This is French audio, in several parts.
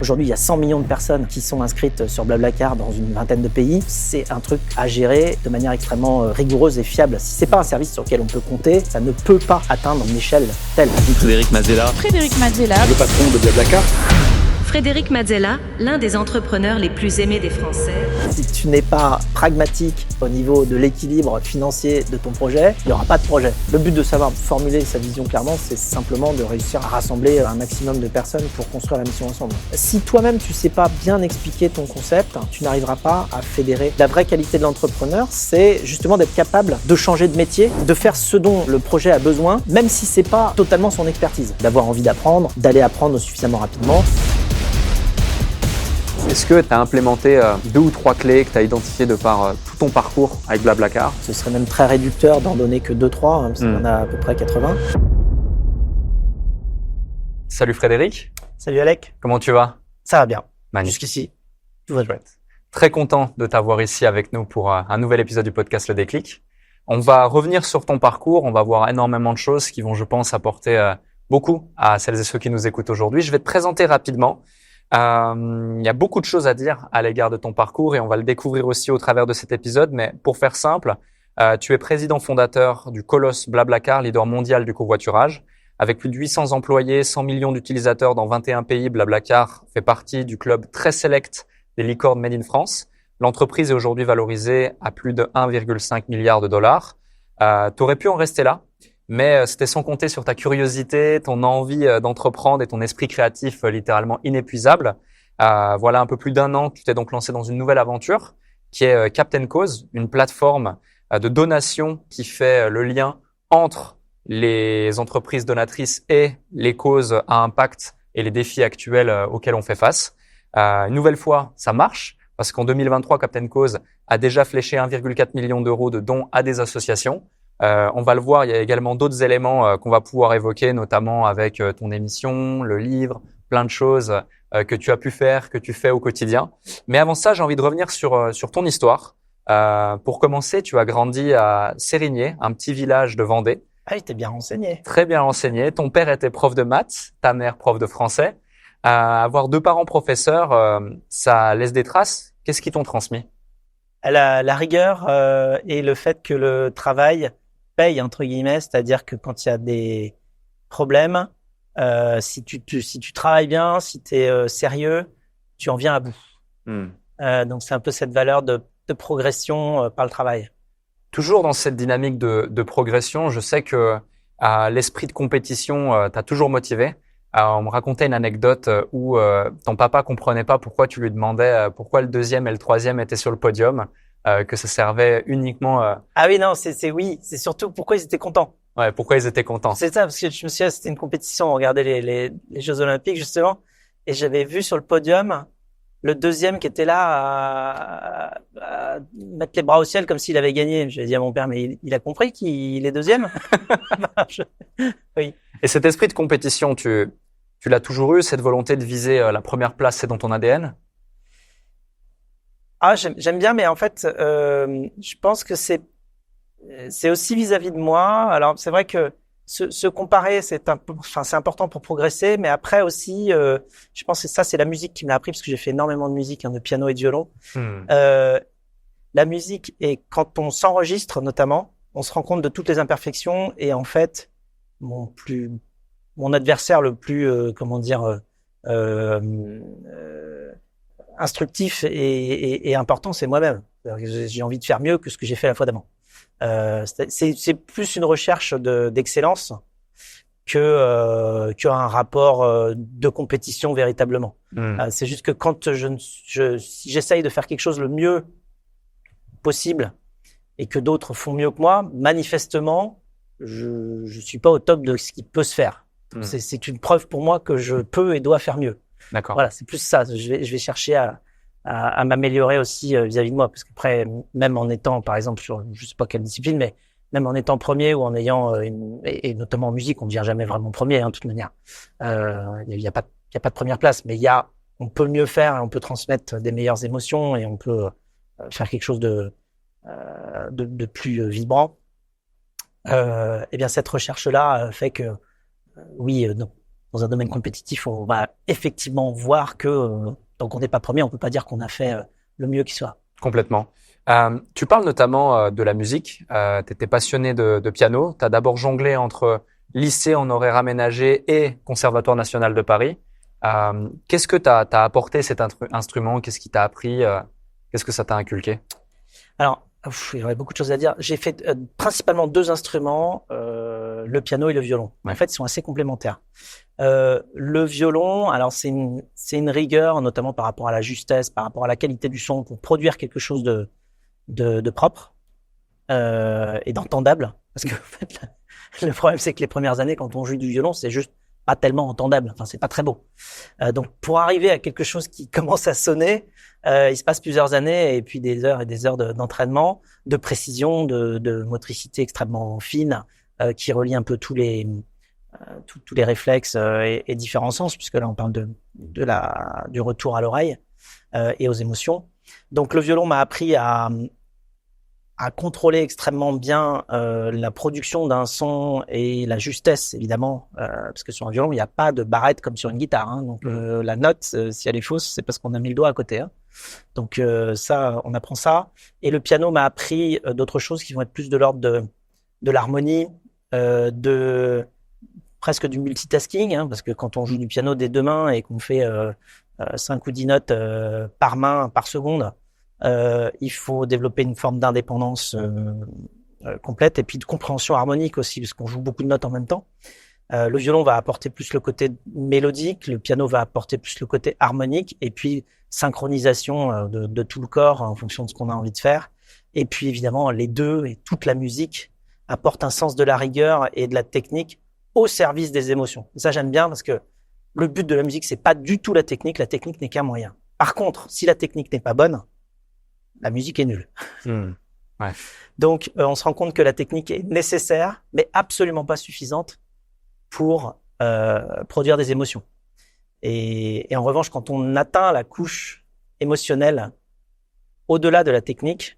Aujourd'hui, il y a 100 millions de personnes qui sont inscrites sur Blablacar dans une vingtaine de pays. C'est un truc à gérer de manière extrêmement rigoureuse et fiable. Si c'est pas un service sur lequel on peut compter, ça ne peut pas atteindre une échelle telle. Frédéric Mazzella. Le patron de Blablacar. Frédéric Mazzella, l'un des entrepreneurs les plus aimés des Français. Si tu n'es pas pragmatique au niveau de l'équilibre financier de ton projet, il n'y aura pas de projet. Le but de savoir formuler sa vision clairement, c'est simplement de réussir à rassembler un maximum de personnes pour construire la mission ensemble. Si toi-même tu sais pas bien expliquer ton concept, tu n'arriveras pas à fédérer. La vraie qualité de l'entrepreneur, c'est justement d'être capable de changer de métier, de faire ce dont le projet a besoin, même si c'est pas totalement son expertise. D'avoir envie d'apprendre, d'aller apprendre suffisamment rapidement. Est-ce que tu as implémenté 2 ou 3 clés que tu as identifiées de par tout ton parcours avec Blablacar? Ce serait même très réducteur d'en donner que 2-3, parce qu'il y en a à peu près 80. Salut Frédéric. Salut Alec. Comment tu vas? Ça va bien. Magnifique. Jusqu'ici, tout va bien. Très content de t'avoir ici avec nous pour un nouvel épisode du podcast Le Déclic. On va revenir sur ton parcours, on va voir énormément de choses qui vont, je pense, apporter beaucoup à celles et ceux qui nous écoutent aujourd'hui. Je vais te présenter rapidement. Il y a beaucoup de choses à dire à l'égard de ton parcours et on va le découvrir aussi au travers de cet épisode. Mais pour faire simple, tu es président fondateur du colosse Blablacar, leader mondial du covoiturage. Avec plus de 800 employés, 100 millions d'utilisateurs dans 21 pays, Blablacar fait partie du club très select des licornes Made in France. L'entreprise est aujourd'hui valorisée à plus de 1,5 milliard de dollars. Tu aurais pu en rester là, mais c'était sans compter sur ta curiosité, ton envie d'entreprendre et ton esprit créatif littéralement inépuisable. Voilà un peu plus d'1 an que tu t'es donc lancé dans une nouvelle aventure qui est Captain Cause, une plateforme de donation qui fait le lien entre les entreprises donatrices et les causes à impact et les défis actuels auxquels on fait face. Une nouvelle fois, ça marche parce qu'en 2023, Captain Cause a déjà fléché 1,4 million d'euros de dons à des associations. On va le voir, il y a également d'autres éléments qu'on va pouvoir évoquer, notamment avec ton émission, le livre, plein de choses que tu as pu faire, que tu fais au quotidien. Mais avant ça, j'ai envie de revenir sur ton histoire. Pour commencer, tu as grandi à Sérigné, un petit village de Vendée. Ah, il était bien renseigné. Très bien renseigné. Ton père était prof de maths, ta mère prof de français. Avoir 2 parents professeurs, ça laisse des traces. Qu'est-ce qu'ils t'ont transmis? La rigueur et le fait que le travail paye, entre guillemets, c'est-à-dire que quand il y a des problèmes, si tu travailles bien, si tu es sérieux, tu en viens à bout. Donc c'est un peu cette valeur de progression par le travail. Toujours dans cette dynamique de progression, je sais que l'esprit de compétition t'a toujours motivé. On me racontait une anecdote où ton papa comprenait pas pourquoi tu lui demandais pourquoi le 2e et le 3e étaient sur le podium, que ça servait uniquement. Ah oui, non, c'est surtout pourquoi ils étaient contents. Ouais, pourquoi ils étaient contents. C'est ça, parce que je me souviens, c'était une compétition, on regardait les Jeux Olympiques justement, et j'avais vu sur le podium le 2e qui était là à mettre les bras au ciel comme s'il avait gagné. Je lui ai dit à mon père, mais il a compris qu'il est 2e. Oui. Et cet esprit de compétition, tu l'as toujours eu, cette volonté de viser la première place, c'est dans ton ADN? Ah, j'aime bien, mais en fait, je pense que c'est aussi vis-à-vis de moi. Alors, c'est vrai que se comparer, c'est important pour progresser, mais après aussi, je pense que ça, c'est la musique qui me l'a appris, parce que j'ai fait énormément de musique, de piano et de violon. La musique, et quand on s'enregistre notamment, on se rend compte de toutes les imperfections, et en fait, mon adversaire le plus, instructif et important, c'est moi-même. J'ai envie de faire mieux que ce que j'ai fait la fois d'avant. C'est plus une recherche d'excellence qu'un rapport de compétition véritablement. C'est juste que quand si j'essaye de faire quelque chose le mieux possible et que d'autres font mieux que moi, manifestement, je suis pas au top de ce qui peut se faire. C'est une preuve pour moi que je peux et dois faire mieux. D'accord. Voilà, c'est plus ça. Je vais chercher à m'améliorer aussi vis-à-vis de moi, parce qu'après, même en étant, par exemple, sur je sais pas quelle discipline, mais même en étant premier ou en ayant et notamment en musique, on ne devient jamais vraiment premier, de toute manière. Il y a pas de première place, mais on peut mieux faire, et on peut transmettre des meilleures émotions, et on peut faire quelque chose de plus vibrant. Eh bien, cette recherche-là fait que oui, non. dans un domaine compétitif, on va effectivement voir que tant qu'on n'est pas premier, on peut pas dire qu'on a fait le mieux qui soit. Complètement. Tu parles notamment de la musique. Tu étais passionné de piano. Tu as d'abord jonglé entre lycée en horaire aménagé et Conservatoire national de Paris. Qu'est-ce que t'as apporté cet instrument? Qu'est-ce qui t'a appris? Qu'est-ce que ça t'a inculqué? Alors, il y aurait beaucoup de choses à dire. J'ai fait principalement 2 instruments, le piano et le violon. Ouais. En fait, ils sont assez complémentaires. Le violon, alors c'est une rigueur, notamment par rapport à la justesse, par rapport à la qualité du son, pour produire quelque chose de propre et d'entendable. Parce que en fait, le problème, c'est que les premières années, quand on joue du violon, c'est juste pas tellement entendable. Enfin, c'est pas très beau. Donc, pour arriver à quelque chose qui commence à sonner, il se passe plusieurs années et puis des heures et des heures d'entraînement, de précision, de motricité extrêmement fine, qui relie un peu tous les réflexes et différents sens, puisque là, on parle du retour à l'oreille et aux émotions. Donc, le violon m'a appris à contrôler extrêmement bien la production d'un son et la justesse, évidemment, parce que sur un violon, il n'y a pas de barrette comme sur une guitare. Hein, donc la note, si elle est fausse, c'est parce qu'on a mis le doigt à côté. Hein. Donc ça, on apprend ça. Et le piano m'a appris d'autres choses qui vont être plus de l'ordre de l'harmonie, de presque du multitasking, hein, parce que quand on joue du piano des 2 mains et qu'on fait 5 ou 10 notes par main, par seconde, il faut développer une forme d'indépendance complète et puis de compréhension harmonique aussi, parce qu'on joue beaucoup de notes en même temps. Le violon va apporter plus le côté mélodique, le piano va apporter plus le côté harmonique, et puis synchronisation de tout le corps en fonction de ce qu'on a envie de faire. Et puis évidemment, les deux et toute la musique apportent un sens de la rigueur et de la technique au service des émotions. Et ça, j'aime bien parce que le but de la musique, c'est pas du tout la technique n'est qu'un moyen. Par contre, si la technique n'est pas bonne, la musique est nulle. Ouais. Donc, on se rend compte que la technique est nécessaire, mais absolument pas suffisante pour produire des émotions. Et en revanche, quand on atteint la couche émotionnelle au-delà de la technique,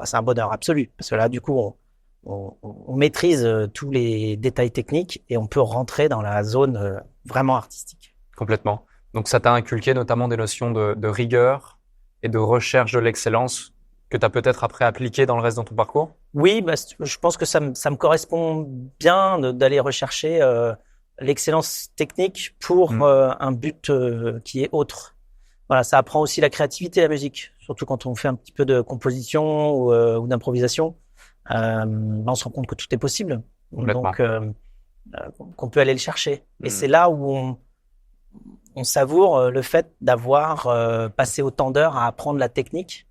c'est un bonheur absolu. Parce que là, du coup, on maîtrise tous les détails techniques et on peut rentrer dans la zone vraiment artistique. Complètement. Donc ça t'a inculqué notamment des notions de rigueur et de recherche de l'excellence que tu as peut-être après appliqué dans le reste de ton parcours? Oui, je pense que ça me correspond bien d'aller rechercher l'excellence technique pour un but qui est autre. Voilà, ça apprend aussi la créativité, la musique, surtout quand on fait un petit peu de composition ou d'improvisation. On se rend compte que tout est possible, donc qu'on peut aller le chercher. Et c'est là où on savoure le fait d'avoir passé autant d'heures à apprendre la technique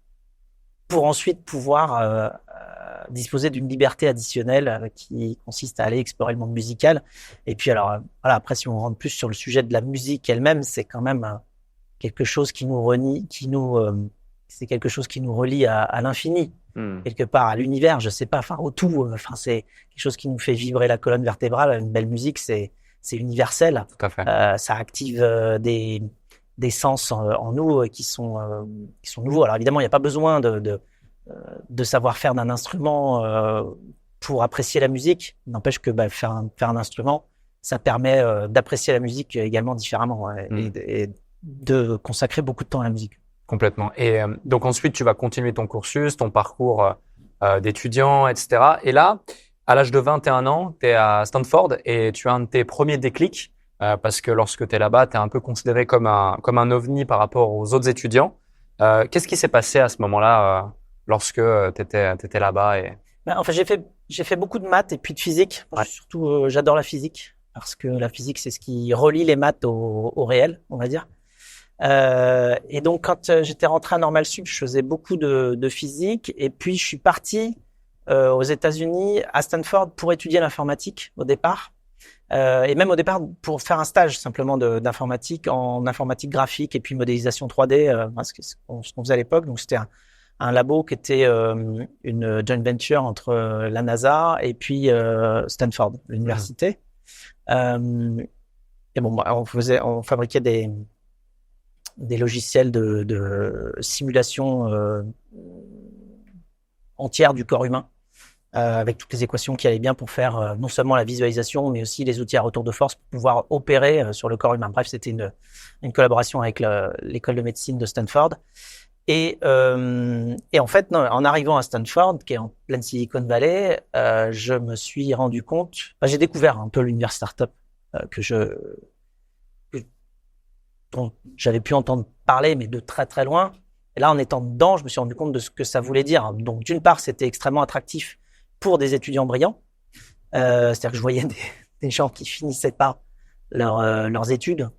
pour ensuite pouvoir disposer d'une liberté additionnelle qui consiste à aller explorer le monde musical. Et puis alors, voilà, après, si on rentre plus sur le sujet de la musique elle-même, c'est quand même quelque chose qui nous relie, c'est quelque chose qui nous relie à l'infini, quelque part, à l'univers, je sais pas, enfin au tout. Enfin, c'est quelque chose qui nous fait vibrer la colonne vertébrale. Une belle musique, c'est universel. Tout à fait. Ça active des sens en nous qui sont nouveaux. Alors évidemment, il n'y a pas besoin de savoir faire d'un instrument pour apprécier la musique. N'empêche que faire un instrument, ça permet d'apprécier la musique également différemment et de consacrer beaucoup de temps à la musique. Complètement. Et donc ensuite, tu vas continuer ton cursus, ton parcours d'étudiant, etc. Et là, à l'âge de 21 ans, tu es à Stanford et tu as un de tes premiers déclics parce que lorsque tu es là-bas, tu es un peu considéré comme un ovni par rapport aux autres étudiants. Qu'est-ce qui s'est passé à ce moment-là lorsque tu étais là-bas En fait, j'ai fait beaucoup de maths et puis de physique. Ouais. Surtout, j'adore la physique parce que la physique, c'est ce qui relie les maths au réel, on va dire. Et donc, quand j'étais rentré à Normal Sup, je faisais beaucoup de physique. Et puis, je suis parti aux États-Unis, à Stanford, pour étudier l'informatique au départ. Et même au départ, pour faire un stage simplement d'informatique, en informatique graphique et puis modélisation 3D, ce qu'on faisait à l'époque. Donc, c'était un labo qui était une joint venture entre la NASA et puis Stanford, l'université. Et bon, on fabriquait des logiciels de simulation entière du corps humain avec toutes les équations qui allaient bien pour faire non seulement la visualisation, mais aussi les outils à retour de force pour pouvoir opérer sur le corps humain. Bref, c'était une collaboration avec l'école de médecine de Stanford. Et en fait, non, en arrivant à Stanford, qui est en pleine Silicon Valley, je me suis rendu compte, j'ai découvert un peu l'univers startup dont j'avais pu entendre parler, mais de très très loin. Et là, en étant dedans, je me suis rendu compte de ce que ça voulait dire. Donc, d'une part, c'était extrêmement attractif pour des étudiants brillants. C'est-à-dire que je voyais des gens qui finissaient pas leurs études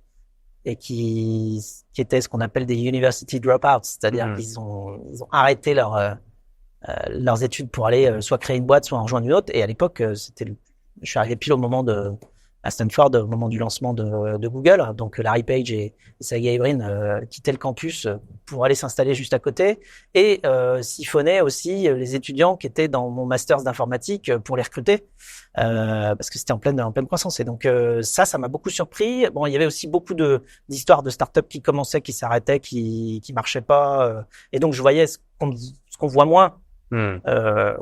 et qui étaient ce qu'on appelle des university dropouts, c'est-à-dire qu'ils ont arrêté leurs études pour aller soit créer une boîte, soit en rejoindre une autre. Et à l'époque, je suis arrivé pile au moment à Stanford, au moment du lancement de Google. Donc, Larry Page et Sergey Brin quittaient le campus pour aller s'installer juste à côté et siphonnaient aussi les étudiants qui étaient dans mon master d'informatique pour les recruter parce que c'était en pleine croissance. Et donc, ça m'a beaucoup surpris. Bon, il y avait aussi beaucoup d'histoires de startups qui commençaient, qui s'arrêtaient, qui marchaient pas. Et donc, je voyais ce qu'on voit moins, ou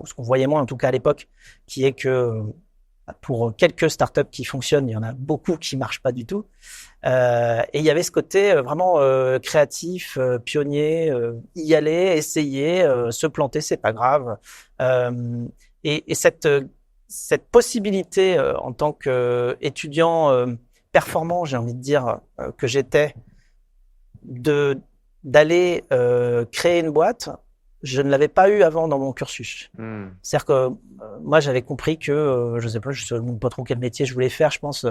ce qu'on voyait moins en tout cas à l'époque, qui est que pour quelques startups qui fonctionnent, il y en a beaucoup qui marchent pas du tout. Et il y avait ce côté vraiment créatif, pionnier, y aller, essayer, se planter, c'est pas grave. Et cette possibilité en tant qu'étudiant performant, j'ai envie de dire que j'étais, d'aller créer une boîte. Je ne l'avais pas eu avant dans mon cursus. C'est-à-dire que moi, j'avais compris que, je sais pas trop quel métier je voulais faire, je pense,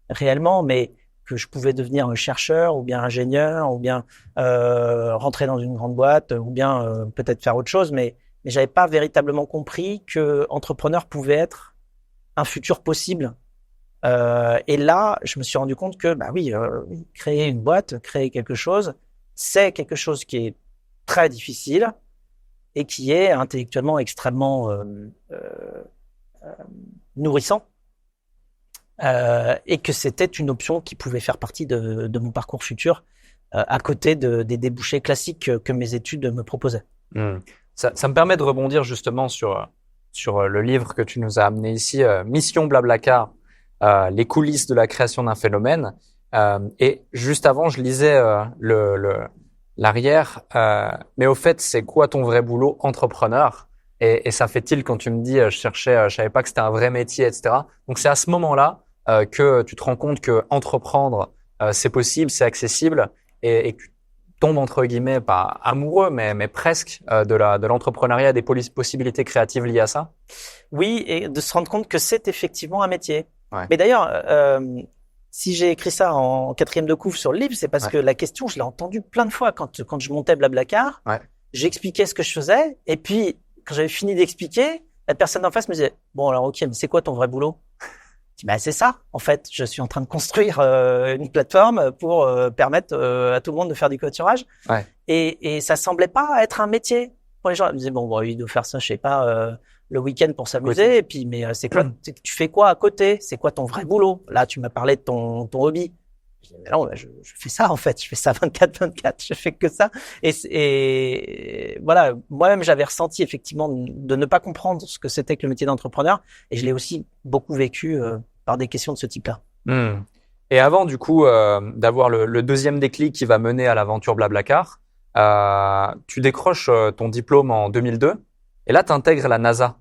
réellement, mais que je pouvais devenir chercheur ou bien ingénieur ou bien rentrer dans une grande boîte ou bien peut-être faire autre chose, mais j'avais pas véritablement compris que entrepreneur pouvait être un futur possible. Et là, je me suis rendu compte que, créer une boîte, créer quelque chose, c'est quelque chose qui est très difficile et qui est intellectuellement extrêmement nourrissant, et que c'était une option qui pouvait faire partie de mon parcours futur, à côté des débouchés classiques que mes études me proposaient. Ça me permet de rebondir justement sur le livre que tu nous as amené ici, Mission Blablacar, les coulisses de la création d'un phénomène. Et juste avant, je lisais l'arrière, mais au fait, c'est quoi ton vrai boulot, entrepreneur? Et ça fait tilt quand tu me dis, je savais pas que c'était un vrai métier, etc. Donc c'est à ce moment-là que tu te rends compte que entreprendre, c'est possible, c'est accessible, et que tu tombes entre guillemets pas amoureux, mais presque de l'entrepreneuriat, des possibilités créatives liées à ça. Oui, et de se rendre compte que c'est effectivement un métier. Ouais. Mais d'ailleurs, si j'ai écrit ça en 4e de couve sur le livre, c'est parce que la question, je l'ai entendue plein de fois quand je montais Blablacar. J'expliquais ce que je faisais, et puis quand j'avais fini d'expliquer, la personne en face me disait « Bon, alors ok, mais c'est quoi ton vrai boulot ?» Je dis « C'est ça, en fait, je suis en train de construire une plateforme pour permettre à tout le monde de faire du covoiturage. » Et ça semblait pas être un métier pour les gens. Ils me disaient « Bon, il doit faire ça, je sais pas, le week-end pour s'amuser, et puis mais c'est quoi, tu fais quoi à côté? C'est quoi ton vrai boulot? Là, tu m'as parlé de ton hobby. » Je dis, mais non, je fais ça en fait, je fais ça 24/24, je fais que ça. Et voilà, moi-même j'avais ressenti effectivement de ne pas comprendre ce que c'était que le métier d'entrepreneur, et je l'ai aussi beaucoup vécu par des questions de ce type-là. Et avant du coup d'avoir le deuxième déclic qui va mener à l'aventure Blablacar, tu décroches ton diplôme en 2002, et là tu intègres la NASA.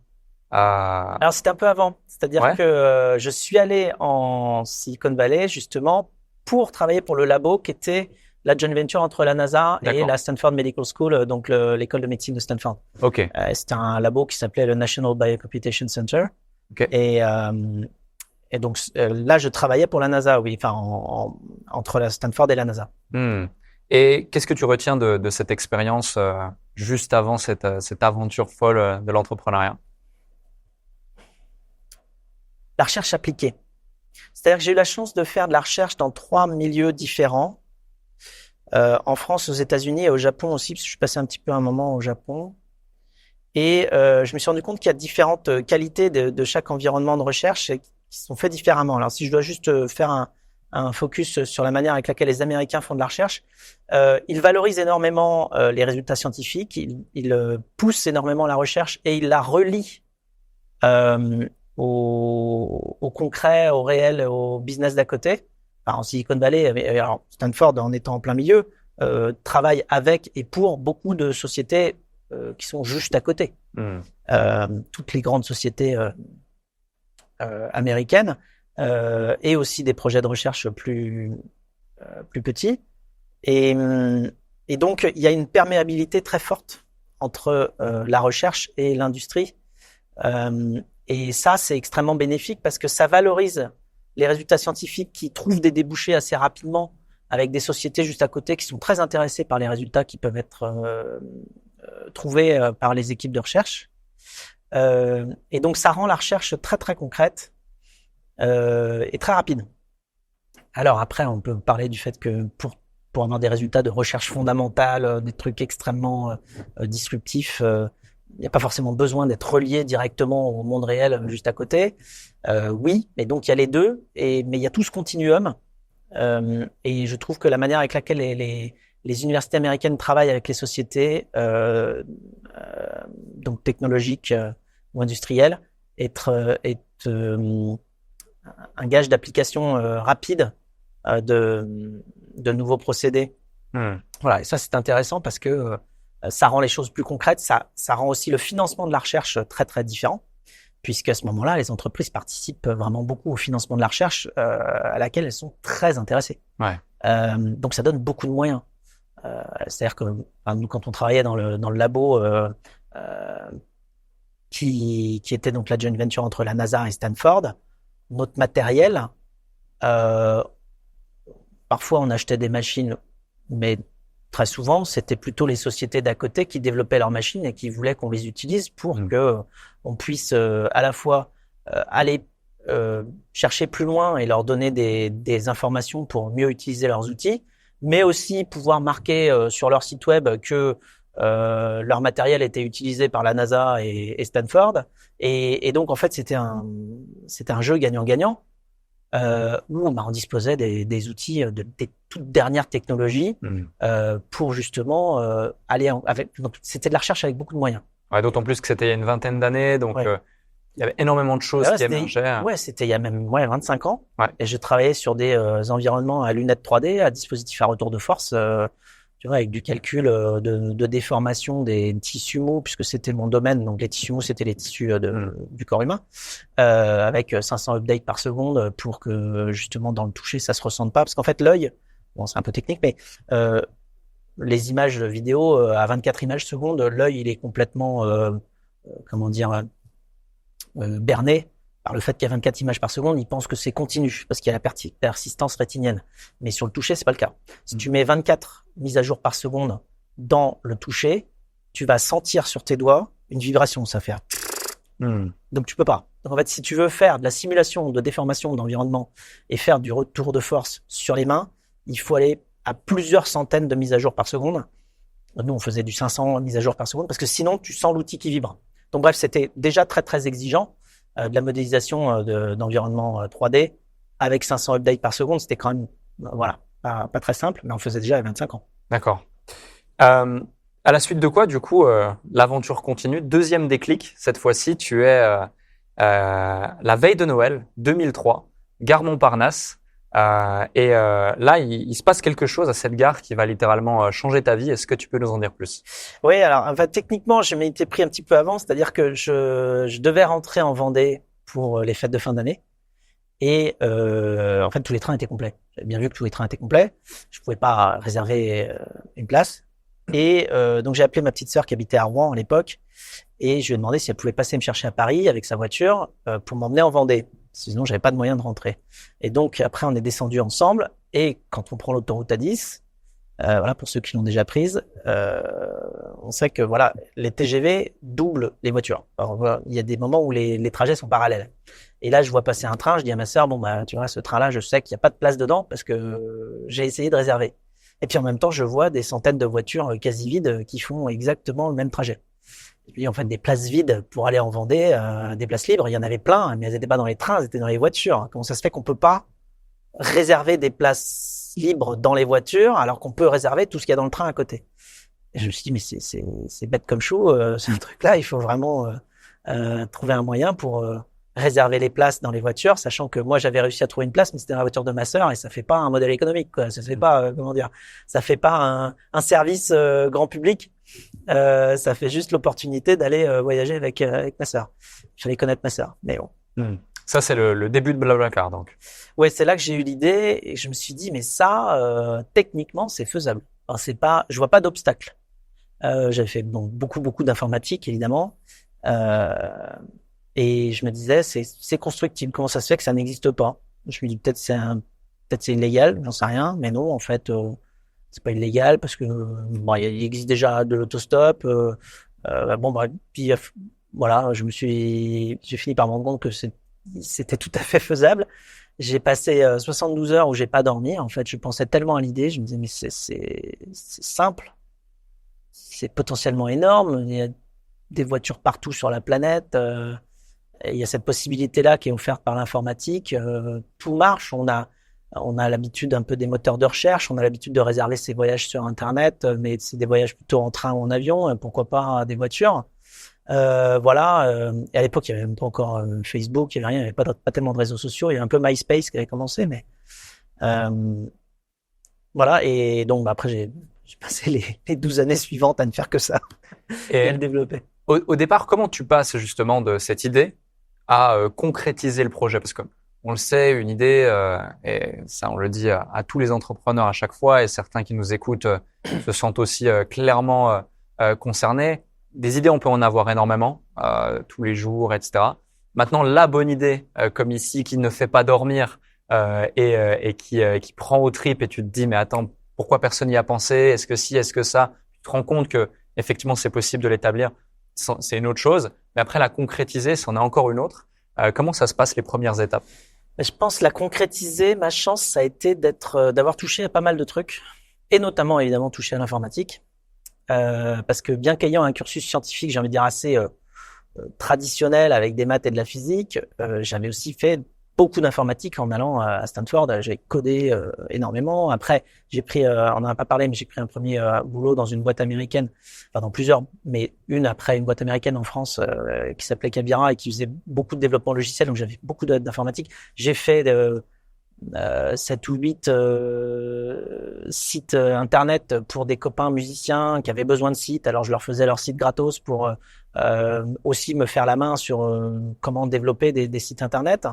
Alors c'était un peu avant, c'est-à-dire que je suis allé en Silicon Valley justement pour travailler pour le labo qui était la joint venture entre la NASA et la Stanford Medical School, donc l'école de médecine de Stanford. C'était un labo qui s'appelait le National Biocomputation Center. Et donc là, je travaillais pour la NASA, oui, enfin entre la Stanford et la NASA. Et qu'est-ce que tu retiens de cette expérience juste avant cette aventure folle de l'entrepreneuriat? La recherche appliquée. C'est-à-dire que j'ai eu la chance de faire de la recherche dans 3 milieux différents, en France, aux États-Unis et au Japon aussi, parce que je suis passé un petit peu un moment au Japon. Et je me suis rendu compte qu'il y a différentes qualités de chaque environnement de recherche qui sont faits différemment. Alors si je dois juste faire un focus sur la manière avec laquelle les Américains font de la recherche, ils valorisent énormément les résultats scientifiques, ils poussent énormément la recherche et ils la relient au concret, au réel, au business d'à côté. Alors, en Silicon Valley, alors Stanford, en étant en plein milieu, travaille avec et pour beaucoup de sociétés qui sont juste à côté. Toutes les grandes sociétés américaines et aussi des projets de recherche plus petits. Et donc, il y a une perméabilité très forte entre la recherche et l'industrie. Et ça, c'est extrêmement bénéfique parce que ça valorise les résultats scientifiques qui trouvent des débouchés assez rapidement avec des sociétés juste à côté qui sont très intéressées par les résultats qui peuvent être trouvés par les équipes de recherche. Et donc, ça rend la recherche très, très concrète et très rapide. Alors après, on peut parler du fait que pour avoir des résultats de recherche fondamentale, des trucs extrêmement disruptifs, il n'y a pas forcément besoin d'être relié directement au monde réel juste à côté. Oui, mais donc il y a les deux, mais il y a tout ce continuum. Et je trouve que la manière avec laquelle les universités américaines travaillent avec les sociétés, donc technologiques ou industrielles, est un gage d'application rapide de nouveaux procédés. Voilà, et ça c'est intéressant parce que ça rend les choses plus concrètes, ça rend aussi le financement de la recherche très très différent, puisqu'à ce moment-là, les entreprises participent vraiment beaucoup au financement de la recherche à laquelle elles sont très intéressées. Donc ça donne beaucoup de moyens. C'est-à-dire que nous, quand on travaillait dans le labo qui était donc la joint venture entre la NASA et Stanford, notre matériel, parfois on achetait des machines, mais très souvent c'était plutôt les sociétés d'à côté qui développaient leurs machines et qui voulaient qu'on les utilise pour que on puisse à la fois aller chercher plus loin et leur donner des informations pour mieux utiliser leurs outils, mais aussi pouvoir marquer sur leur site web que leur matériel était utilisé par la NASA et Stanford. Et donc en fait c'était un jeu gagnant-gagnant où on disposait des outils des toutes dernières technologies pour justement aller avec. Donc c'était de la recherche avec beaucoup de moyens. Ouais, d'autant plus que c'était il y a une vingtaine d'années, donc il y avait énormément de choses qui émergeaient. Ouais, c'était il y a même 25 ans. Et je travaillais sur des environnements à lunettes 3D, à dispositifs à retour de force, tu vois, avec du calcul de déformation des tissus mous, puisque c'était mon domaine. Donc les tissus mous, c'était les tissus du corps humain, avec 500 updates par seconde pour que justement dans le toucher ça se ressente pas, parce qu'en fait l'œil, bon c'est un peu technique, mais les images vidéo à 24 images secondes, l'œil il est complètement berné par le fait qu'il y a 24 images par seconde. Il pense que c'est continu parce qu'il y a la persistance rétinienne. Mais sur le toucher, c'est pas le cas. Si tu mets 24 mises à jour par seconde dans le toucher, tu vas sentir sur tes doigts une vibration, ça fait. Donc tu peux pas. Donc en fait, si tu veux faire de la simulation de déformation d'environnement et faire du retour de force sur les mains, il faut aller à plusieurs centaines de mises à jour par seconde. Nous, on faisait du 500 mises à jour par seconde parce que sinon, tu sens l'outil qui vibre. Donc bref, c'était déjà très très exigeant. De la modélisation d'environnement 3D avec 500 updates par seconde, c'était quand même pas très simple, mais on le faisait déjà il y a 25 ans. D'accord. À la suite de quoi, du coup, l'aventure continue. Deuxième déclic, cette fois-ci, tu es la veille de Noël 2003, gare Montparnasse. Là, il se passe quelque chose à cette gare qui va littéralement changer ta vie. Est-ce que tu peux nous en dire plus? Oui, alors techniquement, je m'étais pris un petit peu avant, c'est-à-dire que je devais rentrer en Vendée pour les fêtes de fin d'année. Et en fait, tous les trains étaient complets. J'avais bien vu que tous les trains étaient complets. Je pouvais pas réserver une place. Et donc j'ai appelé ma petite sœur qui habitait à Rouen à l'époque, et je lui ai demandé si elle pouvait passer me chercher à Paris avec sa voiture pour m'emmener en Vendée. Sinon, j'avais pas de moyen de rentrer. Et donc, après, on est descendu ensemble. Et quand on prend l'autoroute A10, pour ceux qui l'ont déjà prise, on sait que les TGV doublent les voitures. Alors, il y a des moments où les trajets sont parallèles. Et là, je vois passer un train. Je dis à ma sœur, tu vois, ce train-là, je sais qu'il n'y a pas de place dedans parce que j'ai essayé de réserver. Et puis, en même temps, je vois des centaines de voitures quasi vides qui font exactement le même trajet. Et puis, en fait, des places vides pour aller en Vendée, des places libres, il y en avait plein, mais elles n'étaient pas dans les trains, elles étaient dans les voitures. Comment ça se fait qu'on peut pas réserver des places libres dans les voitures alors qu'on peut réserver tout ce qu'il y a dans le train à côté? Et je me suis dit, mais c'est bête comme chou, ce truc-là, il faut vraiment trouver un moyen pour réserver les places dans les voitures, sachant que moi j'avais réussi à trouver une place, mais c'était dans la voiture de ma sœur et ça fait pas un modèle économique, quoi. Ça fait pas ça fait pas un service grand public. Ça fait juste l'opportunité d'aller voyager avec ma sœur. Il fallait connaître ma sœur, mais bon. Ça, c'est le début de Blablacar, donc. Ouais, c'est là que j'ai eu l'idée et je me suis dit, mais ça, techniquement, c'est faisable. Alors, je vois pas d'obstacle. J'avais fait donc beaucoup d'informatique, évidemment. Et je me disais, c'est constructible. Comment ça se fait que ça n'existe pas? Je me dis, peut-être c'est illégal, j'en sais rien. Mais non, en fait, c'est pas illégal parce que, bon, il existe déjà de l'autostop. Puis, voilà, j'ai fini par me rendre compte que c'était tout à fait faisable. J'ai passé 72 heures où j'ai pas dormi. En fait, je pensais tellement à l'idée, je me disais mais c'est simple, c'est potentiellement énorme. Il y a des voitures partout sur la planète. Il y a cette possibilité-là qui est offerte par l'informatique. Tout marche. On a l'habitude un peu des moteurs de recherche. On a l'habitude de réserver ses voyages sur Internet, mais c'est des voyages plutôt en train ou en avion. Pourquoi pas des voitures? Voilà. Et à l'époque, il y avait même pas encore Facebook, il y avait rien, il y avait pas tellement de réseaux sociaux. Il y avait un peu MySpace qui avait commencé, mais voilà. Et donc, après, j'ai passé les 12 années suivantes à ne faire que ça et à le développer. Au départ, comment tu passes justement de cette idée à concrétiser le projet? Parce que on le sait, une idée, et ça on le dit à tous les entrepreneurs à chaque fois, et certains qui nous écoutent se sentent aussi clairement concernés. Des idées, on peut en avoir énormément, tous les jours, etc. Maintenant, la bonne idée, comme ici, qui ne fait pas dormir et qui prend aux tripes, et tu te dis, mais attends, pourquoi personne n'y a pensé? Est-ce que si, est-ce que ça? Tu te rends compte que effectivement, c'est possible de l'établir. C'est une autre chose. Mais après, la concrétiser, c'en est encore une autre. Comment ça se passe les premières étapes? Je pense la concrétiser, ma chance, ça a été d'avoir touché à pas mal de trucs, et notamment évidemment touché à l'informatique. Parce que bien qu'ayant un cursus scientifique, j'ai envie de dire assez traditionnel avec des maths et de la physique, j'avais aussi fait beaucoup d'informatique en allant à Stanford. J'ai codé énormément. Après, j'ai pris, on en a pas parlé, mais j'ai pris un premier boulot dans une boîte américaine, enfin dans plusieurs, mais une boîte américaine en France qui s'appelait Kabira et qui faisait beaucoup de développement logiciel. Donc j'avais beaucoup d'informatique. J'ai fait 7 ou 8 sites internet pour des copains musiciens qui avaient besoin de sites. Alors je leur faisais leur site gratos pour aussi me faire la main sur comment développer des sites internet.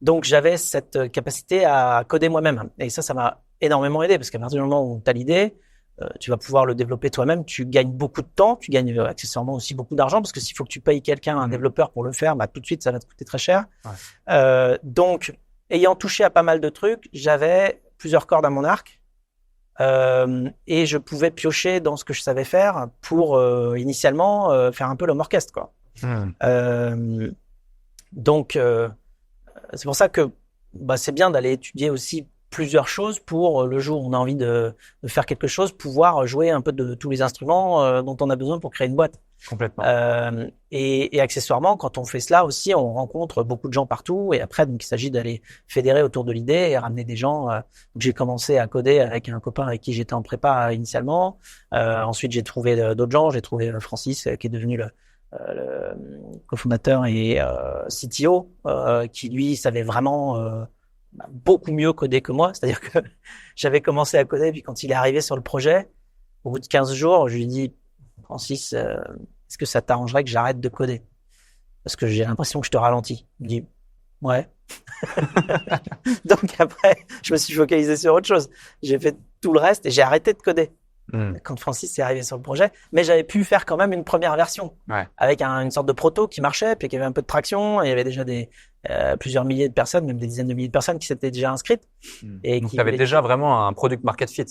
Donc j'avais cette capacité à coder moi-même. Et ça m'a énormément aidé parce qu'à partir du moment où tu as l'idée, tu vas pouvoir le développer toi-même. Tu gagnes beaucoup de temps, tu gagnes accessoirement aussi beaucoup d'argent parce que s'il faut que tu payes quelqu'un, un développeur pour le faire, bah tout de suite ça va te coûter très cher. Ouais. Donc ayant touché à pas mal de trucs, j'avais plusieurs cordes à mon arc et je pouvais piocher dans ce que je savais faire pour initialement faire un peu l'homme orchestre, quoi. Donc c'est pour ça que c'est bien d'aller étudier aussi plusieurs choses pour le jour où on a envie de faire quelque chose, pouvoir jouer un peu de tous les instruments dont on a besoin pour créer une boîte. Complètement. Et accessoirement, quand on fait cela aussi, on rencontre beaucoup de gens partout. Et après, donc, il s'agit d'aller fédérer autour de l'idée et ramener des gens. Donc, j'ai commencé à coder avec un copain avec qui j'étais en prépa initialement. Ensuite, j'ai trouvé d'autres gens. J'ai trouvé Francis, qui est devenu le cofondateur et CTO, qui lui savait vraiment beaucoup mieux coder que moi. C'est-à-dire que j'avais commencé à coder, puis quand il est arrivé sur le projet, au bout de 15 jours, je lui ai dit, Francis, est-ce que ça t'arrangerait que j'arrête de coder? Parce que j'ai l'impression que je te ralentis. Il me dit, ouais. Donc après, je me suis focalisé sur autre chose. J'ai fait tout le reste et j'ai arrêté de coder. Quand Francis est arrivé sur le projet, mais j'avais pu faire quand même une première version avec une sorte de proto qui marchait, puis qui avait un peu de traction, et il y avait déjà plusieurs milliers de personnes, même des dizaines de milliers de personnes qui s'étaient déjà inscrites. Et donc tu avais déjà vraiment un product market fit.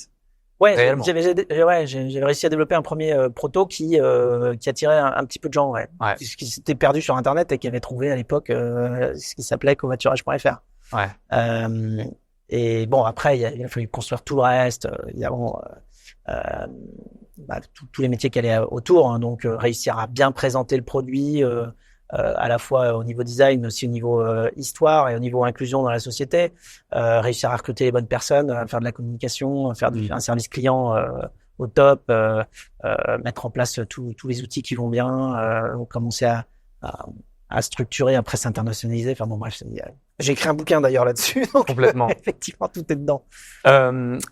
Ouais, j'avais réussi à développer un premier proto qui attirait un petit peu de gens, qui s'étaient perdus sur Internet et qui avaient trouvé à l'époque ce qui s'appelait covoiturage.fr. Et bon, après il a fallu construire tout le reste, évidemment. Tous les métiers qui allaient autour, hein, donc réussir à bien présenter le produit à la fois au niveau design mais aussi au niveau histoire et au niveau inclusion dans la société, réussir à recruter les bonnes personnes, à faire de la communication, faire un service client au top, mettre en place tous les outils qui vont bien, commencer à à structurer, après s'internationaliser. Enfin bon, bref, j'ai écrit un bouquin d'ailleurs là-dessus. Donc, Complètement. effectivement, tout est dedans.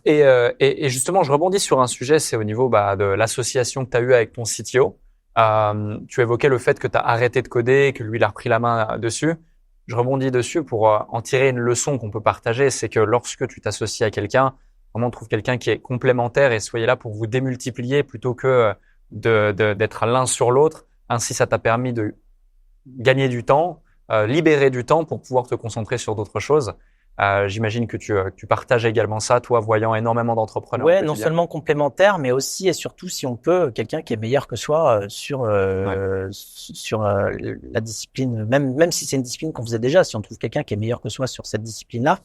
Et justement, je rebondis sur un sujet, c'est au niveau de l'association que tu as eue avec ton CTO. Tu évoquais le fait que tu as arrêté de coder, que lui, il a repris la main dessus. Je rebondis dessus pour en tirer une leçon qu'on peut partager, c'est que lorsque tu t'associes à quelqu'un, vraiment trouve quelqu'un qui est complémentaire et soyez là pour vous démultiplier plutôt que d'être l'un sur l'autre. Ainsi, ça t'a permis de gagner du temps, libérer du temps pour pouvoir te concentrer sur d'autres choses. J'imagine que tu partages également ça, toi, voyant énormément d'entrepreneurs. Ouais, non seulement complémentaire, mais aussi et surtout, si on peut, quelqu'un qui est meilleur que soi sur la discipline, même si c'est une discipline qu'on faisait déjà, si on trouve quelqu'un qui est meilleur que soi sur cette discipline-là,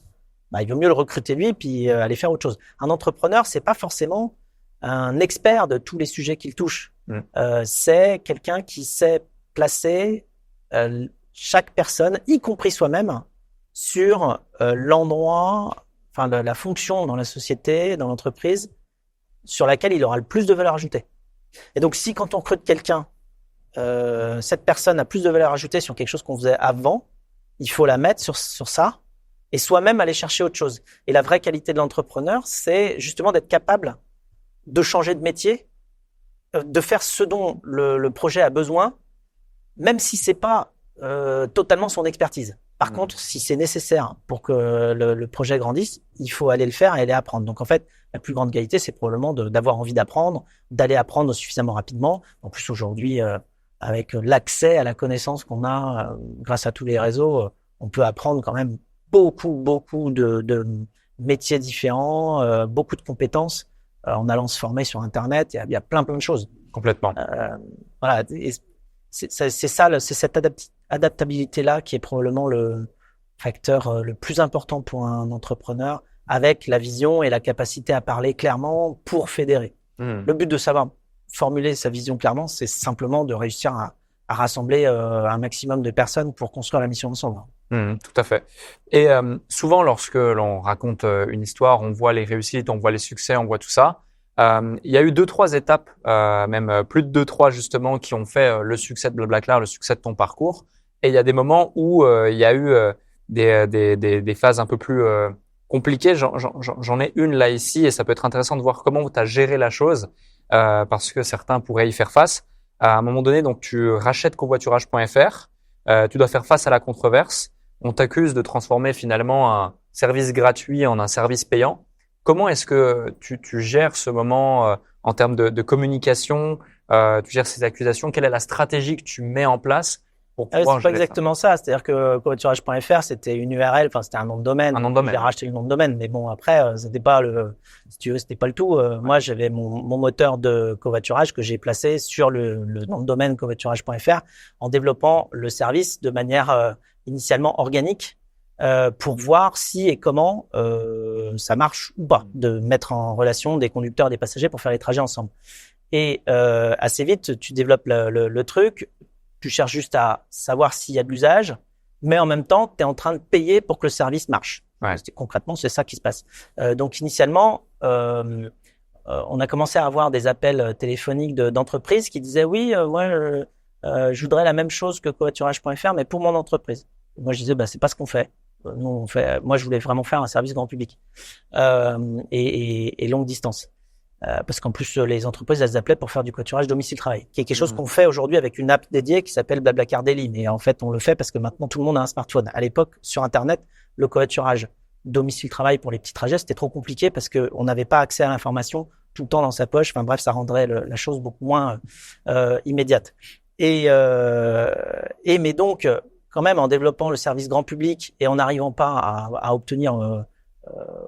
il vaut mieux le recruter lui puis aller faire autre chose. Un entrepreneur, c'est pas forcément un expert de tous les sujets qu'il touche. C'est quelqu'un qui sait placer chaque personne, y compris soi-même, sur l'endroit, enfin la fonction dans la société, dans l'entreprise, sur laquelle il aura le plus de valeur ajoutée. Et donc, si quand on recrute quelqu'un, cette personne a plus de valeur ajoutée sur quelque chose qu'on faisait avant, il faut la mettre sur ça et soi-même aller chercher autre chose. Et la vraie qualité de l'entrepreneur, c'est justement d'être capable de changer de métier, de faire ce dont le projet a besoin, même si c'est pas totalement son expertise. Par contre, si c'est nécessaire pour que le projet grandisse, il faut aller le faire et aller apprendre. Donc en fait, la plus grande qualité, c'est probablement d'avoir envie d'apprendre, d'aller apprendre suffisamment rapidement. En plus, aujourd'hui, avec l'accès à la connaissance qu'on a grâce à tous les réseaux, on peut apprendre quand même beaucoup de métiers différents, beaucoup de compétences en allant se former sur Internet. Il y a plein de choses. Complètement. Voilà. Et c'est cette adaptabilité-là qui est probablement le facteur le plus important pour un entrepreneur, avec la vision et la capacité à parler clairement pour fédérer. Le but de savoir formuler sa vision clairement, c'est simplement de réussir à rassembler un maximum de personnes pour construire la mission ensemble. Tout à fait. Et souvent, lorsque l'on raconte une histoire, on voit les réussites, on voit les succès, on voit tout ça. Il y a eu 2-3 étapes, même plus de 2-3 justement, qui ont fait le succès de Blablacar, le succès de ton parcours. Et il y a des moments où il y a eu des phases un peu plus compliquées. J'en ai une là ici, et ça peut être intéressant de voir comment tu as géré la chose, parce que certains pourraient y faire face. À un moment donné, donc tu rachètes covoiturage.fr, tu dois faire face à la controverse. On t'accuse de transformer finalement un service gratuit en un service payant. Comment est-ce que tu gères ce moment en termes de communication, tu gères ces accusations? Quelle est la stratégie que tu mets en place pour pouvoir c'est pas exactement ça. C'est-à-dire que covoiturage.fr, c'était une URL, enfin c'était un nom de domaine. Un nom de domaine. J'ai racheté le nom de domaine, mais bon après, c'était pas si tu veux, c'était pas le tout. Moi, j'avais mon moteur de covoiturage que j'ai placé sur le nom de domaine covoiturage.fr en développant le service de manière initialement organique. Pour voir si et comment ça marche ou pas, de mettre en relation des conducteurs et des passagers pour faire les trajets ensemble. Et assez vite, tu développes le truc, tu cherches juste à savoir s'il y a de l'usage, mais en même temps, tu es en train de payer pour que le service marche. Ouais. Concrètement, c'est ça qui se passe. Donc initialement, on a commencé à avoir des appels téléphoniques d'entreprises qui disaient « Oui, moi, je voudrais la même chose que covoiturage.fr, mais pour mon entreprise. » Moi, je disais « c'est pas ce qu'on fait. » Nous, moi, je voulais vraiment faire un service grand public et longue distance, parce qu'en plus les entreprises elles appelaient pour faire du covoiturage domicile-travail, qui est quelque chose qu'on fait aujourd'hui avec une app dédiée qui s'appelle Blablacar Daily. Mais en fait, on le fait parce que maintenant tout le monde a un smartphone. À l'époque, sur Internet, le covoiturage domicile-travail pour les petits trajets, c'était trop compliqué parce que on n'avait pas accès à l'information tout le temps dans sa poche. Enfin bref, ça rendrait la chose beaucoup moins immédiate. Mais donc quand même, en développant le service grand public et en n'arrivant pas à obtenir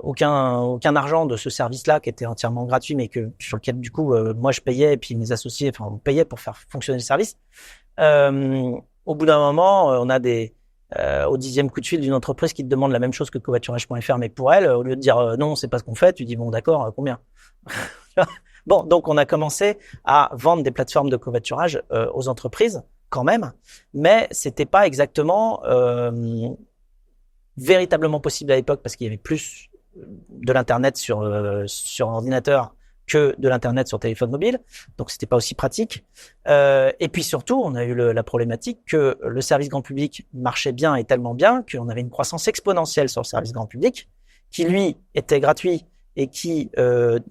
aucun argent de ce service-là qui était entièrement gratuit, mais sur lequel du coup moi je payais et puis mes associés, enfin on payait pour faire fonctionner le service. Au bout d'un moment, on a au 10e coup de fil d'une entreprise qui te demande la même chose que covoiturage.fr, mais pour elle, au lieu de dire non, c'est pas ce qu'on fait, tu dis bon d'accord, combien? Bon, donc on a commencé à vendre des plateformes de covoiturage aux entreprises quand même, mais c'était pas exactement véritablement possible à l'époque parce qu'il y avait plus de l'internet sur ordinateur que de l'internet sur téléphone mobile, donc c'était pas aussi pratique. Et puis surtout, on a eu la problématique que le service grand public marchait bien et tellement bien qu'on avait une croissance exponentielle sur le service grand public, qui lui était gratuit et qui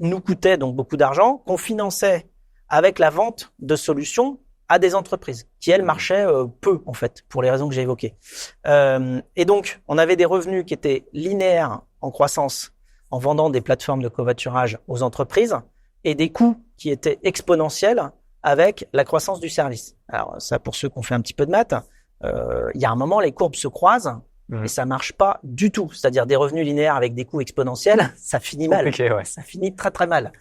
nous coûtait donc beaucoup d'argent, qu'on finançait avec la vente de solutions à des entreprises qui, elles, marchaient peu, en fait, pour les raisons que j'ai évoquées. Et donc, on avait des revenus qui étaient linéaires en croissance en vendant des plateformes de covoiturage aux entreprises et des coûts qui étaient exponentiels avec la croissance du service. Alors, ça, pour ceux qui ont fait un petit peu de maths, il y a un moment, les courbes se croisent et ça marche pas du tout. C'est-à-dire des revenus linéaires avec des coûts exponentiels, ça finit mal. Okay, ouais. Ça finit très, très mal.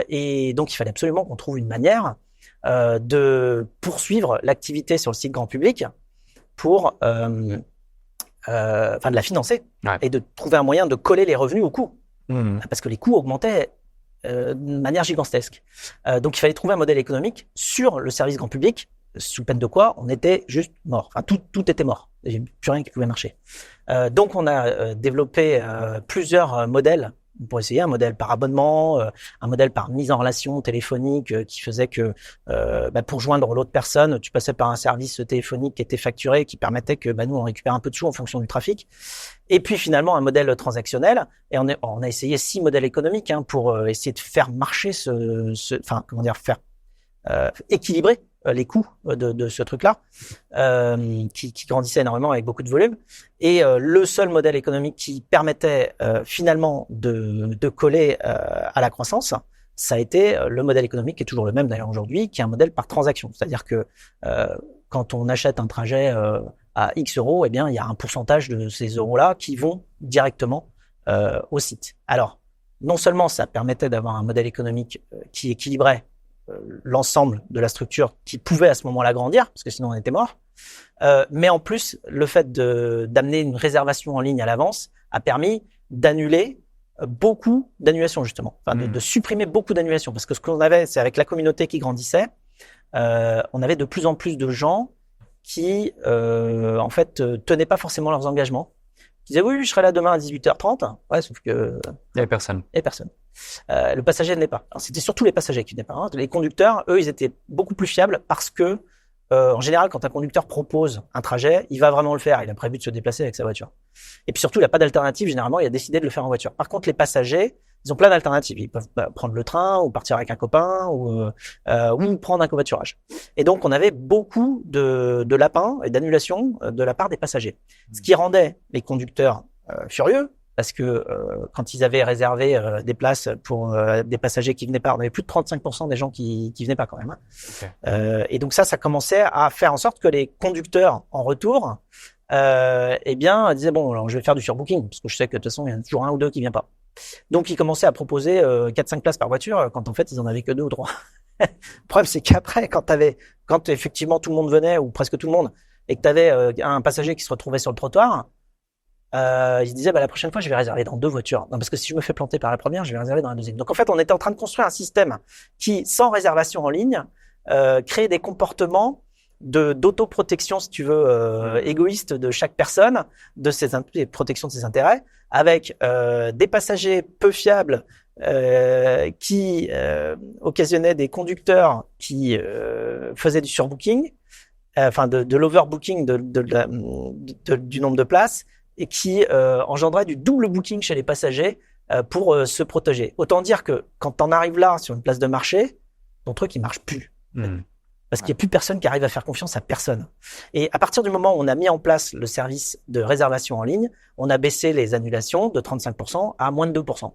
Et donc, il fallait absolument qu'on trouve une manière de poursuivre l'activité sur le site grand public pour de la financer et de trouver un moyen de coller les revenus aux coûts parce que les coûts augmentaient de manière gigantesque. Donc il fallait trouver un modèle économique sur le service grand public, sous peine de quoi on était juste mort. Enfin tout était mort. Il n'y avait plus rien qui pouvait marcher. Donc on a développé plusieurs modèles pour essayer, un modèle par abonnement, un modèle par mise en relation téléphonique qui faisait que pour joindre l'autre personne, tu passais par un service téléphonique qui était facturé, qui permettait que nous on récupère un peu de sous en fonction du trafic. Et puis finalement un modèle transactionnel. Et on a essayé 6 modèles économiques pour essayer de faire marcher faire équilibrer les coûts de ce truc-là, qui grandissait énormément avec beaucoup de volume. Et le seul modèle économique qui permettait finalement de coller à la croissance, ça a été le modèle économique qui est toujours le même d'ailleurs aujourd'hui, qui est un modèle par transaction. C'est-à-dire que quand on achète un trajet à X euros, eh bien il y a un pourcentage de ces euros-là qui vont directement au site. Alors, non seulement ça permettait d'avoir un modèle économique qui équilibrait l'ensemble de la structure qui pouvait à ce moment-là grandir, parce que sinon on était mort. Mais en plus, le fait d'amener une réservation en ligne à l'avance a permis d'annuler beaucoup d'annulations justement, de supprimer beaucoup d'annulations, parce que ce qu'on avait, c'est avec la communauté qui grandissait, on avait de plus en plus de gens qui en fait tenaient pas forcément leurs engagements. Ils disaient oui, je serai là demain à 18h30. Ouais, sauf que il y avait personne. Il y avait personne. Le passager venait pas. Alors, c'était surtout les passagers qui venaient pas. Les conducteurs, eux, ils étaient beaucoup plus fiables parce que, en général, quand un conducteur propose un trajet, il va vraiment le faire. Il a prévu de se déplacer avec sa voiture. Et puis surtout, il n'a pas d'alternative. Généralement, il a décidé de le faire en voiture. Par contre, les passagers, ils ont plein d'alternatives. Ils peuvent prendre le train ou partir avec un copain ou prendre un covoiturage. Et donc, on avait beaucoup de lapins et d'annulations de la part des passagers. Ce qui rendait les conducteurs furieux. Parce que quand ils avaient réservé des places pour des passagers qui venaient pas, on avait plus de 35% des gens qui venaient pas quand même. Okay. Et donc ça commençait à faire en sorte que les conducteurs en retour, disaient bon, alors je vais faire du surbooking parce que je sais que de toute façon il y en a toujours un ou deux qui vient pas. Donc ils commençaient à proposer 4-5 places par voiture quand en fait ils en avaient que 2 ou 3. Le problème c'est qu'après quand effectivement tout le monde venait ou presque tout le monde et que tu avais un passager qui se retrouvait sur le trottoir. Il se disait la prochaine fois je vais réserver dans 2 voitures. Non, parce que si je me fais planter par la première, je vais réserver dans la deuxième. Donc en fait, on était en train de construire un système qui, sans réservation en ligne, crée des comportements d'autoprotection, si tu veux, égoïste de chaque personne, de ses protection de ses intérêts, avec des passagers peu fiables qui occasionnaient des conducteurs qui faisaient du surbooking, de l'overbooking du nombre de places, et qui engendrait du double booking chez les passagers pour se protéger. Autant dire que quand t'en arrives là sur une place de marché, ton truc il marche plus. Parce qu'il n'y a plus personne qui arrive à faire confiance à personne. Et à partir du moment où on a mis en place le service de réservation en ligne, on a baissé les annulations de 35% à moins de 2%.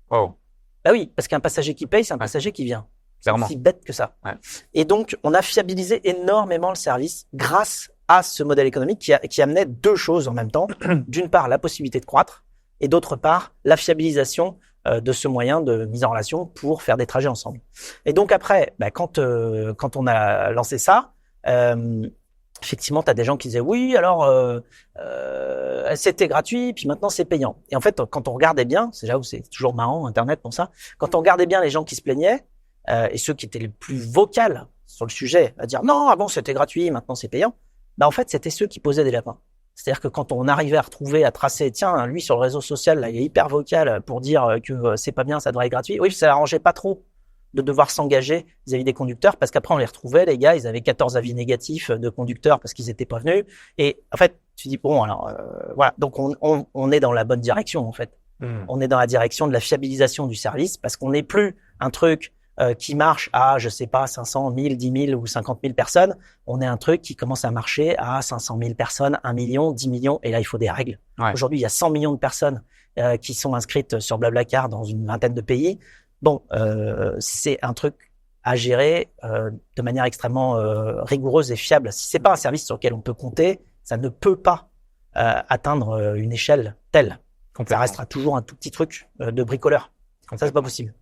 Wow. Bah oui, parce qu'un passager qui paye, c'est un passager qui vient. Clairement. C'est aussi bête que ça. Ouais. Et donc, on a fiabilisé énormément le service grâce à ce modèle économique qui amenait 2 choses en même temps. D'une part, la possibilité de croître et d'autre part, la fiabilisation de ce moyen de mise en relation pour faire des trajets ensemble. Et donc après, quand on a lancé ça, effectivement, tu as des gens qui disaient oui, alors c'était gratuit, puis maintenant c'est payant. Et en fait, quand on regardait bien, c'est là où c'est toujours marrant, Internet pour ça, quand on regardait bien les gens qui se plaignaient, et ceux qui étaient les plus vocales sur le sujet, à dire non, avant c'était gratuit, maintenant c'est payant, en fait, c'était ceux qui posaient des lapins. C'est-à-dire que quand on arrivait à tracer, tiens, lui sur le réseau social, là, il est hyper vocal pour dire que c'est pas bien, ça devrait être gratuit. Oui, ça arrangeait pas trop de devoir s'engager vis-à-vis des conducteurs, parce qu'après on les retrouvait, les gars, ils avaient 14 avis négatifs de conducteurs parce qu'ils étaient pas venus. Et en fait, tu dis bon, alors voilà, donc on est dans la bonne direction en fait. On est dans la direction de la fiabilisation du service, parce qu'on n'est plus un truc qui marche à, je sais pas, 500, 1000, 10 000 ou 50 000 personnes. On est un truc qui commence à marcher à 500 000 personnes, 1 million, 10 millions. Et là, il faut des règles. Ouais. Aujourd'hui, il y a 100 millions de personnes qui sont inscrites sur Blablacar dans une vingtaine de pays. Bon, c'est un truc à gérer de manière extrêmement rigoureuse et fiable. Si c'est pas un service sur lequel on peut compter, ça ne peut pas atteindre une échelle telle. Ça restera toujours un tout petit truc de bricoleur. Ça, c'est pas possible.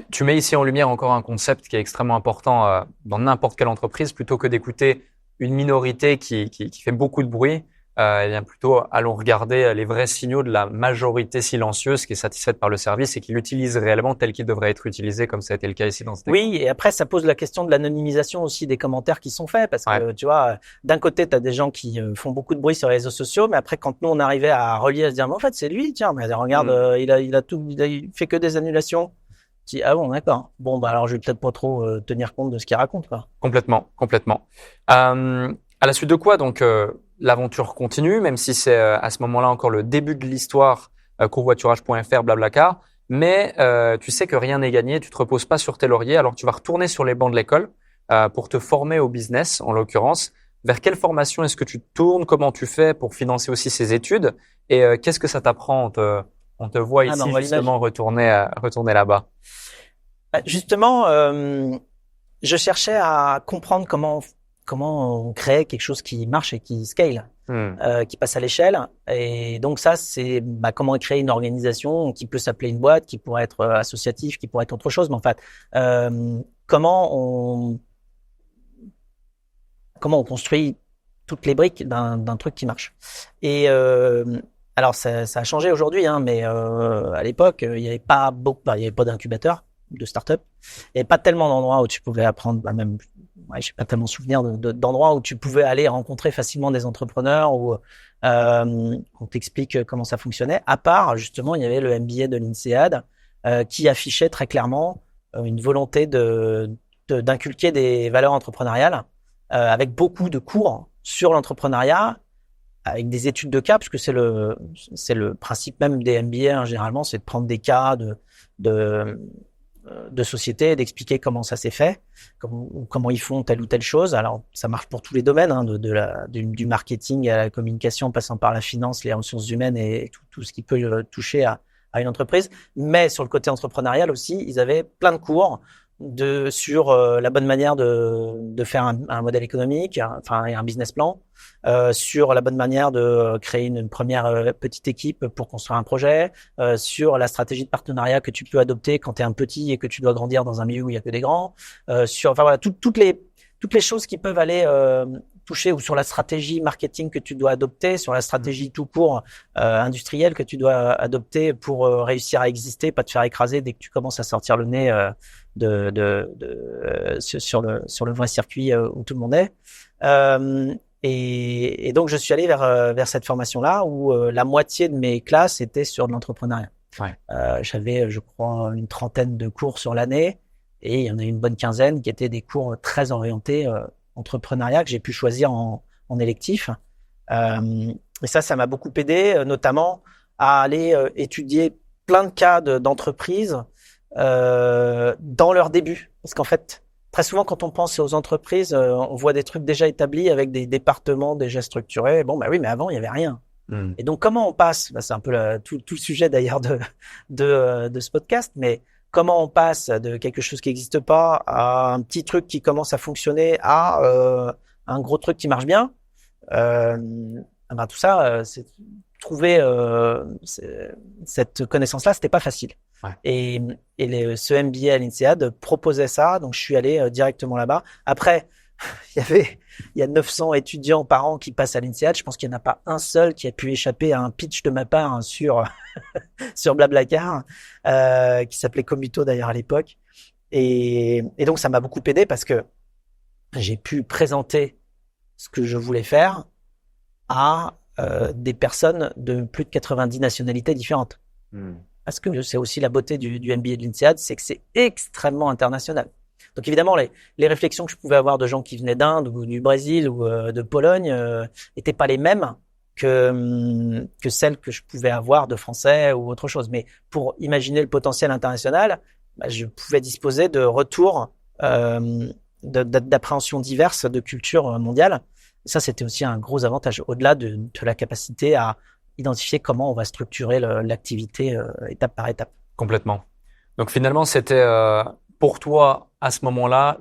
Tu mets ici en lumière encore un concept qui est extrêmement important dans n'importe quelle entreprise. Plutôt que d'écouter une minorité qui fait beaucoup de bruit, eh bien plutôt allons regarder les vrais signaux de la majorité silencieuse qui est satisfaite par le service et qui l'utilise réellement tel qu'il devrait être utilisé, comme ça a été le cas ici dans cet exemple. Oui, et après ça pose la question de l'anonymisation aussi des commentaires qui sont faits, parce que tu vois, d'un côté tu as des gens qui font beaucoup de bruit sur les réseaux sociaux, mais après quand nous on arrivait à relier, à se dire mais en fait c'est lui, tiens, mais regarde, il fait que des annulations. Tu dis, ah bon, d'accord. Bon, bah alors je vais peut-être pas trop tenir compte de ce qu'il raconte, quoi. Complètement. À la suite de quoi, donc, l'aventure continue, même si c'est à ce moment-là encore le début de l'histoire, courvoiturage.fr, Blablacar. Mais tu sais que rien n'est gagné, tu te reposes pas sur tes lauriers, alors tu vas retourner sur les bancs de l'école pour te former au business, en l'occurrence. Vers quelle formation est-ce que tu te tournes? Comment tu fais pour financer aussi ces études? Et qu'est-ce que ça t'apprend? On te voit ici justement retourner là-bas. Justement, je cherchais à comprendre comment on crée quelque chose qui marche et qui scale, qui passe à l'échelle. Et donc ça, c'est comment créer une organisation qui peut s'appeler une boîte, qui pourrait être associatif, qui pourrait être autre chose. Mais en fait, comment on construit toutes les briques d'un truc qui marche. Et alors ça a changé aujourd'hui, hein, mais à l'époque, il y avait pas d'incubateur de start-up. Il n'y avait pas tellement d'endroits où tu pouvais apprendre, même, je n'ai pas tellement souvenir d'endroits où tu pouvais aller rencontrer facilement des entrepreneurs, où on t'explique comment ça fonctionnait. À part, justement, il y avait le MBA de l'INSEAD qui affichait très clairement une volonté d'inculquer des valeurs entrepreneuriales avec beaucoup de cours sur l'entrepreneuriat, avec des études de cas, puisque c'est le principe même des MBA, hein, généralement, c'est de prendre des cas de société, d'expliquer comment ça s'est fait, comment ils font telle ou telle chose. Alors, ça marche pour tous les domaines, hein, du marketing à la communication, passant par la finance, les ressources humaines et tout ce qui peut toucher à une entreprise. Mais sur le côté entrepreneurial aussi, ils avaient plein de cours sur la bonne manière de faire un modèle économique, un business plan, sur la bonne manière de créer une première petite équipe pour construire un projet, sur la stratégie de partenariat que tu peux adopter quand tu es un petit et que tu dois grandir dans un milieu où il y a que des grands, toutes les choses qui peuvent aller toucher, ou sur la stratégie marketing que tu dois adopter, sur la stratégie tout court industrielle que tu dois adopter pour réussir à exister, pas te faire écraser dès que tu commences à sortir le nez sur le vrai circuit où tout le monde est. Et donc je suis allé vers cette formation-là où la moitié de mes classes étaient sur de l'entrepreneuriat. Ouais. J'avais, je crois, une trentaine de cours sur l'année, et il y en a une bonne quinzaine qui étaient des cours très orientés entrepreneuriat que j'ai pu choisir en électif. Et ça m'a beaucoup aidé, notamment à aller étudier plein de cas d'entreprises dans leur début. Parce qu'en fait, très souvent, quand on pense aux entreprises, on voit des trucs déjà établis avec des départements déjà structurés. Bon, bah oui, mais avant, il y avait rien. Et donc, comment on passe, c'est un peu tout le sujet d'ailleurs de ce podcast, mais comment on passe de quelque chose qui n'existe pas à un petit truc qui commence à fonctionner à un gros truc qui marche bien. Tout ça, c'est trouver cette connaissance-là, c'était pas facile. Ouais. Et ce MBA à l'INSEAD proposait ça, donc je suis allé directement là-bas. Après, il y a 900 étudiants par an qui passent à l'INSEAD. Je pense qu'il n'y en a pas un seul qui a pu échapper à un pitch de ma part sur Blablacar, qui s'appelait Commuto d'ailleurs à l'époque. Et donc ça m'a beaucoup aidé parce que j'ai pu présenter ce que je voulais faire à des personnes de plus de 90 nationalités différentes. Parce que c'est aussi la beauté du MBA de l'INSEAD, c'est que c'est extrêmement international. Donc évidemment, les réflexions que je pouvais avoir de gens qui venaient d'Inde ou du Brésil ou de Pologne étaient pas les mêmes que celles que je pouvais avoir de français ou autre chose. Mais pour imaginer le potentiel international, je pouvais disposer de retours d'appréhensions diverses de culture mondiale. Et ça, c'était aussi un gros avantage, au-delà de la capacité à identifier comment on va structurer l'activité étape par étape. Complètement. Donc finalement, c'était pour toi à ce moment-là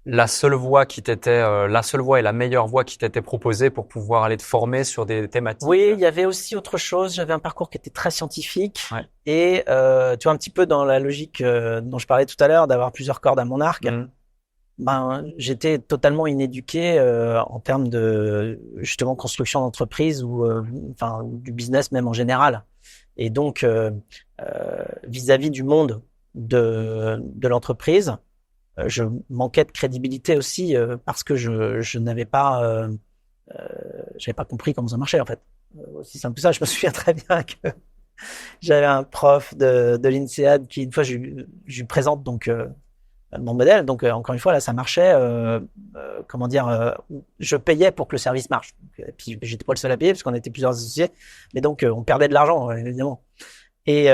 la seule voie qui t'était la seule voie et la meilleure voie qui t'était proposée pour pouvoir aller te former sur des thématiques. Oui, il y avait aussi autre chose. J'avais un parcours qui était très scientifique et tu vois un petit peu dans la logique dont je parlais tout à l'heure, d'avoir plusieurs cordes à mon arc. J'étais totalement inéduqué en termes de justement construction d'entreprise ou du business même en général. Et donc vis-à-vis du monde de l'entreprise, je manquais de crédibilité aussi parce que je n'avais pas j'avais pas compris comment ça marchait en fait. Aussi simple que ça. Je me souviens très bien que j'avais un prof de l'INSEAD qui une fois je lui présente donc mon modèle. Donc encore une fois là ça marchait. Je payais pour que le service marche. Et puis j'étais pas le seul à payer parce qu'on était plusieurs associés. Mais donc on perdait de l'argent évidemment. Et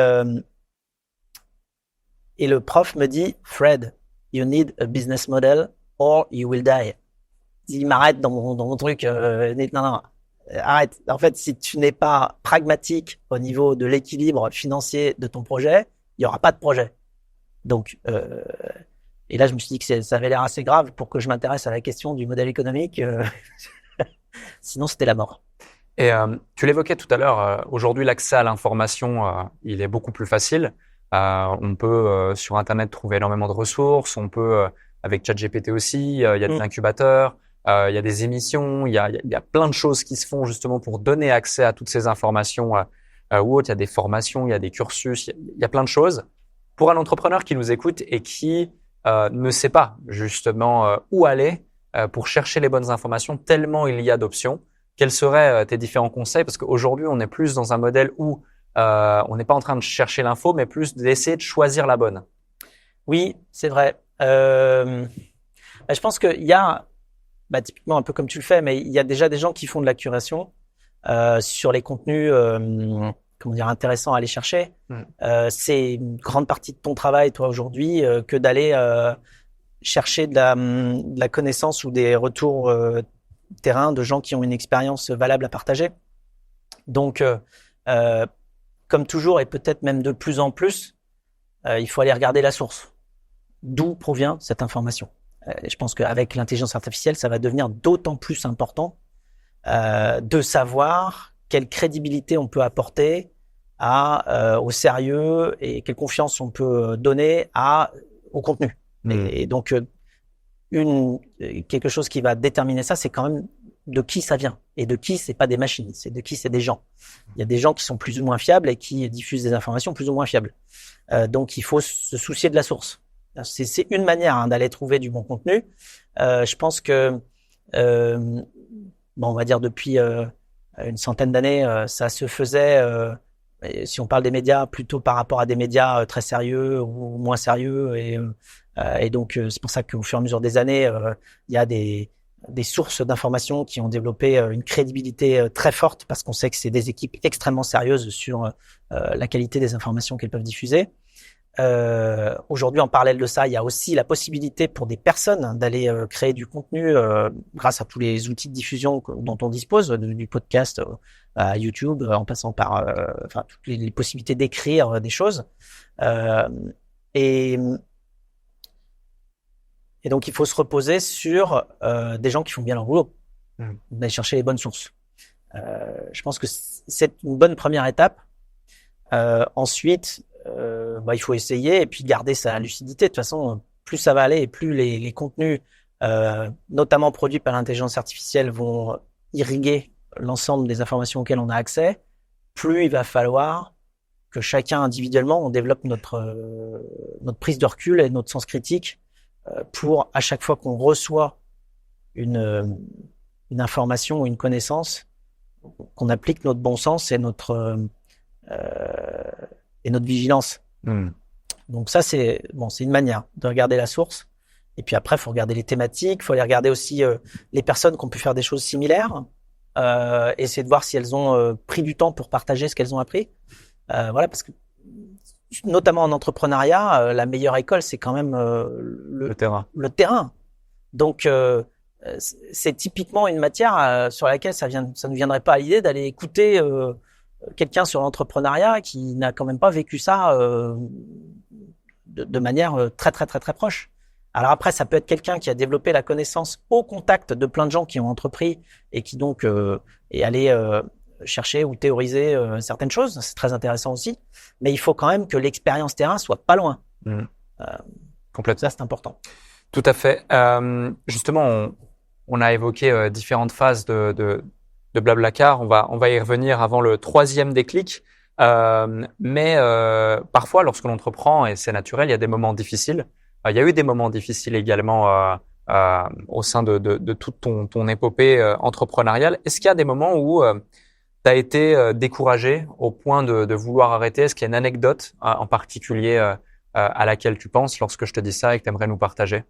le prof me dit Fred, you need a business model or you will die. Il m'arrête dans mon truc. Non, arrête. En fait, si tu n'es pas pragmatique au niveau de l'équilibre financier de ton projet, il y aura pas de projet. Donc, et là, je me suis dit que ça avait l'air assez grave pour que je m'intéresse à la question du modèle économique. Sinon, c'était la mort. Et tu l'évoquais tout à l'heure. Aujourd'hui, l'accès à l'information, il est beaucoup plus facile. On peut sur Internet trouver énormément de ressources. On peut avec ChatGPT aussi. Il y a des incubateurs. Il y a des émissions, il y a plein de choses qui se font justement pour donner accès à toutes ces informations ou autres. Il y a des formations, il y a des cursus, il y a plein de choses. Pour un entrepreneur qui nous écoute et qui ne sait pas justement où aller pour chercher les bonnes informations, tellement il y a d'options, quels seraient tes différents conseils? Parce qu'aujourd'hui, on est plus dans un modèle où on n'est pas en train de chercher l'info, mais plus d'essayer de choisir la bonne. Oui, c'est vrai. Je pense qu'il y a typiquement un peu comme tu le fais, mais il y a déjà des gens qui font de la curation sur les contenus intéressants à aller chercher. C'est une grande partie de ton travail, toi, aujourd'hui, que d'aller chercher de la connaissance ou des retours terrain de gens qui ont une expérience valable à partager. Donc, comme toujours, et peut-être même de plus en plus, il faut aller regarder la source. D'où provient cette information? Je pense qu'avec l'intelligence artificielle, ça va devenir d'autant plus important de savoir quelle crédibilité on peut apporter au sérieux et quelle confiance on peut donner au contenu. Et donc, quelque chose qui va déterminer ça, c'est quand même de qui ça vient. Et de qui, c'est pas des machines, c'est de qui, c'est des gens. Il y a des gens qui sont plus ou moins fiables et qui diffusent des informations plus ou moins fiables. Donc, il faut se soucier de la source. C'est une manière d'aller trouver du bon contenu. Je pense que, on va dire depuis une centaine d'années, ça se faisait, si on parle des médias, plutôt par rapport à des médias très sérieux ou moins sérieux. Et donc, c'est pour ça qu'au fur et à mesure des années, il y a des sources d'informations qui ont développé une crédibilité très forte parce qu'on sait que c'est des équipes extrêmement sérieuses sur la qualité des informations qu'elles peuvent diffuser. Aujourd'hui, en parallèle de ça, il y a aussi la possibilité pour des personnes d'aller créer du contenu grâce à tous les outils de diffusion dont on dispose, du podcast à YouTube, en passant par toutes les possibilités d'écrire des choses. Et donc, il faut se reposer sur des gens qui font bien leur boulot, d'aller chercher les bonnes sources. Je pense que c'est une bonne première étape. Ensuite, il faut essayer et puis garder sa lucidité. De toute façon, plus ça va aller et plus les contenus, notamment produits par l'intelligence artificielle, vont irriguer l'ensemble des informations auxquelles on a accès, plus il va falloir que chacun individuellement, on développe notre prise de recul et notre sens critique pour, à chaque fois qu'on reçoit une information ou une connaissance, qu'on applique notre bon sens et notre vigilance. Donc ça, c'est une manière de regarder la source. Et puis après, il faut regarder les thématiques, il faut aller regarder aussi les personnes qui ont pu faire des choses similaires, essayer de voir si elles ont pris du temps pour partager ce qu'elles ont appris. Voilà, parce que notamment en entrepreneuriat, la meilleure école, c'est quand même Le terrain. Le terrain. Donc c'est typiquement une matière sur laquelle ça ne viendrait pas à l'idée d'aller écouter quelqu'un sur l'entrepreneuriat qui n'a quand même pas vécu ça de manière très très très très proche. Alors après, ça peut être quelqu'un qui a développé la connaissance au contact de plein de gens qui ont entrepris et qui donc est allé chercher ou théoriser certaines choses. C'est très intéressant aussi. Mais il faut quand même que l'expérience terrain soit pas loin. Complètement. Ça, c'est important. Tout à fait. Justement, on a évoqué différentes phases de Blablacar. On va y revenir avant le 3e déclic. Mais parfois, lorsque l'on entreprend, et c'est naturel, il y a des moments difficiles. Il y a eu des moments difficiles également au sein de toute ton épopée entrepreneuriale. Est-ce qu'il y a des moments où tu as été découragé au point de vouloir arrêter? Est-ce qu'il y a une anecdote en particulier à laquelle tu penses lorsque je te dis ça et que tu aimerais nous partager?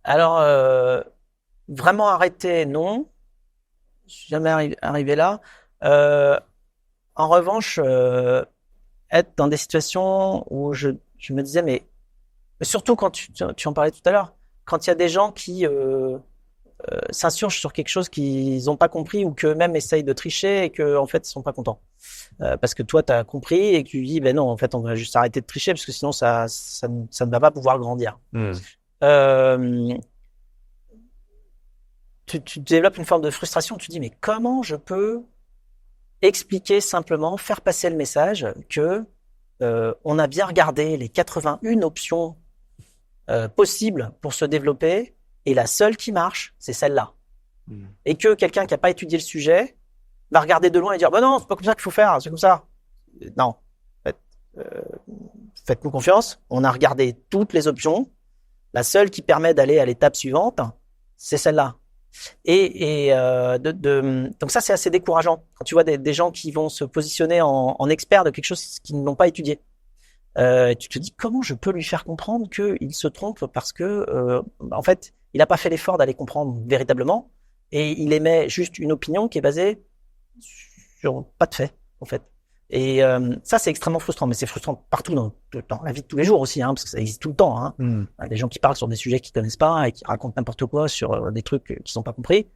Alors, vraiment arrêter, non. Je suis jamais arrivé là. En revanche, être dans des situations où je me disais, mais surtout quand tu en parlais tout à l'heure, quand il y a des gens qui s'insurgent sur quelque chose qu'ils n'ont pas compris ou qu'eux-mêmes essayent de tricher et qu'en fait ils sont pas contents. Parce que toi, tu as compris et que tu dis, ben non, en fait, on va juste arrêter de tricher parce que sinon ça ne va pas pouvoir grandir. Tu développes une forme de frustration. Tu dis, mais comment je peux expliquer simplement, faire passer le message que on a bien regardé les 81 options possibles pour se développer et la seule qui marche, c'est celle-là. Et que quelqu'un qui n'a pas étudié le sujet va regarder de loin et dire, bah non, c'est pas comme ça qu'il faut faire, c'est comme ça. Non. Faites-nous confiance. On a regardé toutes les options. La seule qui permet d'aller à l'étape suivante, c'est celle-là. Donc ça, c'est assez décourageant quand tu vois des gens qui vont se positionner en experts de quelque chose qu'ils n'ont pas étudié. Tu te dis, comment je peux lui faire comprendre qu'il se trompe parce que en fait, il n'a pas fait l'effort d'aller comprendre véritablement et il émet juste une opinion qui est basée sur pas de fait, en fait. Et ça, c'est extrêmement frustrant, mais c'est frustrant partout dans la vie de tous les jours aussi, parce que ça existe tout le temps. Des gens qui parlent sur des sujets qu'ils connaissent pas et qui racontent n'importe quoi sur des trucs qu'ils n'ont pas compris.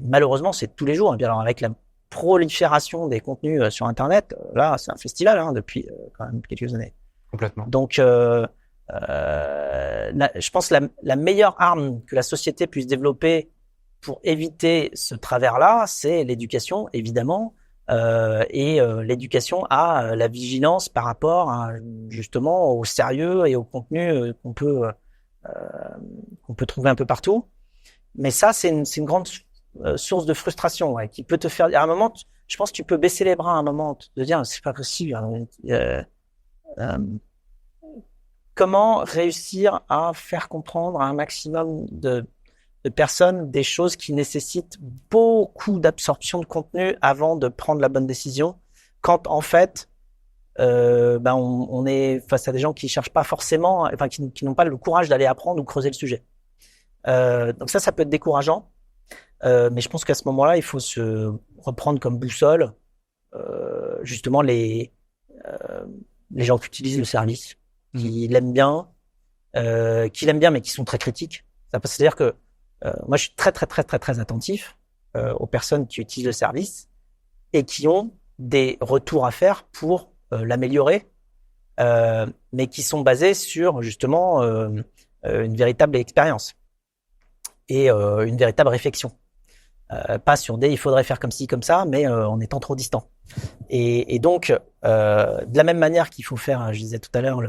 Malheureusement, c'est tous les jours. Et bien alors, avec la prolifération des contenus sur Internet, là, c'est un festival depuis quand même quelques années. Complètement. Donc, je pense que la meilleure arme que la société puisse développer pour éviter ce travers-là, c'est l'éducation, évidemment. Et l'éducation à la vigilance par rapport justement au sérieux et au contenu qu'on peut trouver un peu partout. Mais ça, c'est une grande source de frustration, qui peut te faire. À un moment, je pense que tu peux baisser les bras à un moment, de dire c'est pas possible. Comment réussir à faire comprendre à un maximum de personnes des choses qui nécessitent beaucoup d'absorption de contenu avant de prendre la bonne décision, quand en fait on est face à des gens qui cherchent pas forcément, qui n'ont pas le courage d'aller apprendre ou creuser le sujet. Donc ça peut être décourageant, mais je pense qu'à ce moment-là, il faut se reprendre comme boussole justement les gens qui utilisent le service, qui l'aiment bien, mais qui sont très critiques. C'est-à-dire que moi, je suis très, très, très, très, très attentif aux personnes qui utilisent le service et qui ont des retours à faire pour l'améliorer, mais qui sont basés sur justement une véritable expérience et une véritable réflexion. Pas sur il faudrait faire comme ci, comme ça, mais en étant trop distant. Et donc, de la même manière qu'il faut faire, je disais tout à l'heure,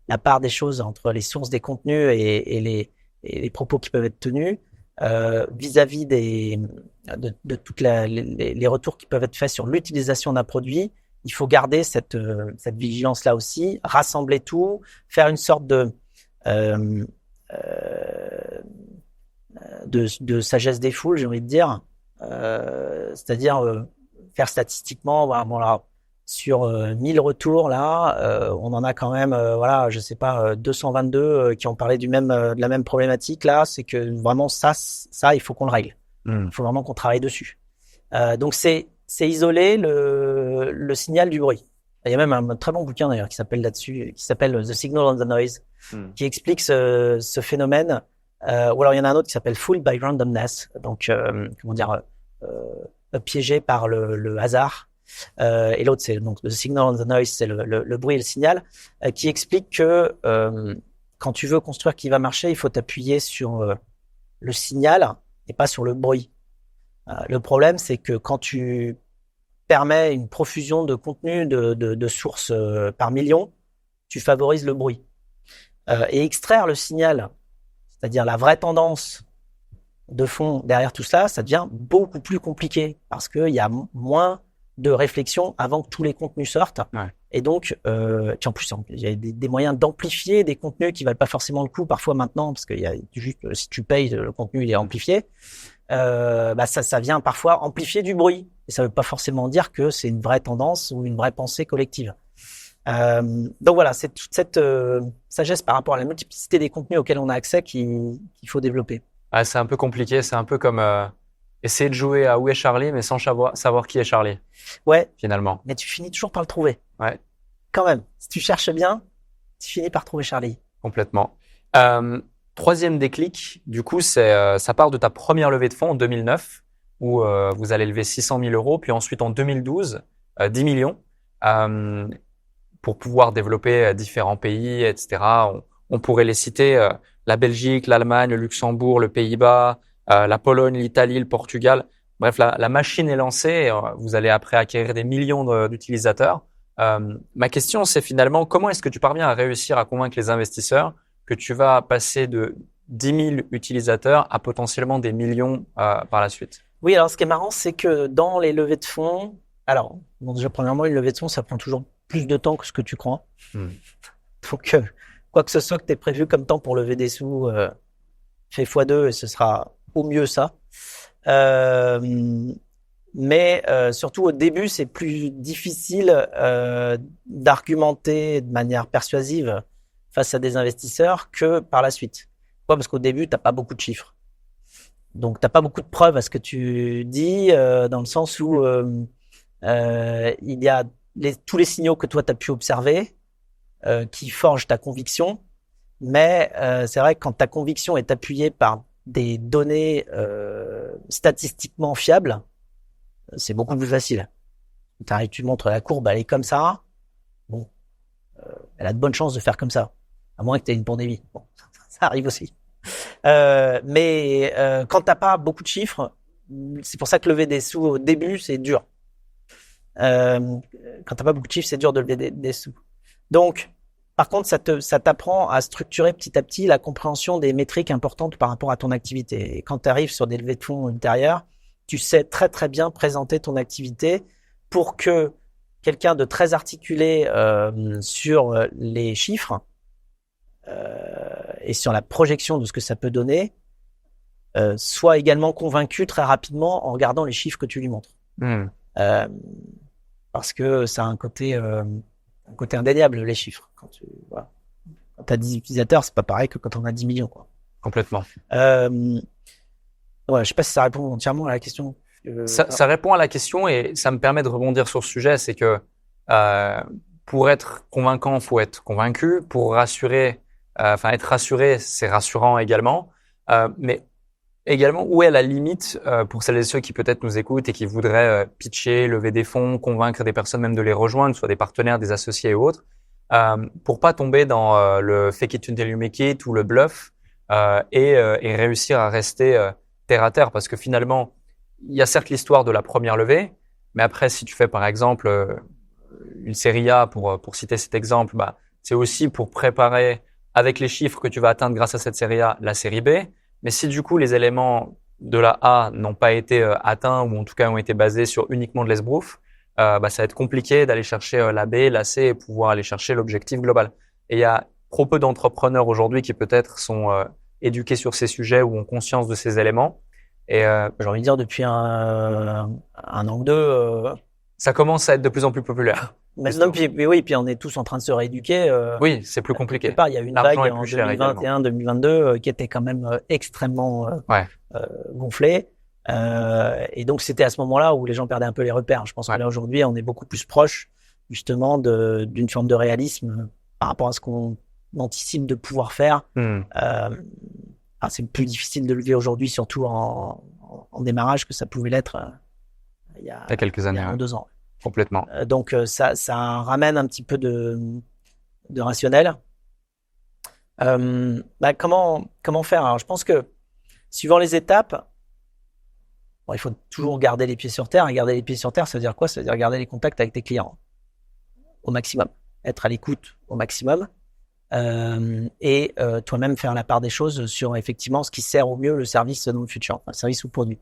la part des choses entre les sources des contenus et les propos qui peuvent être tenus, vis-à-vis de toutes les retours qui peuvent être faits sur l'utilisation d'un produit, il faut garder cette vigilance-là aussi, rassembler tout, faire une sorte de sagesse des foules, j'ai envie de dire, C'est-à-dire faire statistiquement, voilà, bon là, sur 1000 retours là, on en a quand même, voilà, je sais pas, 222 qui ont parlé de la même problématique là. C'est que vraiment ça, il faut qu'on le règle. Il faut vraiment qu'on travaille dessus. Donc c'est isoler le signal du bruit. Il y a même un très bon bouquin d'ailleurs qui s'appelle là-dessus, qui s'appelle The Signal and the Noise, qui explique ce phénomène. Ou alors il y en a un autre qui s'appelle Fooled by Randomness, donc comment dire, piégé par le hasard. Et l'autre c'est donc The Signal and the Noise, c'est le bruit et le signal, qui explique que quand tu veux construire qui va marcher, il faut t'appuyer sur le signal et pas sur le bruit. Le problème, c'est que quand tu permets une profusion de contenu de sources par million, tu favorises le bruit. Et extraire le signal, c'est-à-dire la vraie tendance de fond derrière tout ça, ça devient beaucoup plus compliqué parce qu'il y a moins de réflexion avant que tous les contenus sortent. Ouais. Et donc, puis en plus, il y a des moyens d'amplifier des contenus qui valent pas forcément le coup parfois maintenant, parce qu'il y a juste, si tu payes, le contenu il est amplifié. Ça vient parfois amplifier du bruit. Et ça veut pas forcément dire que c'est une vraie tendance ou une vraie pensée collective. Donc voilà, c'est toute cette sagesse par rapport à la multiplicité des contenus auxquels on a accès qu'il faut développer. Ah, c'est un peu compliqué. C'est un peu comme essayer de jouer à Où est Charlie, mais sans savoir qui est Charlie. Ouais. Finalement. Mais tu finis toujours par le trouver. Ouais. Quand même. Si tu cherches bien, tu finis par trouver Charlie. Complètement. Troisième déclic, du coup, ça part de ta première levée de fonds en 2009, où vous allez lever 600 000 euros, puis ensuite en 2012, 10 millions, pour pouvoir développer différents pays, etc. On pourrait les citer, la Belgique, l'Allemagne, le Luxembourg, le Pays-Bas, la Pologne, l'Italie, le Portugal. Bref, la machine est lancée, et, vous allez après acquérir des millions d'utilisateurs. Ma question, c'est finalement, comment est-ce que tu parviens à réussir à convaincre les investisseurs que tu vas passer de 10 000 utilisateurs à potentiellement des millions par la suite? Oui, alors ce qui est marrant, c'est que dans les levées de fonds, alors bon, déjà premièrement, une levée de fonds, ça prend toujours plus de temps que ce que tu crois. Donc quoi que ce soit que tu aies prévu comme temps pour lever des sous, fais x2 et ce sera au mieux ça. Mais surtout au début, c'est plus difficile d'argumenter de manière persuasive face à des investisseurs que par la suite. Pourquoi ? Parce qu'au début, t'as pas beaucoup de chiffres. Donc, t'as pas beaucoup de preuves à ce que tu dis, dans le sens où il y a tous les signaux que toi, t'as pu observer qui forgent ta conviction. Mais c'est vrai que quand ta conviction est appuyée par des données statistiquement fiables, c'est beaucoup plus facile. Tu montres la courbe, elle est comme ça. Bon, elle a de bonnes chances de faire comme ça. À moins que tu aies une pandémie. Bon, ça arrive aussi. Mais quand t'as pas beaucoup de chiffres, c'est pour ça que lever des sous au début, c'est dur. Quand t'as pas beaucoup de chiffres, c'est dur de lever des sous. Donc, par contre, ça t'apprend à structurer petit à petit la compréhension des métriques importantes par rapport à ton activité. Et quand tu arrives sur des levées de fonds ultérieures, tu sais très très bien présenter ton activité pour que quelqu'un de très articulé sur les chiffres et sur la projection de ce que ça peut donner, soit également convaincu très rapidement en regardant les chiffres que tu lui montres. Parce que ça a un côté indéniable, les chiffres. Quand tu as 10 utilisateurs, c'est pas pareil que quand on a 10 millions, quoi. Complètement. Ouais, je sais pas si ça répond entièrement à la question. Ça répond à la question et ça me permet de rebondir sur ce sujet, c'est que pour être convaincant, faut être convaincu. Pour rassurer, être rassuré, c'est rassurant également. Mais également, où est la limite pour celles et ceux qui peut-être nous écoutent et qui voudraient pitcher, lever des fonds, convaincre des personnes même de les rejoindre, soit des partenaires, des associés et autres, pour pas tomber dans le fake it until you make it ou le bluff et réussir à rester terre à terre, parce que finalement, il y a certes l'histoire de la première levée, mais après, si tu fais par exemple une série A, pour citer cet exemple, c'est aussi pour préparer avec les chiffres que tu vas atteindre grâce à cette série A, la série B. Mais si du coup les éléments de la A n'ont pas été atteints ou en tout cas ont été basés sur uniquement de l'esbrouf, ça va être compliqué d'aller chercher la B, la C et pouvoir aller chercher l'objectif global. Et il y a trop peu d'entrepreneurs aujourd'hui qui peut-être sont éduqués sur ces sujets ou ont conscience de ces éléments. Et J'ai envie de dire depuis un an ou deux. ça commence à être de plus en plus populaire. Maintenant, puis on est tous en train de se rééduquer. Oui, c'est plus compliqué. Quelque part, il y a eu une L'argent vague est en plus cher également. 2021, 2022 qui était quand même extrêmement Ouais. gonflée. Et donc, c'était à ce moment-là où les gens perdaient un peu les repères. Je pense que là, aujourd'hui, on est beaucoup plus proche justement d'une forme de réalisme par rapport à ce qu'on anticipe de pouvoir faire. C'est plus difficile de lever aujourd'hui, surtout en démarrage, que ça pouvait l'être il y a quelques années. Il y a 2 ans. Complètement. Donc ça ramène un petit peu de rationnel. Comment faire? Alors je pense que suivant les étapes, il faut toujours garder les pieds sur terre. Et garder les pieds sur terre, ça veut dire quoi? Ça veut dire garder les contacts avec tes clients au maximum, être à l'écoute au maximum, et toi-même faire la part des choses sur effectivement ce qui sert au mieux le service dans le futur, enfin, le service ou le produit.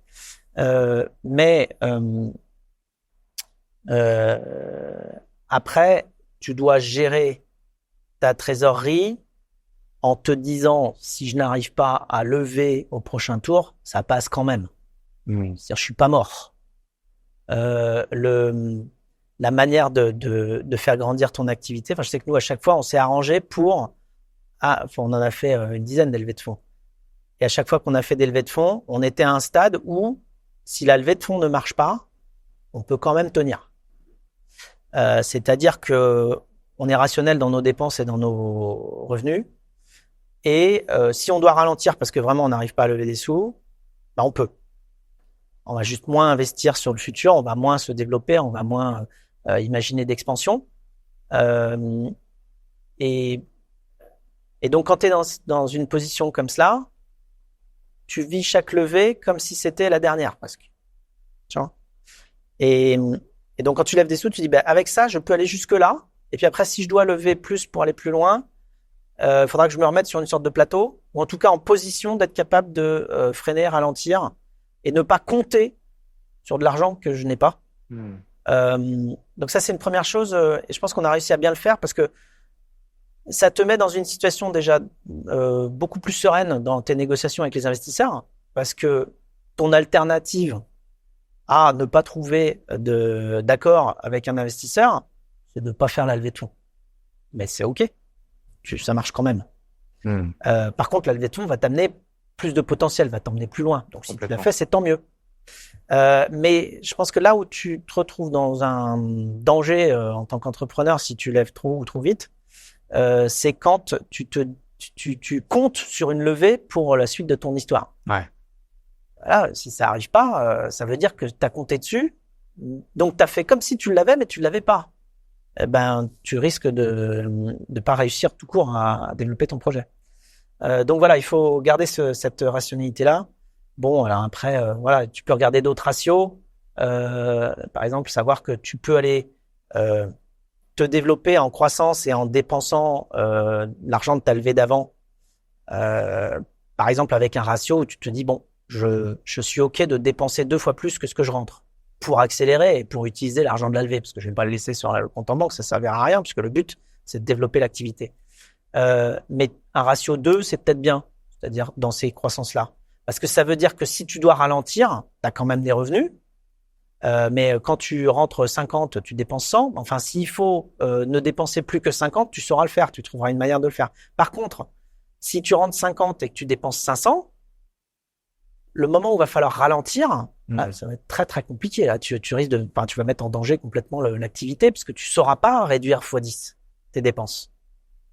Après, tu dois gérer ta trésorerie en te disant, si je n'arrive pas à lever au prochain tour, ça passe quand même. C'est-à-dire, je suis pas mort. La manière de faire grandir ton activité, je sais que nous, à chaque fois, on s'est arrangé on en a fait une dizaine d'élevées de fonds. Et à chaque fois qu'on a fait des levées de fonds, on était à un stade où, si la levée de fonds ne marche pas, on peut quand même tenir. C'est-à-dire que on est rationnel dans nos dépenses et dans nos revenus. Et si on doit ralentir parce que vraiment on n'arrive pas à lever des sous, on peut. On va juste moins investir sur le futur, on va moins se développer, on va moins imaginer d'expansion. Et donc quand tu es dans une position comme cela, tu vis chaque levée comme si c'était la dernière presque. Tu vois ? Et donc quand tu lèves des sous, tu dis avec ça, je peux aller jusque là. Et puis après, si je dois lever plus pour aller plus loin, faudra que je me remette sur une sorte de plateau, ou en tout cas en position d'être capable de freiner, ralentir, et ne pas compter sur de l'argent que je n'ai pas. Donc ça, c'est une première chose, et je pense qu'on a réussi à bien le faire parce que ça te met dans une situation déjà beaucoup plus sereine dans tes négociations avec les investisseurs, parce que ton alternative à ne pas trouver d'accord avec un investisseur, c'est de ne pas faire la levée de fonds. Mais c'est OK. Ça marche quand même. Par contre, la levée de fonds va t'amener plus de potentiel, va t'emmener plus loin. Donc, si tu l'as fait, c'est tant mieux. Mais je pense que là où tu te retrouves dans un danger en tant qu'entrepreneur, si tu lèves trop ou trop vite, c'est quand tu comptes sur une levée pour la suite de ton histoire. Ouais. Voilà, si ça arrive pas, ça veut dire que tu as compté dessus. Donc, tu as fait comme si tu l'avais, mais tu l'avais pas. Tu risques de pas réussir tout court à développer ton projet. Donc voilà, il faut garder cette rationalité-là. Bon, alors après, tu peux regarder d'autres ratios. Par exemple, savoir que tu peux aller te développer en croissance et en dépensant l'argent de ta levée d'avant. Par exemple, avec un ratio où tu te dis, bon, je suis OK de dépenser 2 fois plus que ce que je rentre pour accélérer et pour utiliser l'argent de la levée, parce que je vais pas le laisser sur le compte en banque, ça servira à rien, puisque le but, c'est de développer l'activité. Mais un ratio 2, c'est peut-être bien, c'est-à-dire dans ces croissances-là. Parce que ça veut dire que si tu dois ralentir, tu as quand même des revenus, mais quand tu rentres 50, tu dépenses 100. Enfin, s'il faut ne dépenser plus que 50, tu sauras le faire, tu trouveras une manière de le faire. Par contre, si tu rentres 50 et que tu dépenses 500, le moment où il va falloir ralentir, ça va être très très compliqué. Là, tu risques tu vas mettre en danger complètement l'activité parce que tu sauras pas réduire x10 tes dépenses.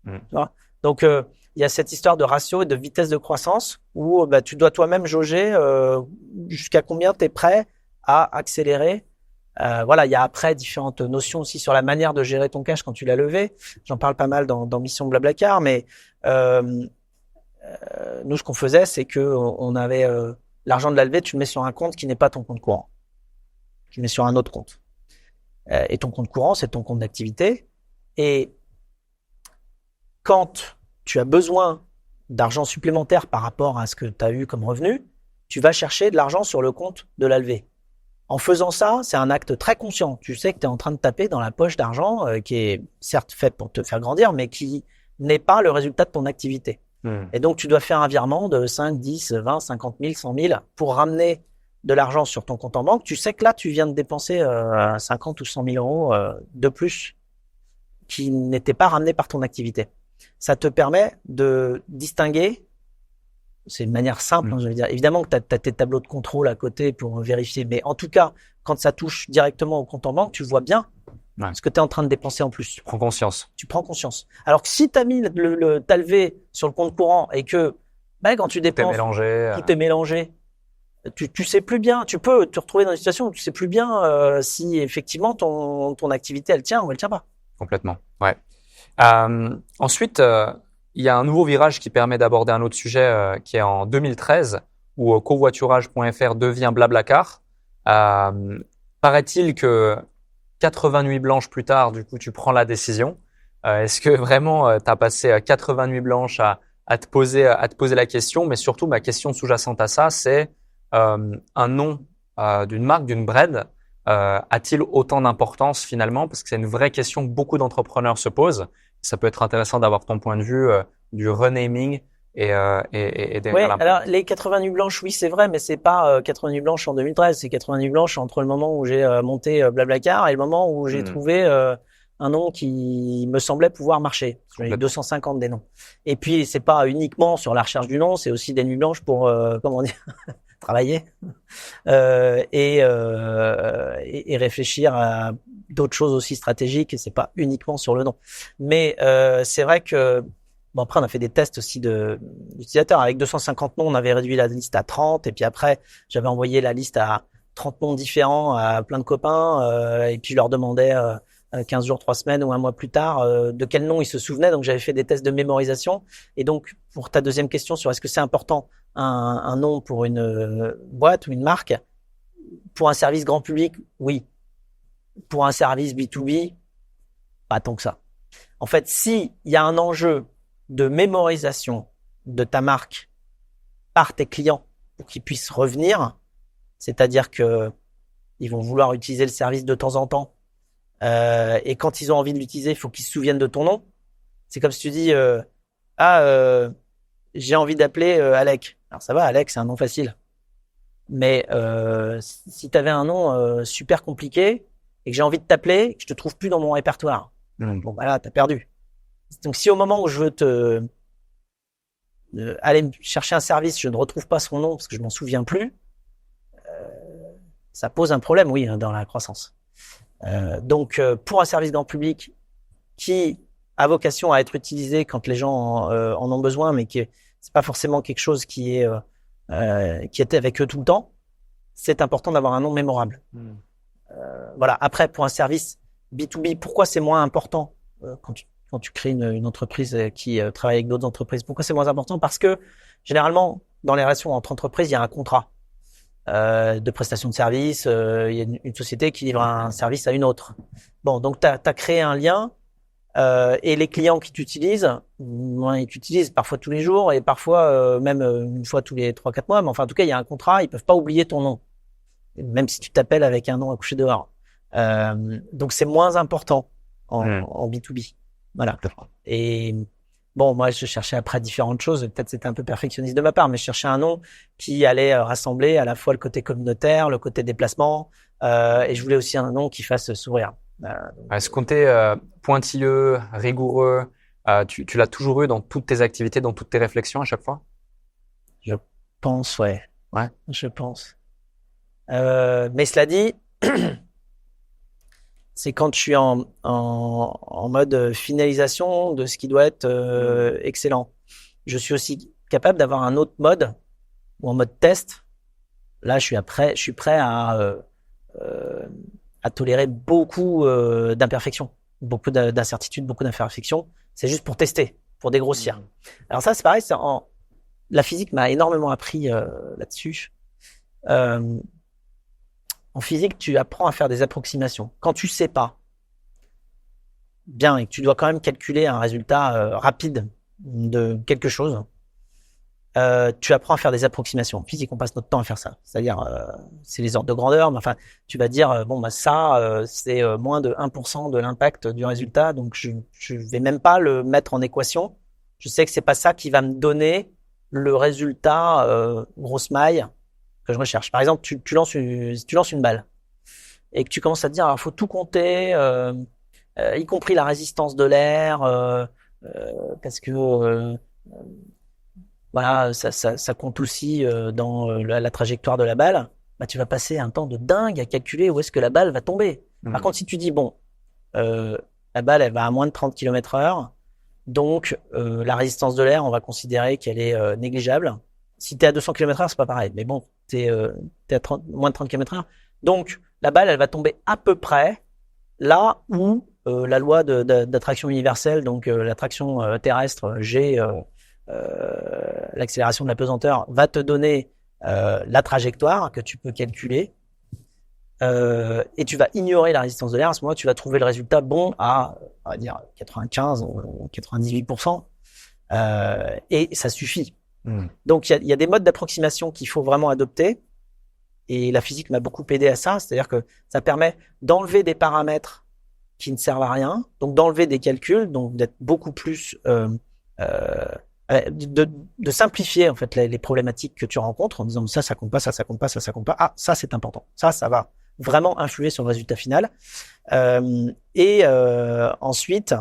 Tu vois. Donc il y a cette histoire de ratio et de vitesse de croissance où tu dois toi-même jauger jusqu'à combien tu es prêt à accélérer. Il y a après différentes notions aussi sur la manière de gérer ton cash quand tu l'as levé. J'en parle pas mal dans Mission Blablacar, mais nous ce qu'on faisait, c'est que on avait l'argent de la levée, tu le mets sur un compte qui n'est pas ton compte courant. Tu le mets sur un autre compte. Et ton compte courant, c'est ton compte d'activité. Et quand tu as besoin d'argent supplémentaire par rapport à ce que tu as eu comme revenu, tu vas chercher de l'argent sur le compte de la levée. En faisant ça, c'est un acte très conscient. Tu sais que tu es en train de taper dans la poche d'argent qui est certes faite pour te faire grandir, mais qui n'est pas le résultat de ton activité. Et donc, tu dois faire un virement de 5, 10, 20, 50 000, 100 000 pour ramener de l'argent sur ton compte en banque. Tu sais que là, tu viens de dépenser 50 ou 100 000 euros de plus qui n'étaient pas ramenés par ton activité. Ça te permet de distinguer. C'est une manière simple, je veux dire. Évidemment que tu as tes tableaux de contrôle à côté pour vérifier, mais en tout cas, quand ça touche directement au compte en banque, tu vois bien ce que tu es en train de dépenser en plus. Tu prends conscience. Tu prends conscience. Alors que si tu as mis t'as levé sur le compte courant et que quand tu dépenses, tout est mélangé, tu sais plus bien. Tu peux te retrouver dans une situation où tu sais plus bien si effectivement ton activité elle tient ou elle tient pas. Complètement. Ouais. Ensuite, il y a un nouveau virage qui permet d'aborder un autre sujet qui est en 2013 où covoiturage.fr devient Blablacar. Paraît-il que 80 nuits blanches plus tard, du coup, tu prends la décision. Est-ce que vraiment tu as passé 80 nuits blanches à te poser la question? Mais surtout, ma question sous-jacente à ça, c'est un nom d'une marque, d'une brand, a-t-il autant d'importance finalement? Parce que c'est une vraie question que beaucoup d'entrepreneurs se posent. Ça peut être intéressant d'avoir ton point de vue du renaming et oui, alors les 80 nuits blanches, oui, c'est vrai, mais c'est pas 80 nuits blanches en 2013, c'est 80 nuits blanches entre le moment où j'ai monté Blablacar et le moment où j'ai trouvé un nom qui me semblait pouvoir marcher. J'en ai 250 des noms. Et puis c'est pas uniquement sur la recherche du nom, c'est aussi des nuits blanches pour comment dire travailler et réfléchir à d'autres choses aussi stratégiques. Et c'est pas uniquement sur le nom, mais c'est vrai que bon, après, on a fait des tests aussi d'utilisateurs. Avec 250 noms, on avait réduit la liste à 30. Et puis après, j'avais envoyé la liste à 30 noms différents à plein de copains. Et puis, je leur demandais 15 jours, 3 semaines ou un mois plus tard de quel nom ils se souvenaient. Donc, j'avais fait des tests de mémorisation. Et donc, pour ta deuxième question sur est-ce que c'est important un nom pour une boîte ou une marque, pour un service grand public, oui. Pour un service B2B, pas tant que ça. En fait, si il y a un enjeu de mémorisation de ta marque par tes clients pour qu'ils puissent revenir, c'est-à-dire que ils vont vouloir utiliser le service de temps en temps et quand ils ont envie de l'utiliser, il faut qu'ils se souviennent de ton nom. C'est comme si tu dis j'ai envie d'appeler Alec. Alors ça va, Alec, c'est un nom facile. Mais si tu avais un nom super compliqué et que j'ai envie de t'appeler et que je te trouve plus dans mon répertoire, bon bah là, t'as perdu. Donc, si au moment où je veux aller chercher un service, je ne retrouve pas son nom parce que je m'en souviens plus, ça pose un problème, oui, dans la croissance. Donc, pour un service grand public qui a vocation à être utilisé quand les gens en ont besoin, mais qui c'est pas forcément quelque chose qui était avec eux tout le temps, c'est important d'avoir un nom mémorable. Voilà. Après, pour un service B2B, pourquoi c'est moins important quand tu crées une entreprise qui travaille avec d'autres entreprises? Pourquoi c'est moins important? Parce que généralement, dans les relations entre entreprises, il y a un contrat de prestation de service. Il y a une société qui livre un service à une autre. Bon, donc tu as créé un lien et les clients qui t'utilisent, ils t'utilisent parfois tous les jours et parfois même une fois tous les 3-4 mois. Mais enfin, en tout cas, il y a un contrat. Ils peuvent pas oublier ton nom, même si tu t'appelles avec un nom à coucher dehors. Donc c'est moins important en B2B. Voilà. Et bon, moi, je cherchais après différentes choses. Peut-être c'était un peu perfectionniste de ma part, mais je cherchais un nom qui allait rassembler à la fois le côté communautaire, le côté déplacement, et je voulais aussi un nom qui fasse sourire. Est-ce qu'on t'est pointilleux, rigoureux, tu l'as toujours eu dans toutes tes activités, dans toutes tes réflexions à chaque fois? Je pense, ouais. Je pense. Mais cela dit, c'est quand je suis en mode finalisation de ce qui doit être excellent. Je suis aussi capable d'avoir un autre mode ou en mode test. Là, je suis prêt à tolérer beaucoup d'imperfections, beaucoup d'incertitudes, beaucoup d'imperfections. C'est juste pour tester, pour dégrossir. Alors ça, c'est pareil. La physique m'a énormément appris là-dessus. En physique, tu apprends à faire des approximations. Quand tu sais pas bien et que tu dois quand même calculer un résultat rapide de quelque chose, tu apprends à faire des approximations. En physique, on passe notre temps à faire ça. C'est-à-dire, c'est les ordres de grandeur, mais enfin, tu vas dire, bon, bah ça, c'est moins de 1% de l'impact du résultat, donc je vais même pas le mettre en équation. je sais que c'est pas ça qui va me donner le résultat grosse maille que je recherche. Par exemple, tu lances une balle et que tu commences à te dire, alors faut tout compter, y compris la résistance de l'air, parce que voilà, ça compte aussi dans la trajectoire de la balle. Bah, tu vas passer un temps de dingue à calculer où est-ce que la balle va tomber. Par contre, si tu dis, bon, la balle, elle va à moins de 30 km/h, donc la résistance de l'air, on va considérer qu'elle est négligeable. Si t'es à 200 km/h, c'est pas pareil. Mais bon, t'es à moins de 30 km/h. Donc, la balle, elle va tomber à peu près là où la loi d'attraction universelle, donc l'attraction terrestre, G, l'accélération de la pesanteur, va te donner la trajectoire que tu peux calculer. Et tu vas ignorer la résistance de l'air. À ce moment-là, tu vas trouver le résultat bon à, on va dire, 95 ou 98%. Et ça suffit. Donc, il y a des modes d'approximation qu'il faut vraiment adopter. Et la physique m'a beaucoup aidé à ça. C'est-à-dire que ça permet d'enlever des paramètres qui ne servent à rien. Donc, d'enlever des calculs. Donc, d'être beaucoup plus, de simplifier, en fait, les problématiques que tu rencontres en disant ça compte pas, ça compte pas, ça compte pas. Ah, ça, c'est important. Ça va vraiment influer sur le résultat final. Ensuite,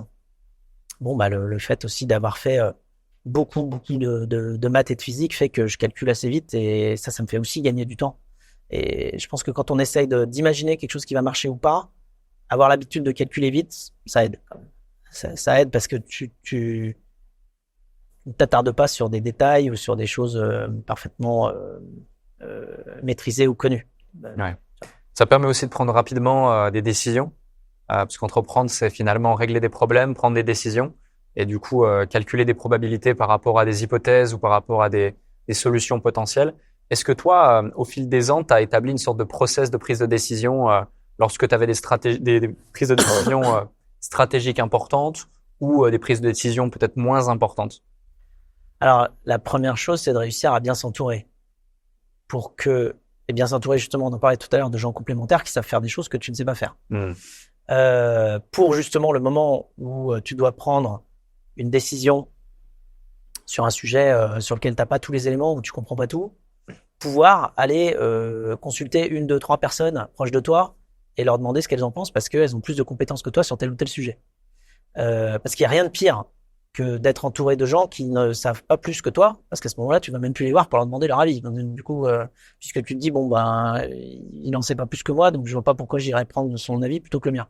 bon, bah, le fait aussi d'avoir fait beaucoup de maths et de physique fait que je calcule assez vite et ça me fait aussi gagner du temps. Et je pense que quand on essaye d'imaginer quelque chose qui va marcher ou pas, avoir l'habitude de calculer vite, ça aide. Ça aide parce que tu ne t'attardes pas sur des détails ou sur des choses parfaitement maîtrisées ou connues. Ouais. Ça permet aussi de prendre rapidement des décisions, parce qu'entreprendre, c'est finalement régler des problèmes, prendre des décisions, et du coup calculer des probabilités par rapport à des hypothèses ou par rapport à des solutions potentielles. Est-ce que toi, au fil des ans, tu as établi une sorte de process de prise de décision lorsque tu avais des prises de décision stratégiques importantes ou des prises de décision peut-être moins importantes? Alors, la première chose, c'est de réussir à bien s'entourer. Et bien s'entourer, justement, on en parlait tout à l'heure, de gens complémentaires qui savent faire des choses que tu ne sais pas faire. Pour justement le moment où tu dois prendre une décision sur un sujet sur lequel tu n'as pas tous les éléments, où tu comprends pas tout, pouvoir aller consulter 1, 2, 3 personnes proches de toi et leur demander ce qu'elles en pensent parce qu'elles ont plus de compétences que toi sur tel ou tel sujet. Parce qu'il n'y a rien de pire que d'être entouré de gens qui ne savent pas plus que toi, parce qu'à ce moment-là, tu vas même plus les voir pour leur demander leur avis. Du coup, puisque tu te dis, bon, ben, il en sait pas plus que moi, donc je vois pas pourquoi j'irais prendre son avis plutôt que le mien.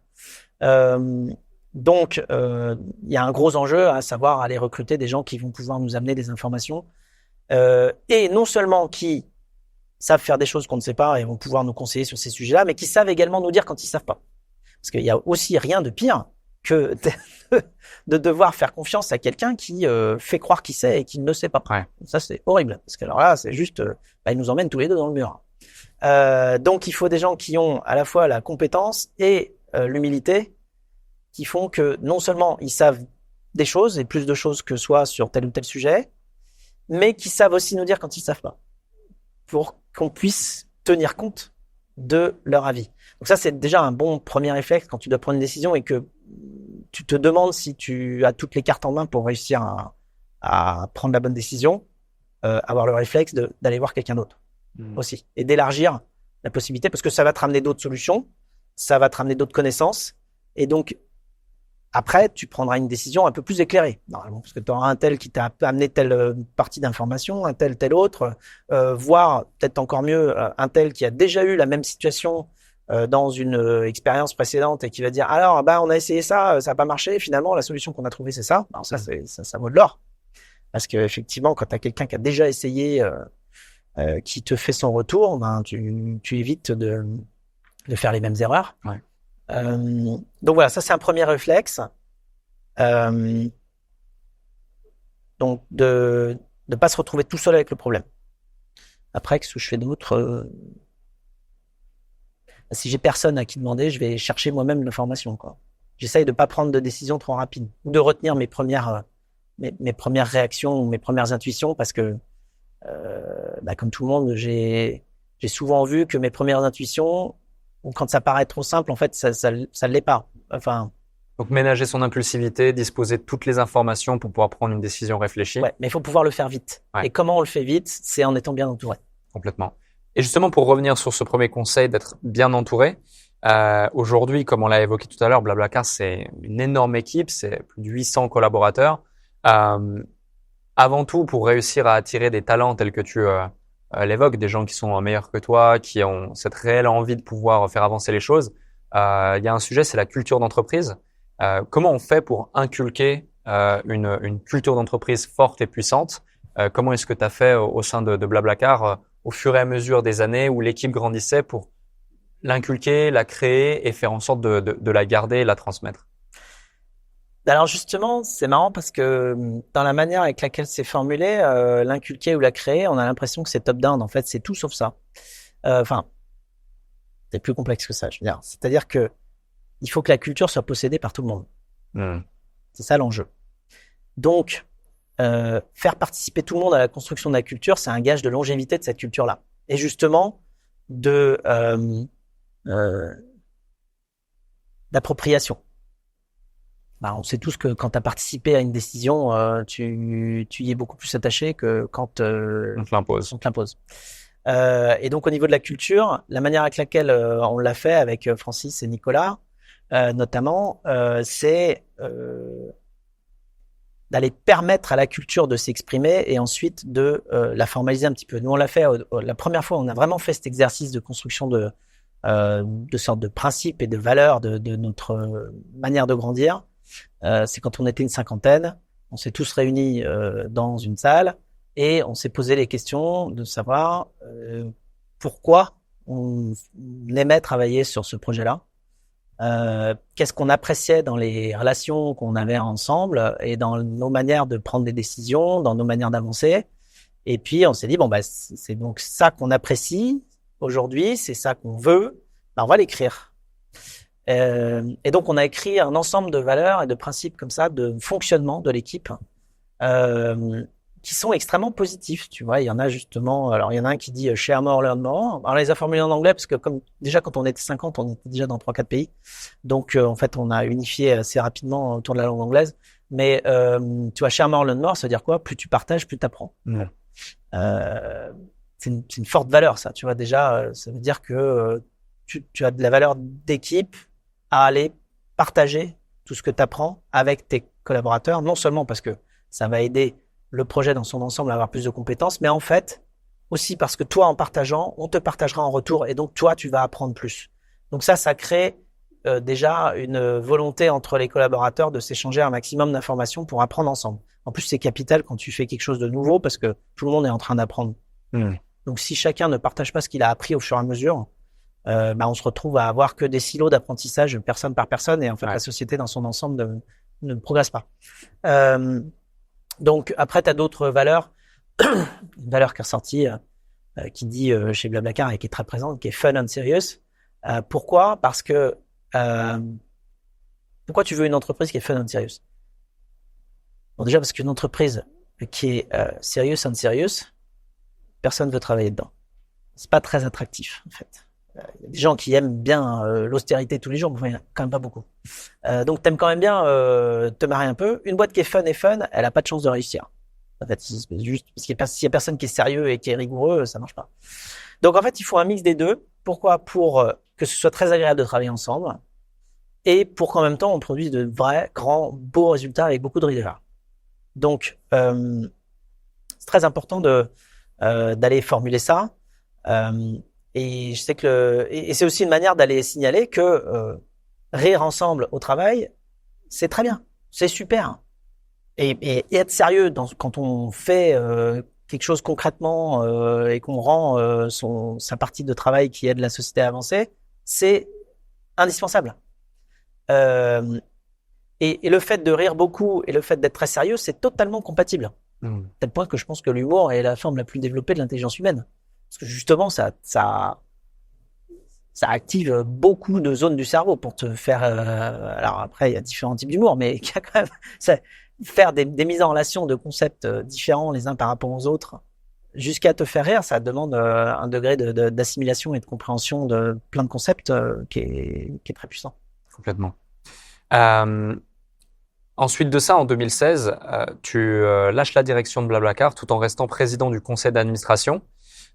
Donc, il y a un gros enjeu à savoir aller recruter des gens qui vont pouvoir nous amener des informations, et non seulement qui savent faire des choses qu'on ne sait pas et vont pouvoir nous conseiller sur ces sujets-là, mais qui savent également nous dire quand ils savent pas. Parce qu'il y a aussi rien de pire que de devoir faire confiance à quelqu'un qui fait croire qu'il sait et qui ne sait pas. Ouais. Ça, c'est horrible. Parce que alors là, c'est juste, il nous emmène tous les deux dans le mur. Donc, il faut des gens qui ont à la fois la compétence et l'humilité, qui font que non seulement ils savent des choses et plus de choses que soi sur tel ou tel sujet, mais qui savent aussi nous dire quand ils savent pas, pour qu'on puisse tenir compte de leur avis. Donc ça, c'est déjà un bon premier réflexe quand tu dois prendre une décision et que tu te demandes si tu as toutes les cartes en main pour réussir à prendre la bonne décision, avoir le réflexe d'aller voir quelqu'un d'autre aussi et d'élargir la possibilité parce que ça va te ramener d'autres solutions, ça va te ramener d'autres connaissances et donc après, tu prendras une décision un peu plus éclairée, normalement, parce que tu auras un tel qui t'a amené telle partie d'information, un tel autre, voire peut-être encore mieux, un tel qui a déjà eu la même situation dans une expérience précédente et qui va dire alors bah on a essayé ça, ça n'a pas marché, finalement la solution qu'on a trouvée c'est ça. Alors ça vaut de l'or, parce que effectivement quand tu as quelqu'un qui a déjà essayé, qui te fait son retour, ben tu évites de faire les mêmes erreurs. Ouais. Donc voilà, ça c'est un premier réflexe. Donc de pas se retrouver tout seul avec le problème. Après, qu'est-ce que je fais d'autre si j'ai personne à qui demander, je vais chercher moi-même l'information, quoi. J'essaye de pas prendre de décision trop rapide, ou de retenir mes premières réactions ou mes premières intuitions, parce que comme tout le monde, j'ai souvent vu que mes premières intuitions, ou quand ça paraît trop simple, en fait, ça l'est pas. Enfin, Donc ménager son impulsivité, disposer de toutes les informations pour pouvoir prendre une décision réfléchie. Ouais, mais il faut pouvoir le faire vite. Ouais. Et comment on le fait vite? C'est en étant bien entouré. Complètement. Et justement, pour revenir sur ce premier conseil d'être bien entouré, aujourd'hui, comme on l'a évoqué tout à l'heure, Blablacar, c'est une énorme équipe, c'est plus de 800 collaborateurs. Avant tout, pour réussir à attirer des talents tels que tu l'évoques, des gens qui sont meilleurs que toi, qui ont cette réelle envie de pouvoir faire avancer les choses, il y a un sujet, c'est la culture d'entreprise. Comment on fait pour inculquer une culture d'entreprise forte et puissante? Comment est-ce que tu as fait au sein de Blablacar au fur et à mesure des années où l'équipe grandissait pour l'inculquer, la créer et faire en sorte de la garder et la transmettre? Alors justement, c'est marrant parce que dans la manière avec laquelle c'est formulé, l'inculquer ou la créer, on a l'impression que c'est top-down. En fait, c'est tout sauf ça. Enfin, c'est plus complexe que ça, je veux dire. C'est-à-dire que il faut que la culture soit possédée par tout le monde. C'est ça l'enjeu. Donc, faire participer tout le monde à la construction de la culture, c'est un gage de longévité de cette culture-là. Et justement, d'appropriation. Bah, on sait tous que quand tu as participé à une décision, tu y es beaucoup plus attaché que quand On te l'impose. on te l'impose. Et donc au niveau de la culture, la manière avec laquelle on l'a fait avec Francis et Nicolas, notamment, c'est d'aller permettre à la culture de s'exprimer et ensuite de la formaliser un petit peu. Nous, on l'a fait la première fois, on a vraiment fait cet exercice de construction de sortes de principes et de valeurs de notre manière de grandir. C'est quand on était une cinquantaine, on s'est tous réunis dans une salle et on s'est posé les questions de savoir pourquoi on aimait travailler sur ce projet-là. Qu'est-ce qu'on appréciait dans les relations qu'on avait ensemble et dans nos manières de prendre des décisions, dans nos manières d'avancer. Et puis on s'est dit bon bah c'est donc ça qu'on apprécie aujourd'hui, c'est ça qu'on veut, bah, on va l'écrire. Et donc on a écrit un ensemble de valeurs et de principes comme ça de fonctionnement de l'équipe qui sont extrêmement positifs. Tu vois, il y en a justement. Alors il y en a un qui dit share more, learn more. Alors on les a formulés en anglais parce que comme déjà quand on était 50, on était déjà dans 3-4 pays. Donc en fait on a unifié assez rapidement autour de la langue anglaise. Mais tu vois, share more, learn more, ça veut dire quoi? Plus tu partages, plus tu apprends. C'est une forte valeur ça. Tu vois déjà, ça veut dire que tu as de la valeur d'équipe à aller partager tout ce que tu apprends avec tes collaborateurs, non seulement parce que ça va aider le projet dans son ensemble à avoir plus de compétences, mais en fait aussi parce que toi, en partageant, on te partagera en retour et donc toi, tu vas apprendre plus. Donc ça crée déjà une volonté entre les collaborateurs de s'échanger un maximum d'informations pour apprendre ensemble. En plus, c'est capital quand tu fais quelque chose de nouveau parce que tout le monde est en train d'apprendre. Donc si chacun ne partage pas ce qu'il a appris au fur et à mesure, bah on se retrouve à avoir que des silos d'apprentissage personne par personne et en fait la société dans son ensemble ne progresse pas. Donc après tu as d'autres valeurs, une valeur qui est ressortie qui dit chez Blablacar et qui est très présente, qui est fun and serious. Pourquoi? Parce que pourquoi tu veux une entreprise qui est fun and serious? Bon déjà parce qu'une entreprise qui est serious and serious, personne veut travailler dedans. C'est pas très attractif en fait. Il y a des gens qui aiment bien l'austérité tous les jours, mais il y en a quand même pas beaucoup. Donc t'aimes quand même bien te marrer un peu. Une boîte qui est fun, elle a pas de chance de réussir. En fait, c'est juste parce qu'il y a personne qui est sérieux et qui est rigoureux, ça marche pas. Donc en fait, il faut un mix des deux. Pourquoi? Pour que ce soit très agréable de travailler ensemble et pour qu'en même temps on produise de vrais, grands, beaux résultats avec beaucoup de rigueur. Donc c'est très important d'aller formuler ça. Et je sais que et c'est aussi une manière d'aller signaler que rire ensemble au travail, c'est très bien, c'est super. Et être sérieux quand on fait quelque chose concrètement et qu'on rend sa partie de travail qui aide la société à avancer, c'est indispensable. Et le fait de rire beaucoup et le fait d'être très sérieux, c'est totalement compatible. Tel point que je pense que l'humour est la forme la plus développée de l'intelligence humaine. Parce que justement, ça active beaucoup de zones du cerveau pour te faire. Alors après, il y a différents types d'humour, mais il y a quand même faire des mises en relation de concepts différents les uns par rapport aux autres, jusqu'à te faire rire, ça demande un degré d'assimilation et de compréhension de plein de concepts qui est très puissant. Complètement. Ensuite de ça, en 2016, tu lâches la direction de Blablacar tout en restant président du conseil d'administration.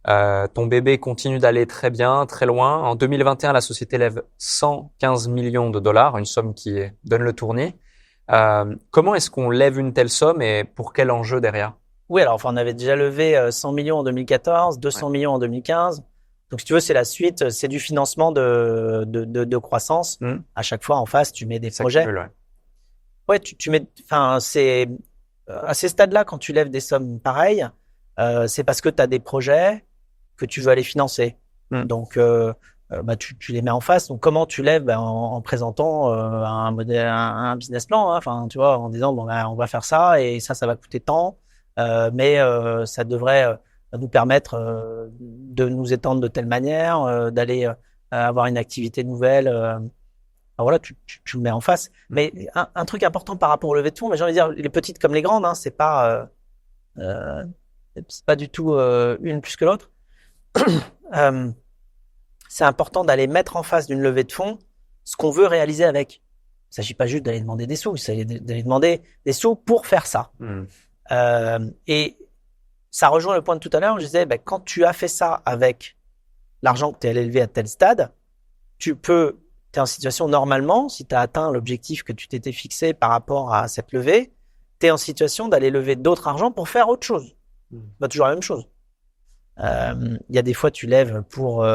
Ton bébé continue d'aller très bien, très loin. En 2021, la société lève 115 millions de dollars, une somme qui donne le tournis. Comment est-ce qu'on lève une telle somme et pour quel enjeu derrière? Oui, alors enfin, on avait déjà levé 100 millions en 2014, 200 millions en 2015. Donc, si tu veux, c'est la suite, c'est du financement de croissance. À chaque fois, en face, tu mets des projets. Cumule, ouais. Ouais, tu mets, enfin, c'est à ces stades-là, quand tu lèves des sommes pareilles, c'est parce que tu as des projets que tu veux aller financer. Donc, bah, tu les mets en face. Donc, comment tu lèves? Ben, en présentant un modèle, un business plan. Hein. Enfin, tu vois, en disant bon, ben, on va faire ça et ça va coûter tant, mais ça devrait nous permettre de nous étendre de telle manière, d'aller avoir une activité nouvelle. Alors voilà, tu le mets en face. Mais un truc important par rapport au levée de fonds, mais j'ai envie de dire, les petites comme les grandes, hein, c'est pas du tout une plus que l'autre. C'est important d'aller mettre en face d'une levée de fonds ce qu'on veut réaliser avec. Il s'agit pas juste d'aller demander des sous, il s'agit d'aller demander des sous pour faire ça. Et ça rejoint le point de tout à l'heure où je disais, ben, quand tu as fait ça avec l'argent que tu es allé lever à tel stade, t'es en situation normalement, si tu as atteint l'objectif que tu t'étais fixé par rapport à cette levée, tu es en situation d'aller lever d'autres argent pour faire autre chose. Bah, toujours la même chose. Il y a des fois tu lèves pour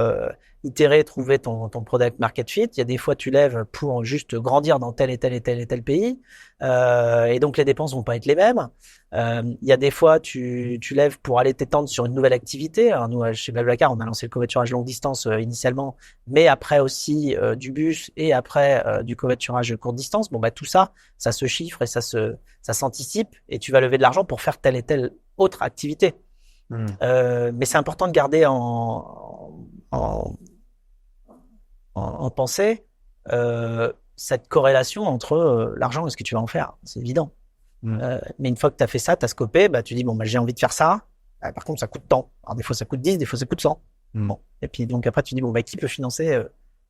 itérer, trouver ton product market fit. Il y a des fois tu lèves pour juste grandir dans tel et tel et tel et tel pays. Et donc les dépenses vont pas être les mêmes. Il y a des fois tu lèves pour aller t'étendre sur une nouvelle activité. Alors nous chez Blablacar, on a lancé le covoiturage longue distance initialement, mais après aussi du bus et après du covoiturage courte distance. Bon bah tout ça se chiffre et ça s'anticipe et tu vas lever de l'argent pour faire telle et telle autre activité. Mais c'est important de garder en pensée cette corrélation entre l'argent et ce que tu vas en faire. C'est évident. Mais une fois que tu as fait ça, tu as scopé, bah, tu dis, bon, bah, j'ai envie de faire ça. Par contre, ça coûte tant. Alors, des fois, ça coûte 10, des fois, ça coûte 100. Bon. Et puis, donc, après, tu dis, bon, bah, qui peut financer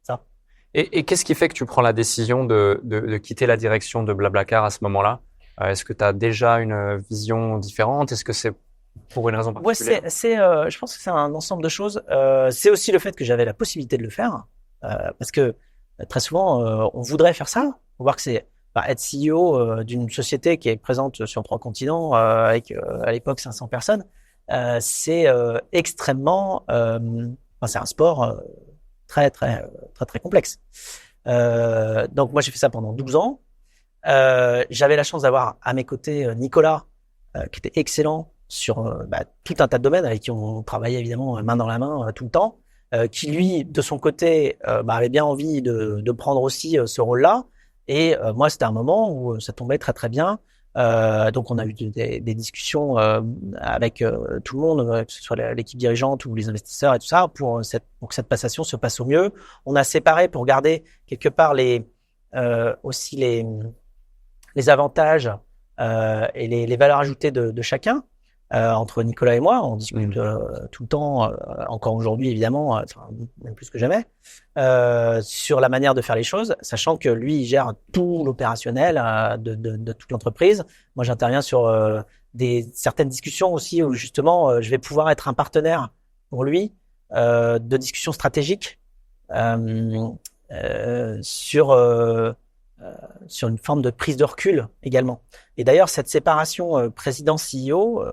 ça? Et qu'est-ce qui fait que tu prends la décision de quitter la direction de Blablacar à ce moment-là? Est-ce que tu as déjà une vision différente? Est-ce que c'est pour une raison particulière? Ouais, je pense que c'est un ensemble de choses. C'est aussi le fait que j'avais la possibilité de le faire, parce que très souvent, on voudrait faire ça. On voit que c'est être CEO d'une société qui est présente sur 3 continents, avec à l'époque 500 personnes. C'est extrêmement, c'est un sport très complexe. Donc moi j'ai fait ça pendant 12 ans. J'avais la chance d'avoir à mes côtés Nicolas, qui était excellent sur tout un tas de domaines avec qui on travaillait évidemment main dans la main tout le temps, qui lui de son côté avait bien envie de prendre aussi ce rôle-là, et moi c'était un moment où ça tombait très bien, donc on a eu des discussions avec tout le monde, que ce soit l'équipe dirigeante ou les investisseurs et tout ça, pour que cette passation se passe au mieux. On a séparé pour garder quelque part aussi les avantages et les valeurs ajoutées de chacun. Entre Nicolas et moi, on discute tout le temps, encore aujourd'hui évidemment, même plus que jamais, sur la manière de faire les choses, sachant que lui il gère tout l'opérationnel de toute l'entreprise. Moi j'interviens sur certaines discussions aussi où justement je vais pouvoir être un partenaire pour lui, de discussions stratégiques sur une forme de prise de recul également. Et d'ailleurs, cette séparation président-CEO,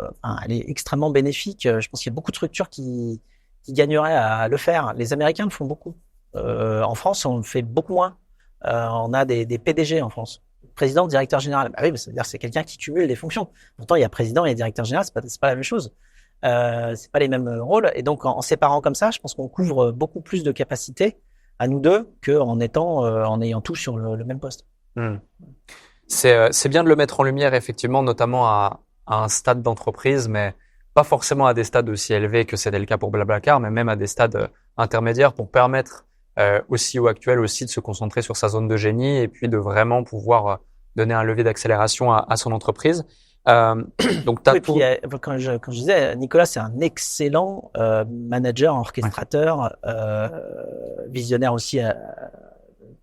elle est extrêmement bénéfique. Je pense qu'il y a beaucoup de structures qui gagneraient à le faire. Les Américains le font beaucoup. En France, on le fait beaucoup moins. On a des PDG en France. Président, directeur général. Bah oui, ça veut dire que c'est quelqu'un qui cumule les fonctions. Pourtant, il y a président et directeur général, c'est pas la même chose. C'est pas les mêmes rôles. Et donc, en séparant comme ça, je pense qu'on couvre beaucoup plus de capacités à nous deux qu'en ayant tout sur le même poste. C'est bien de le mettre en lumière, effectivement, notamment à un stade d'entreprise, mais pas forcément à des stades aussi élevés que c'était le cas pour Blablacar, mais même à des stades intermédiaires pour permettre au CEO actuel aussi de se concentrer sur sa zone de génie et puis de vraiment pouvoir donner un levier d'accélération à son entreprise. Donc oui, puis, quand je disais, Nicolas, c'est un excellent manager, orchestrateur, visionnaire aussi.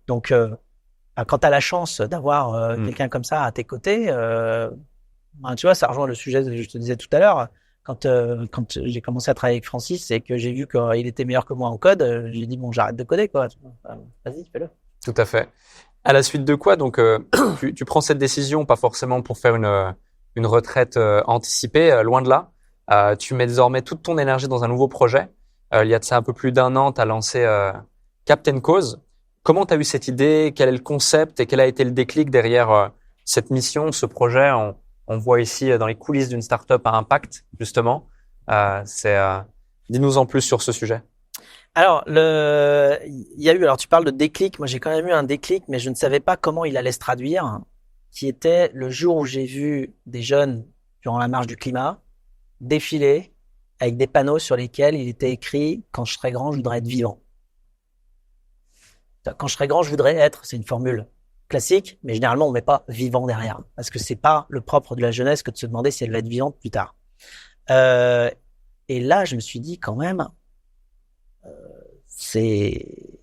Donc, quand tu as la chance d'avoir quelqu'un comme ça à tes côtés, tu vois, ça rejoint le sujet que je te disais tout à l'heure. Quand j'ai commencé à travailler avec Francis et que j'ai vu qu'il était meilleur que moi en code, j'ai dit bon, j'arrête de coder, quoi. Vas-y, fais-le. Tout à fait. À la suite de quoi, donc, tu prends cette décision, pas forcément pour faire une retraite anticipée, loin de là. Tu mets désormais toute ton énergie dans un nouveau projet. Il y a de ça un peu plus d'un an, tu as lancé Captain Cause. Comment tu as eu cette idée? Quel est le concept et quel a été le déclic derrière cette mission, ce projet? On voit ici dans les coulisses d'une startup à impact, justement. Dis-nous en plus sur ce sujet. Alors, il y a eu, alors tu parles de déclic. Moi, j'ai quand même eu un déclic, mais je ne savais pas comment il allait se traduire, qui était le jour où j'ai vu des jeunes durant la marche du climat défiler avec des panneaux sur lesquels il était écrit « Quand je serai grand, je voudrais être vivant ». Quand je serai grand, je voudrais être, c'est une formule classique, mais généralement on met pas vivant derrière, parce que c'est pas le propre de la jeunesse que de se demander si elle va être vivante plus tard. Et là, je me suis dit quand même, c'est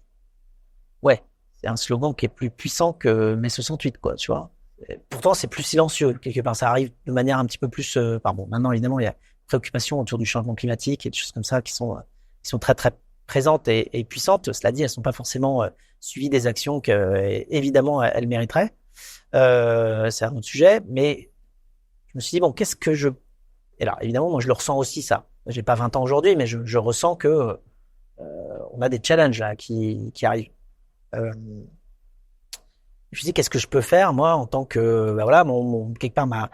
un slogan qui est plus puissant que mai 68, quoi, tu vois. Et pourtant, c'est plus silencieux quelque part. Ça arrive de manière un petit peu plus. Maintenant évidemment, il y a préoccupations autour du changement climatique et des choses comme ça qui sont très très présentes et puissantes. Cela dit, elles sont pas forcément suivies des actions que évidemment elles mériteraient. C'est un autre sujet, mais je me suis dit bon, qu'est-ce que je... Et là, évidemment, moi je le ressens aussi ça. J'ai pas 20 ans aujourd'hui, mais je ressens que on a des challenges là qui arrivent. Je me suis dit qu'est-ce que je peux faire moi en tant que quelque part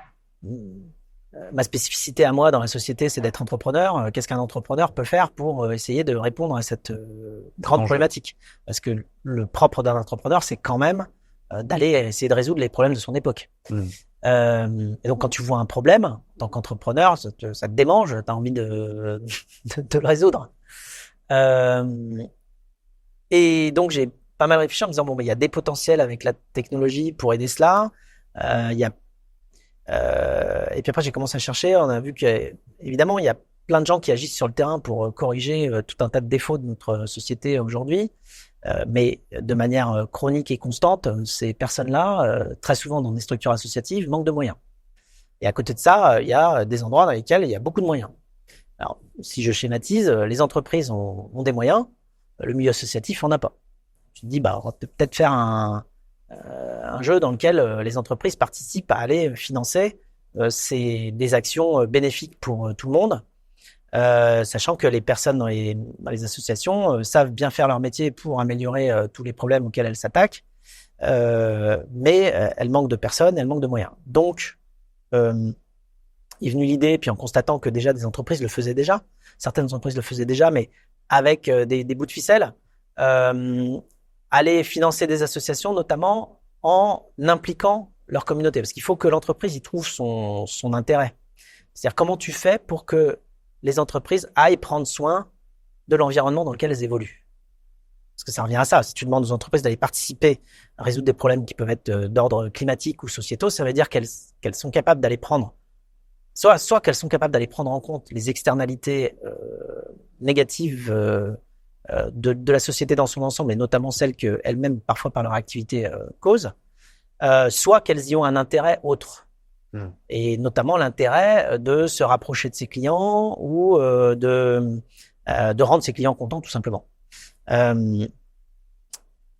ma spécificité à moi dans la société, c'est d'être entrepreneur. Qu'est-ce qu'un entrepreneur peut faire pour essayer de répondre à cette grande problématique? Parce que le propre d'un entrepreneur, c'est quand même d'aller essayer de résoudre les problèmes de son époque. Et donc, quand tu vois un problème, en tant qu'entrepreneur, ça te démange, t'as envie de le résoudre. Et donc, j'ai pas mal réfléchi en me disant, bon, il y a des potentiels avec la technologie pour aider cela. Et puis après, j'ai commencé à chercher. On a vu qu'évidemment, il y a plein de gens qui agissent sur le terrain pour corriger tout un tas de défauts de notre société aujourd'hui. Mais de manière chronique et constante, ces personnes-là, très souvent dans des structures associatives, manquent de moyens. Et à côté de ça, il y a des endroits dans lesquels il y a beaucoup de moyens. Alors, si je schématise, les entreprises ont des moyens, le milieu associatif en a pas. Tu te dis, on va peut-être faire un jeu dans lequel les entreprises participent à aller financer des actions bénéfiques pour tout le monde, sachant que les personnes dans les associations savent bien faire leur métier pour améliorer tous les problèmes auxquels elles s'attaquent, mais elles manquent de personnes, elles manquent de moyens. Donc, est venue l'idée, puis en constatant que déjà des entreprises le faisaient déjà, certaines entreprises le faisaient déjà, mais avec des bouts de ficelle, aller financer des associations, notamment en impliquant leur communauté, parce qu'il faut que l'entreprise y trouve son intérêt. C'est-à-dire comment tu fais pour que les entreprises aillent prendre soin de l'environnement dans lequel elles évoluent. Parce que ça revient à ça. Si tu demandes aux entreprises d'aller participer à résoudre des problèmes qui peuvent être d'ordre climatique ou sociétaux, ça veut dire qu'elles sont capables d'aller prendre, soit qu'elles sont capables d'aller prendre en compte les externalités négatives de la société dans son ensemble, et notamment celles qu'elles-mêmes, parfois par leur activité, causent, soit qu'elles y ont un intérêt autre. Et notamment l'intérêt de se rapprocher de ses clients ou de rendre ses clients contents, tout simplement. Est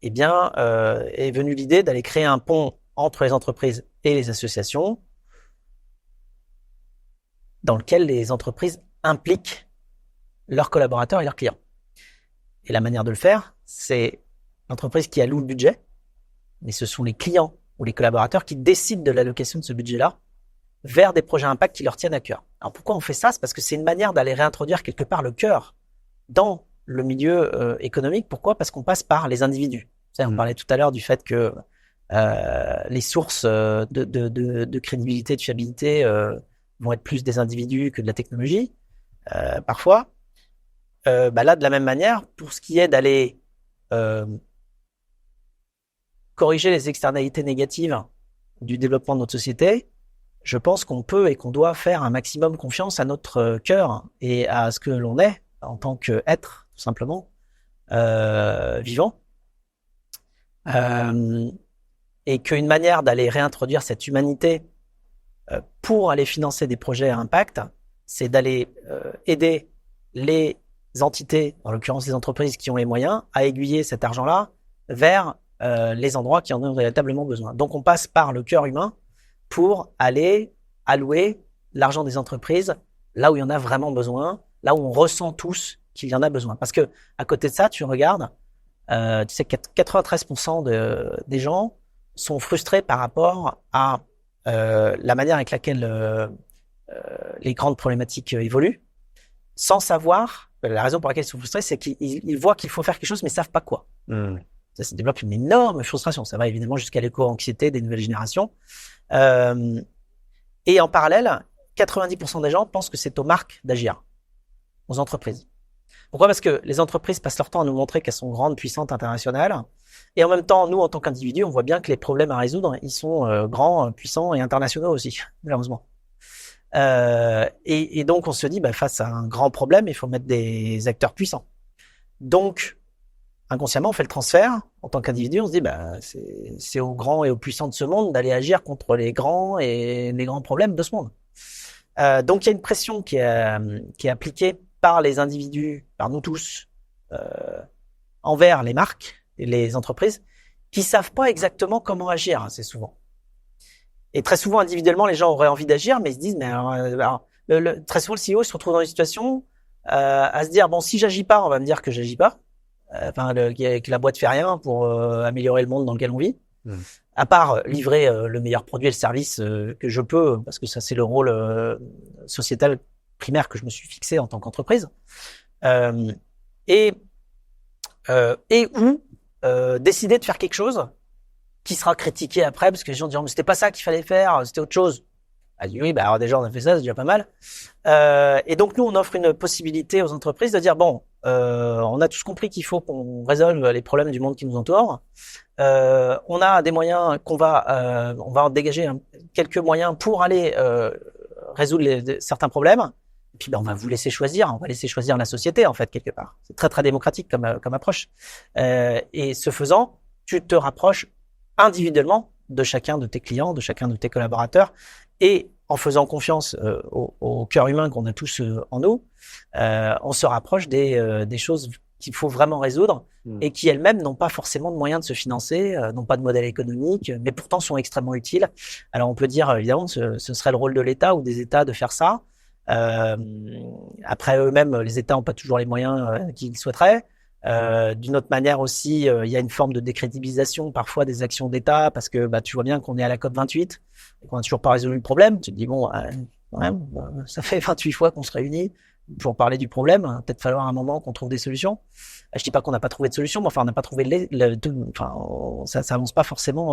venue l'idée d'aller créer un pont entre les entreprises et les associations, dans lequel les entreprises impliquent leurs collaborateurs et leurs clients. Et la manière de le faire, c'est l'entreprise qui alloue le budget, mais ce sont les clients ou les collaborateurs qui décident de l'allocation de ce budget-là vers des projets impact qui leur tiennent à cœur. Alors pourquoi on fait ça? C'est parce que c'est une manière d'aller réintroduire quelque part le cœur dans le milieu économique. Pourquoi? Parce qu'on passe par les individus. On parlait tout à l'heure du fait que les sources de crédibilité, de fiabilité vont être plus des individus que de la technologie, parfois. Là, de la même manière, pour ce qui est d'aller corriger les externalités négatives du développement de notre société, je pense qu'on peut et qu'on doit faire un maximum confiance à notre cœur et à ce que l'on est en tant qu'être, tout simplement, vivant. et qu'une manière d'aller réintroduire cette humanité pour aller financer des projets à impact, c'est d'aller aider les entités, en l'occurrence les entreprises qui ont les moyens, à aiguiller cet argent-là vers les endroits qui en ont véritablement besoin. Donc on passe par le cœur humain pour aller allouer l'argent des entreprises là où il y en a vraiment besoin, là où on ressent tous qu'il y en a besoin. Parce que à côté de ça, tu regardes, tu sais que 93% des gens sont frustrés par rapport à la manière avec laquelle les grandes problématiques évoluent, sans savoir, la raison pour laquelle ils sont frustrés, c'est qu'ils voient qu'il faut faire quelque chose, mais ils savent pas quoi. Ça développe une énorme frustration. Ça va évidemment jusqu'à l'éco-anxiété des nouvelles générations. Et en parallèle, 90% des gens pensent que c'est aux marques d'agir, aux entreprises. Pourquoi ? Parce que les entreprises passent leur temps à nous montrer qu'elles sont grandes, puissantes, internationales. Et en même temps, nous, en tant qu'individus, on voit bien que les problèmes à résoudre, ils sont grands, puissants et internationaux aussi, malheureusement. Et donc, on se dit, face à un grand problème, il faut mettre des acteurs puissants. Donc, inconsciemment, on fait le transfert. En tant qu'individu, on se dit, c'est aux grands et aux puissants de ce monde d'aller agir contre les grands et les grands problèmes de ce monde. Donc, il y a une pression qui est appliquée par les individus, par nous tous, envers les marques et les entreprises qui savent pas exactement comment agir assez souvent. Et très souvent, individuellement, les gens auraient envie d'agir, mais ils se disent, très souvent, le CEO se retrouve dans une situation à se dire, bon, si j'agis pas, on va me dire que j'agis pas. Que la boîte fait rien pour améliorer le monde dans lequel on vit. À part livrer le meilleur produit et le service que je peux, parce que ça, c'est le rôle sociétal primaire que je me suis fixé en tant qu'entreprise. Et ou décider de faire quelque chose qui sera critiqué après, parce que les gens diront, mais c'était pas ça qu'il fallait faire, c'était autre chose. Ah, oui, alors déjà, on a fait ça, c'est déjà pas mal. Et donc, nous, on offre une possibilité aux entreprises de dire, bon, on a tous compris qu'il faut qu'on résolve les problèmes du monde qui nous entoure. On a des moyens on va en dégager quelques moyens pour aller résoudre certains problèmes. Et puis, on va vous laisser choisir. On va laisser choisir la société, en fait, quelque part. C'est très, très démocratique comme approche. Et ce faisant, tu te rapproches individuellement de chacun de tes clients, de chacun de tes collaborateurs. Et en faisant confiance au cœur humain qu'on a tous en nous, on se rapproche des choses qu'il faut vraiment résoudre et qui elles-mêmes n'ont pas forcément de moyens de se financer, n'ont pas de modèle économique, mais pourtant sont extrêmement utiles. Alors on peut dire évidemment ce serait le rôle de l'État ou des États de faire ça. Après eux-mêmes, les États n'ont pas toujours les moyens qu'ils souhaiteraient. D'une autre manière aussi, il y a une forme de décrédibilisation parfois des actions d'État parce que tu vois bien qu'on est à la COP28 et qu'on n'a toujours pas résolu le problème. Tu te dis bon, ça fait 28 fois qu'on se réunit pour parler du problème. Peut-être falloir un moment qu'on trouve des solutions. Je dis pas qu'on n'a pas trouvé de solution, mais enfin on n'a pas trouvé ça avance pas forcément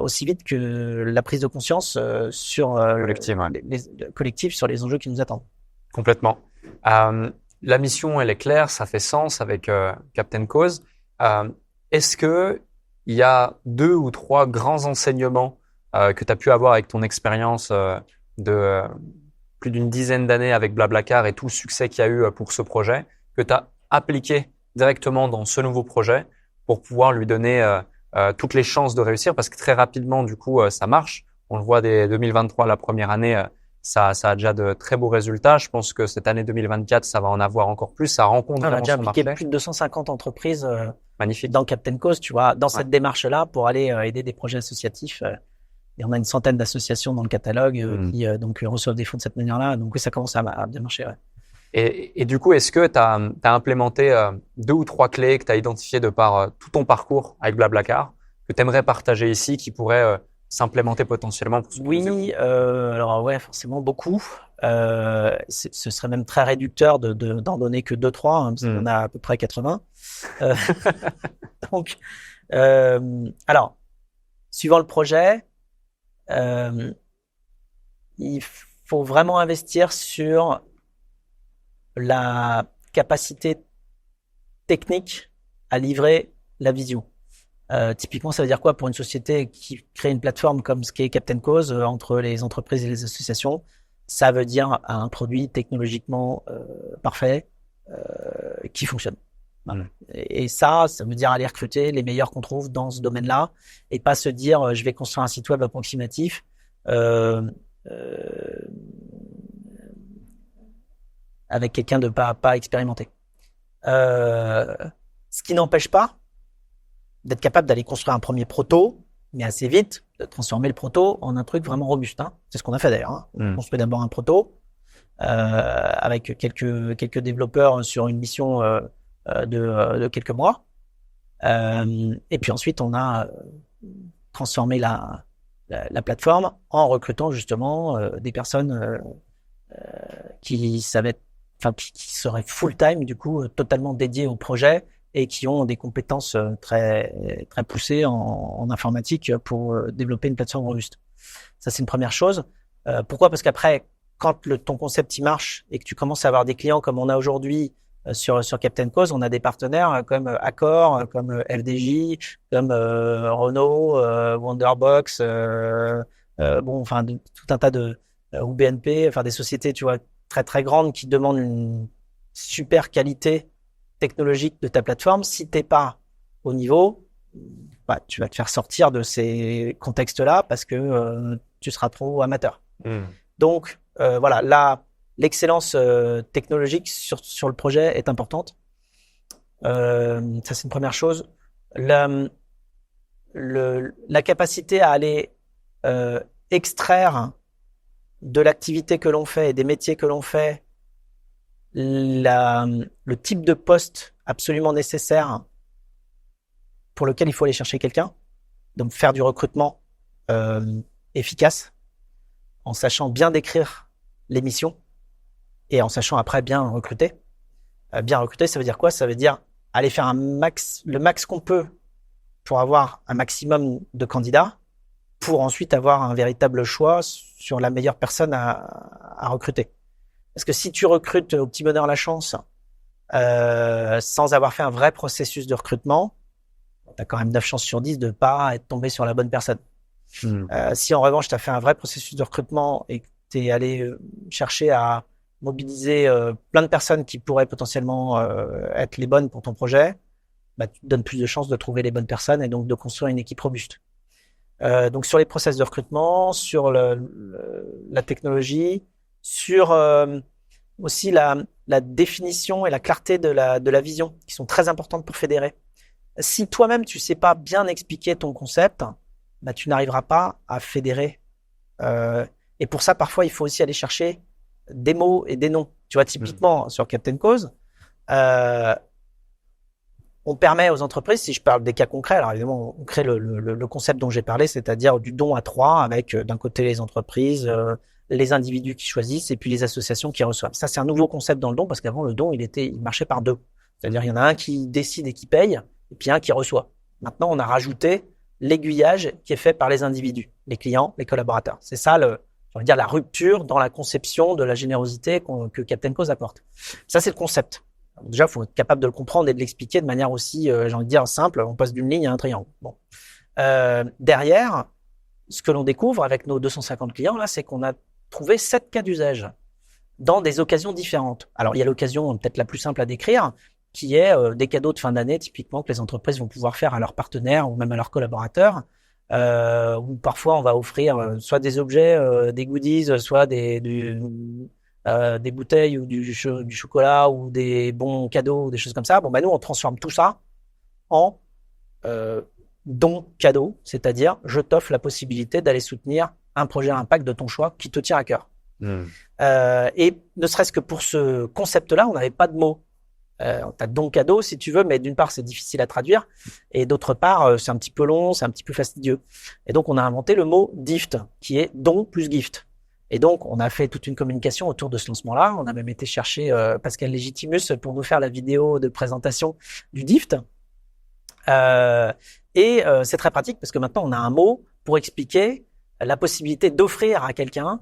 aussi vite que la prise de conscience sur collective sur les enjeux qui nous attendent. Complètement. La mission, elle est claire, ça fait sens avec Captain Cause. Est-ce que il y a 2 ou 3 grands enseignements que tu as pu avoir avec ton expérience de plus d'une dizaine d'années avec Blablacar et tout le succès qu'il y a eu pour ce projet, que tu as appliqué directement dans ce nouveau projet pour pouvoir lui donner toutes les chances de réussir? Parce que très rapidement, du coup, ça marche. On le voit dès 2023, la première année, ça a déjà de très beaux résultats. Je pense que cette année 2024, ça va en avoir encore plus. Ça rencontre on a déjà son impliqué marché. plus de 250 entreprises Magnifique. dans Captain Cause, tu vois, dans cette démarche-là pour aller aider des projets associatifs. Et on a une centaine d'associations dans le catalogue qui donc reçoivent des fonds de cette manière-là. Donc oui, ça commence à bien marcher. Ouais. Et du coup, est-ce que tu as implémenté 2 ou 3 clés que tu as identifiées de par tout ton parcours avec Blablacar que tu aimerais partager ici, qui pourraient s'implémenter potentiellement pour ce Oui, alors ouais, forcément beaucoup. Ce serait même très réducteur d'en donner que 2-3, parce qu'on a à peu près 80. Donc, alors, suivant le projet, il faut vraiment investir sur la capacité technique à livrer la vision. Typiquement, ça veut dire quoi pour une société qui crée une plateforme comme ce qu'est Captain Cause entre les entreprises et les associations? Ça veut dire un produit technologiquement parfait qui fonctionne. Voilà. Et ça veut dire aller recruter les meilleurs qu'on trouve dans ce domaine-là et pas se dire je vais construire un site web approximatif avec quelqu'un de pas expérimenté. Ce qui n'empêche pas d'être capable d'aller construire un premier proto, mais assez vite, de transformer le proto en un truc vraiment robuste. Hein. C'est ce qu'on a fait d'ailleurs. Hein. On construit d'abord un proto avec quelques développeurs sur une mission de quelques mois. Et puis ensuite, on a transformé la plateforme en recrutant justement des personnes qui savaient, qui seraient full-time, du coup, totalement dédiées au projet et qui ont des compétences très très poussées en informatique pour développer une plateforme robuste. Ça, c'est une première chose. Pourquoi ? Parce qu'après, quand ton concept il marche et que tu commences à avoir des clients comme on a aujourd'hui sur Captain Cause, on a des partenaires comme Accor, comme FDJ, comme Renault, Wonderbox, tout un tas de ou BNP, des sociétés, tu vois, très très grandes qui demandent une super qualité technologique de ta plateforme. Si t'es pas au niveau, tu vas te faire sortir de ces contextes-là parce que tu seras trop amateur. Donc voilà, là, l'excellence technologique sur le projet est importante. Ça, c'est une première chose. La capacité à aller extraire de l'activité que l'on fait et des métiers que l'on fait le type de poste absolument nécessaire pour lequel il faut aller chercher quelqu'un. Donc faire du recrutement efficace en sachant bien décrire les missions et en sachant après bien recruter. Bien recruter, ça veut dire quoi ? Ça veut dire aller faire le max qu'on peut pour avoir un maximum de candidats pour ensuite avoir un véritable choix sur la meilleure personne à recruter. Parce que si tu recrutes au petit bonheur la chance sans avoir fait un vrai processus de recrutement, tu as quand même 9 chances sur 10 de pas être tombé sur la bonne personne. Si en revanche tu as fait un vrai processus de recrutement et que tu es allé chercher à mobiliser plein de personnes qui pourraient potentiellement être les bonnes pour ton projet, tu te donnes plus de chances de trouver les bonnes personnes et donc de construire une équipe robuste. Donc sur les process de recrutement, sur la technologie, sur aussi la définition et la clarté de la vision, qui sont très importantes pour fédérer. Si toi-même tu sais pas bien expliquer ton concept, tu n'arriveras pas à fédérer. Et pour ça, parfois, il faut aussi aller chercher des mots et des noms. Tu vois, typiquement sur Captain Cause, on permet aux entreprises, si je parle des cas concrets, alors évidemment, on crée le concept dont j'ai parlé, c'est-à-dire du don à 3, avec d'un côté les entreprises, les individus qui choisissent et puis les associations qui reçoivent. Ça, c'est un nouveau concept dans le don parce qu'avant, le don, il marchait par 2. C'est-à-dire, il y en a un qui décide et qui paye et puis un qui reçoit. Maintenant, on a rajouté l'aiguillage qui est fait par les individus, les clients, les collaborateurs. C'est ça, la rupture dans la conception de la générosité que Captain Cause apporte. Ça, c'est le concept. Donc déjà, il faut être capable de le comprendre et de l'expliquer de manière aussi, j'ai envie de dire, simple. On passe d'une ligne à un triangle. Bon. Derrière, ce que l'on découvre avec nos 250 clients, là, c'est qu'on a trouvé 7 cas d'usage dans des occasions différentes. Alors, il y a l'occasion peut-être la plus simple à décrire, qui est des cadeaux de fin d'année, typiquement, que les entreprises vont pouvoir faire à leurs partenaires ou même à leurs collaborateurs. Ou parfois, on va offrir soit des objets, des goodies, soit des bouteilles ou du chocolat ou des bons cadeaux ou des choses comme ça. Bon, nous, on transforme tout ça en don cadeau, c'est-à-dire je t'offre la possibilité d'aller soutenir un projet à impact de ton choix qui te tient à cœur. Et ne serait-ce que pour ce concept-là, on n'avait pas de mots. T'as don cadeau si tu veux, mais d'une part c'est difficile à traduire et d'autre part c'est un petit peu long, c'est un petit peu fastidieux. Et donc on a inventé le mot gift qui est don plus gift. Et donc on a fait toute une communication autour de ce lancement-là. On a même été chercher Pascal Légitimus pour nous faire la vidéo de présentation du gift. C'est très pratique parce que maintenant on a un mot pour expliquer la possibilité d'offrir à quelqu'un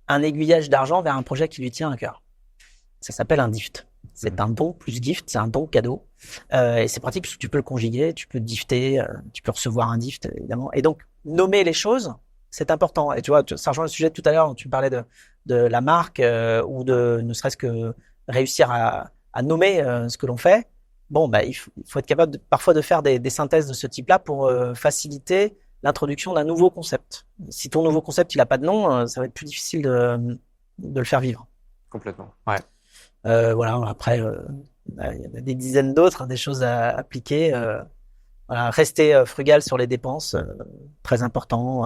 un aiguillage d'argent vers un projet qui lui tient à cœur. Ça s'appelle un gift. C'est un don plus gift, c'est un don cadeau. Et c'est pratique parce que tu peux le conjuguer, tu peux gifter, tu peux recevoir un gift, évidemment. Et donc, nommer les choses, c'est important. Et tu vois, ça rejoint le sujet de tout à l'heure où tu parlais de la marque ou de ne serait-ce que réussir à à nommer ce que l'on fait, bon, il faut être capable parfois de faire des synthèses de ce type-là pour faciliter l'introduction d'un nouveau concept. Si ton nouveau concept il a pas de nom, ça va être plus difficile de le faire vivre. Complètement. Ouais. Voilà. Après, il y a des dizaines d'autres, des choses à appliquer. Voilà, rester frugal sur les dépenses, très important.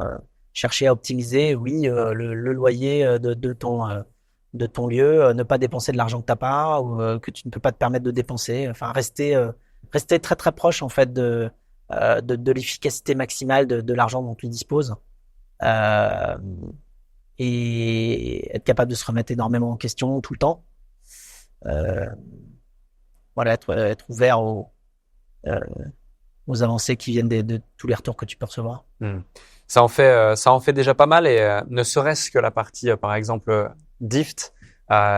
Chercher à optimiser, oui, le loyer de ton lieu, ne pas dépenser de l'argent que t'as pas ou que tu ne peux pas te permettre de dépenser. Enfin, rester très très proche en fait de l'efficacité maximale de l'argent dont tu disposes. Et être capable de se remettre énormément en question tout le temps. Voilà, être ouvert aux avancées qui viennent de tous les retours que tu peux recevoir. Ça en fait déjà pas mal et ne serait-ce que la partie, par exemple, DIFT,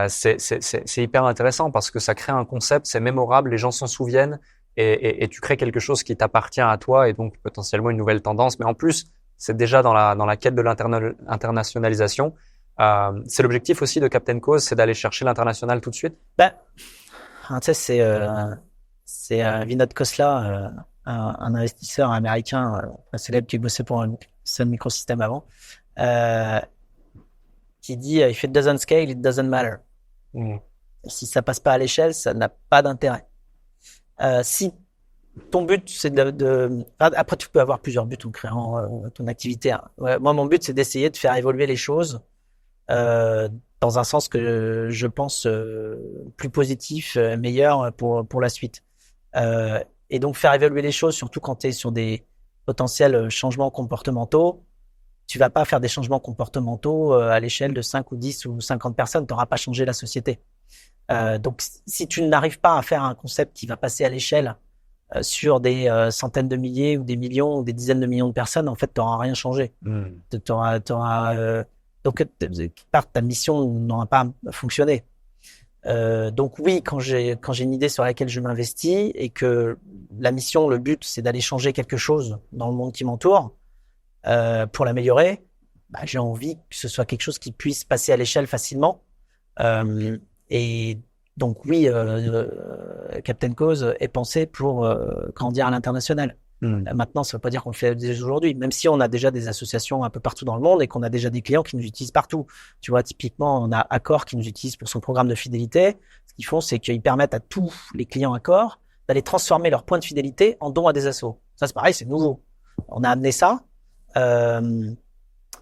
c'est hyper intéressant parce que ça crée un concept, c'est mémorable, les gens s'en souviennent et tu crées quelque chose qui t'appartient à toi et donc potentiellement une nouvelle tendance. Mais en plus, c'est déjà dans la quête de l'internationalisation. C'est l'objectif aussi de Captain Cause, c'est d'aller chercher l'international tout de suite. Tu sais, c'est Vinod Khosla, un investisseur américain très célèbre qui bossait pour Sun Microsystem avant, qui dit if it doesn't scale, it doesn't matter. Si ça passe pas à l'échelle, ça n'a pas d'intérêt. Si ton but c'est après tu peux avoir plusieurs buts en créant ton activité. Ouais, moi mon but c'est d'essayer de faire évoluer les choses dans un sens que je pense plus positif, meilleur pour la suite. Et donc faire évoluer les choses, surtout quand tu es sur des potentiels changements comportementaux, tu vas pas faire des changements comportementaux à l'échelle de 5 ou 10 ou 50 personnes, tu n'auras pas changé la société. Donc si tu n'arrives pas à faire un concept qui va passer à l'échelle sur des centaines de milliers ou des millions ou des dizaines de millions de personnes, en fait, tu n'auras rien changé. Donc ta mission n'aura pas fonctionné. Donc oui, quand j'ai une idée sur laquelle je m'investis et que la mission, le but, c'est d'aller changer quelque chose dans le monde qui m'entoure pour l'améliorer, j'ai envie que ce soit quelque chose qui puisse passer à l'échelle facilement. Et donc oui, Captain Cause est pensé pour grandir à l'international. Maintenant, ça ne veut pas dire qu'on le fait dès aujourd'hui, même si on a déjà des associations un peu partout dans le monde et qu'on a déjà des clients qui nous utilisent partout. Tu vois, typiquement, on a Accor qui nous utilise pour son programme de fidélité. Ce qu'ils font, c'est qu'ils permettent à tous les clients Accor d'aller transformer leurs points de fidélité en dons à des assos. Ça, c'est pareil, c'est nouveau. On a amené ça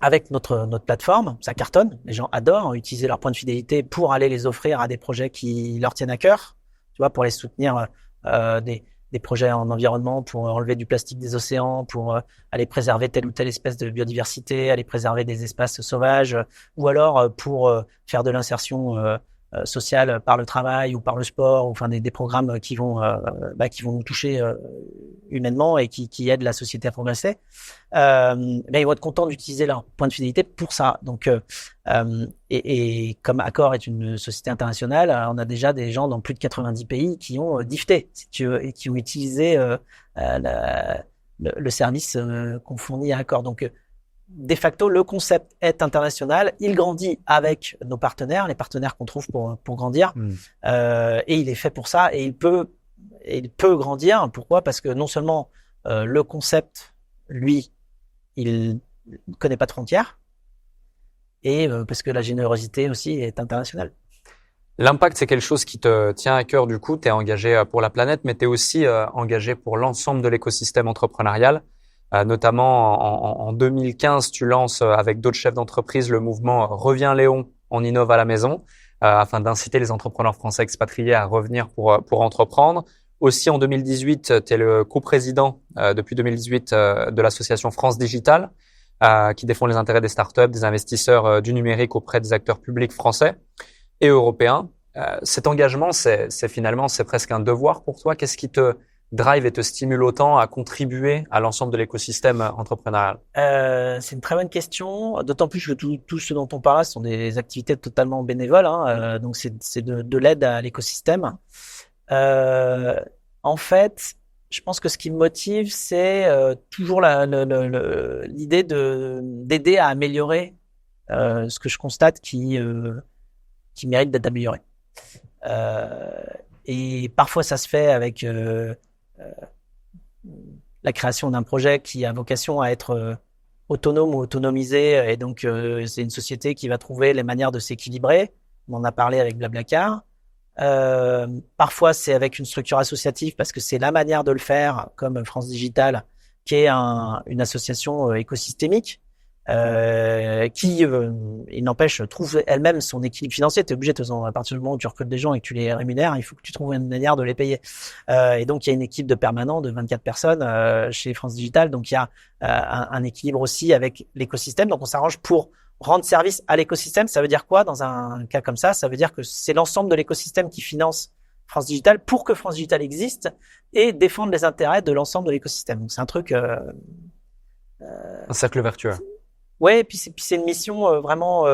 avec notre plateforme. Ça cartonne. Les gens adorent utiliser leurs points de fidélité pour aller les offrir à des projets qui leur tiennent à cœur. Tu vois, pour les soutenir des projets en environnement, pour enlever du plastique des océans, pour aller préserver telle ou telle espèce de biodiversité, aller préserver des espaces sauvages, ou alors pour faire de l'insertion sociale par le travail ou par le sport, ou enfin des programmes qui vont nous toucher humainement et qui aident la société à progresser. Ils vont être contents d'utiliser leur point de fidélité pour ça. Donc et comme Accor est une société internationale, on a déjà des gens dans plus de 90 pays qui ont DIFT, si tu veux, et qui ont utilisé le service qu'on fournit à Accor. Donc de facto, le concept est international. Il grandit avec nos partenaires, les partenaires qu'on trouve pour grandir. Et il est fait pour ça. Et il peut grandir. Pourquoi? Parce que non seulement le concept, lui, il connaît pas de frontières, et parce que la générosité aussi est internationale. L'impact, c'est quelque chose qui te tient à cœur. Du coup, tu es engagé pour la planète, mais tu es aussi engagé pour l'ensemble de l'écosystème entrepreneurial. Notamment en 2015, tu lances avec d'autres chefs d'entreprise le mouvement Reviens Léon, on innove à la maison, afin d'inciter les entrepreneurs français expatriés à revenir pour entreprendre. Aussi en 2018, tu es le coprésident depuis 2018 de l'association France Digital, qui défend les intérêts des startups, des investisseurs du numérique auprès des acteurs publics français et européens. Cet engagement, c'est presque un devoir pour toi. Qu'est-ce qui te drive et te stimule autant à contribuer à l'ensemble de l'écosystème entrepreneurial? C'est une très bonne question, d'autant plus que tout ce dont on parle sont des activités totalement bénévoles, donc c'est de l'aide à l'écosystème. En fait, je pense que ce qui me motive, c'est toujours l'idée d'aider à améliorer ce que je constate qui mérite d'être amélioré. Et parfois, ça se fait avec la création d'un projet qui a vocation à être autonome ou autonomisé. Et donc, c'est une société qui va trouver les manières de s'équilibrer. On en a parlé avec Blablacar. Parfois, c'est avec une structure associative parce que c'est la manière de le faire, comme France Digital, qui est une association écosystémique. Qui, il n'empêche, trouve elle-même son équilibre financier. Tu es obligé, de toute façon, à partir du moment où tu recrutes des gens et que tu les rémunères, il faut que tu trouves une manière de les payer. Et donc, il y a une équipe de permanents de 24 personnes chez France Digital. Donc, il y a un équilibre aussi avec l'écosystème. Donc, on s'arrange pour rendre service à l'écosystème. Ça veut dire quoi dans un cas comme ça? Ça veut dire que c'est l'ensemble de l'écosystème qui finance France Digital pour que France Digital existe et défendre les intérêts de l'ensemble de l'écosystème. Donc, c'est un truc... un cercle vertueux. Ouais, et puis c'est une mission vraiment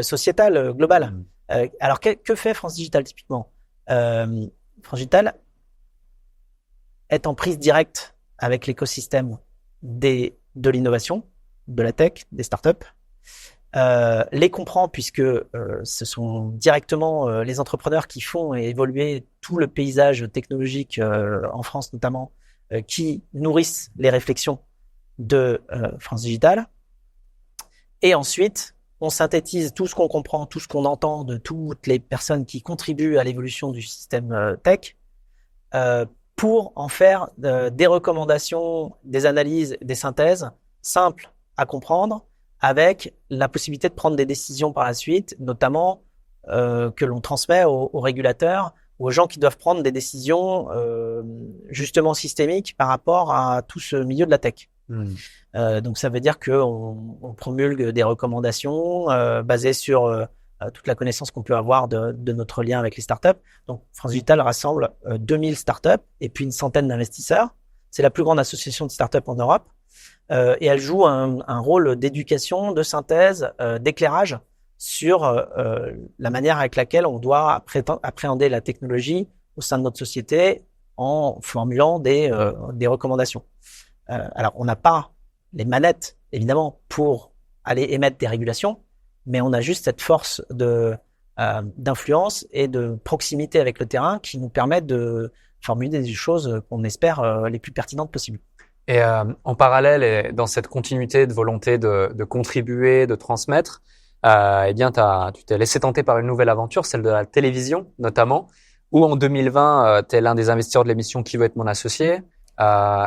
sociétale, globale. Alors que fait France Digital typiquement? France Digital est en prise directe avec l'écosystème de l'innovation, de la tech, des startups. Les comprend puisque ce sont directement les entrepreneurs qui font évoluer tout le paysage technologique en France notamment, qui nourrissent les réflexions de France Digital. Et ensuite, on synthétise tout ce qu'on comprend, tout ce qu'on entend de toutes les personnes qui contribuent à l'évolution du système tech pour en faire des recommandations, des analyses, des synthèses simples à comprendre avec la possibilité de prendre des décisions par la suite, notamment que l'on transmet aux régulateurs ou aux gens qui doivent prendre des décisions justement systémiques par rapport à tout ce milieu de la tech. Donc ça veut dire qu'on promulgue des recommandations basées sur toute la connaissance qu'on peut avoir de notre lien avec les startups. Donc France Digital rassemble 2000 startups et puis une centaine d'investisseurs. C'est la plus grande association de startups en Europe et elle joue un rôle d'éducation, de synthèse, d'éclairage sur la manière avec laquelle on doit appréhender la technologie au sein de notre société en formulant des recommandations. Alors, on n'a pas les manettes, évidemment, pour aller émettre des régulations, mais on a juste cette force d'influence et de proximité avec le terrain qui nous permet de formuler des choses qu'on espère les plus pertinentes possibles. Et en parallèle, et dans cette continuité de volonté de contribuer, de transmettre, eh bien, tu t'es laissé tenter par une nouvelle aventure, celle de la télévision, notamment, où en 2020, tu es l'un des investisseurs de l'émission Qui veut être mon associé.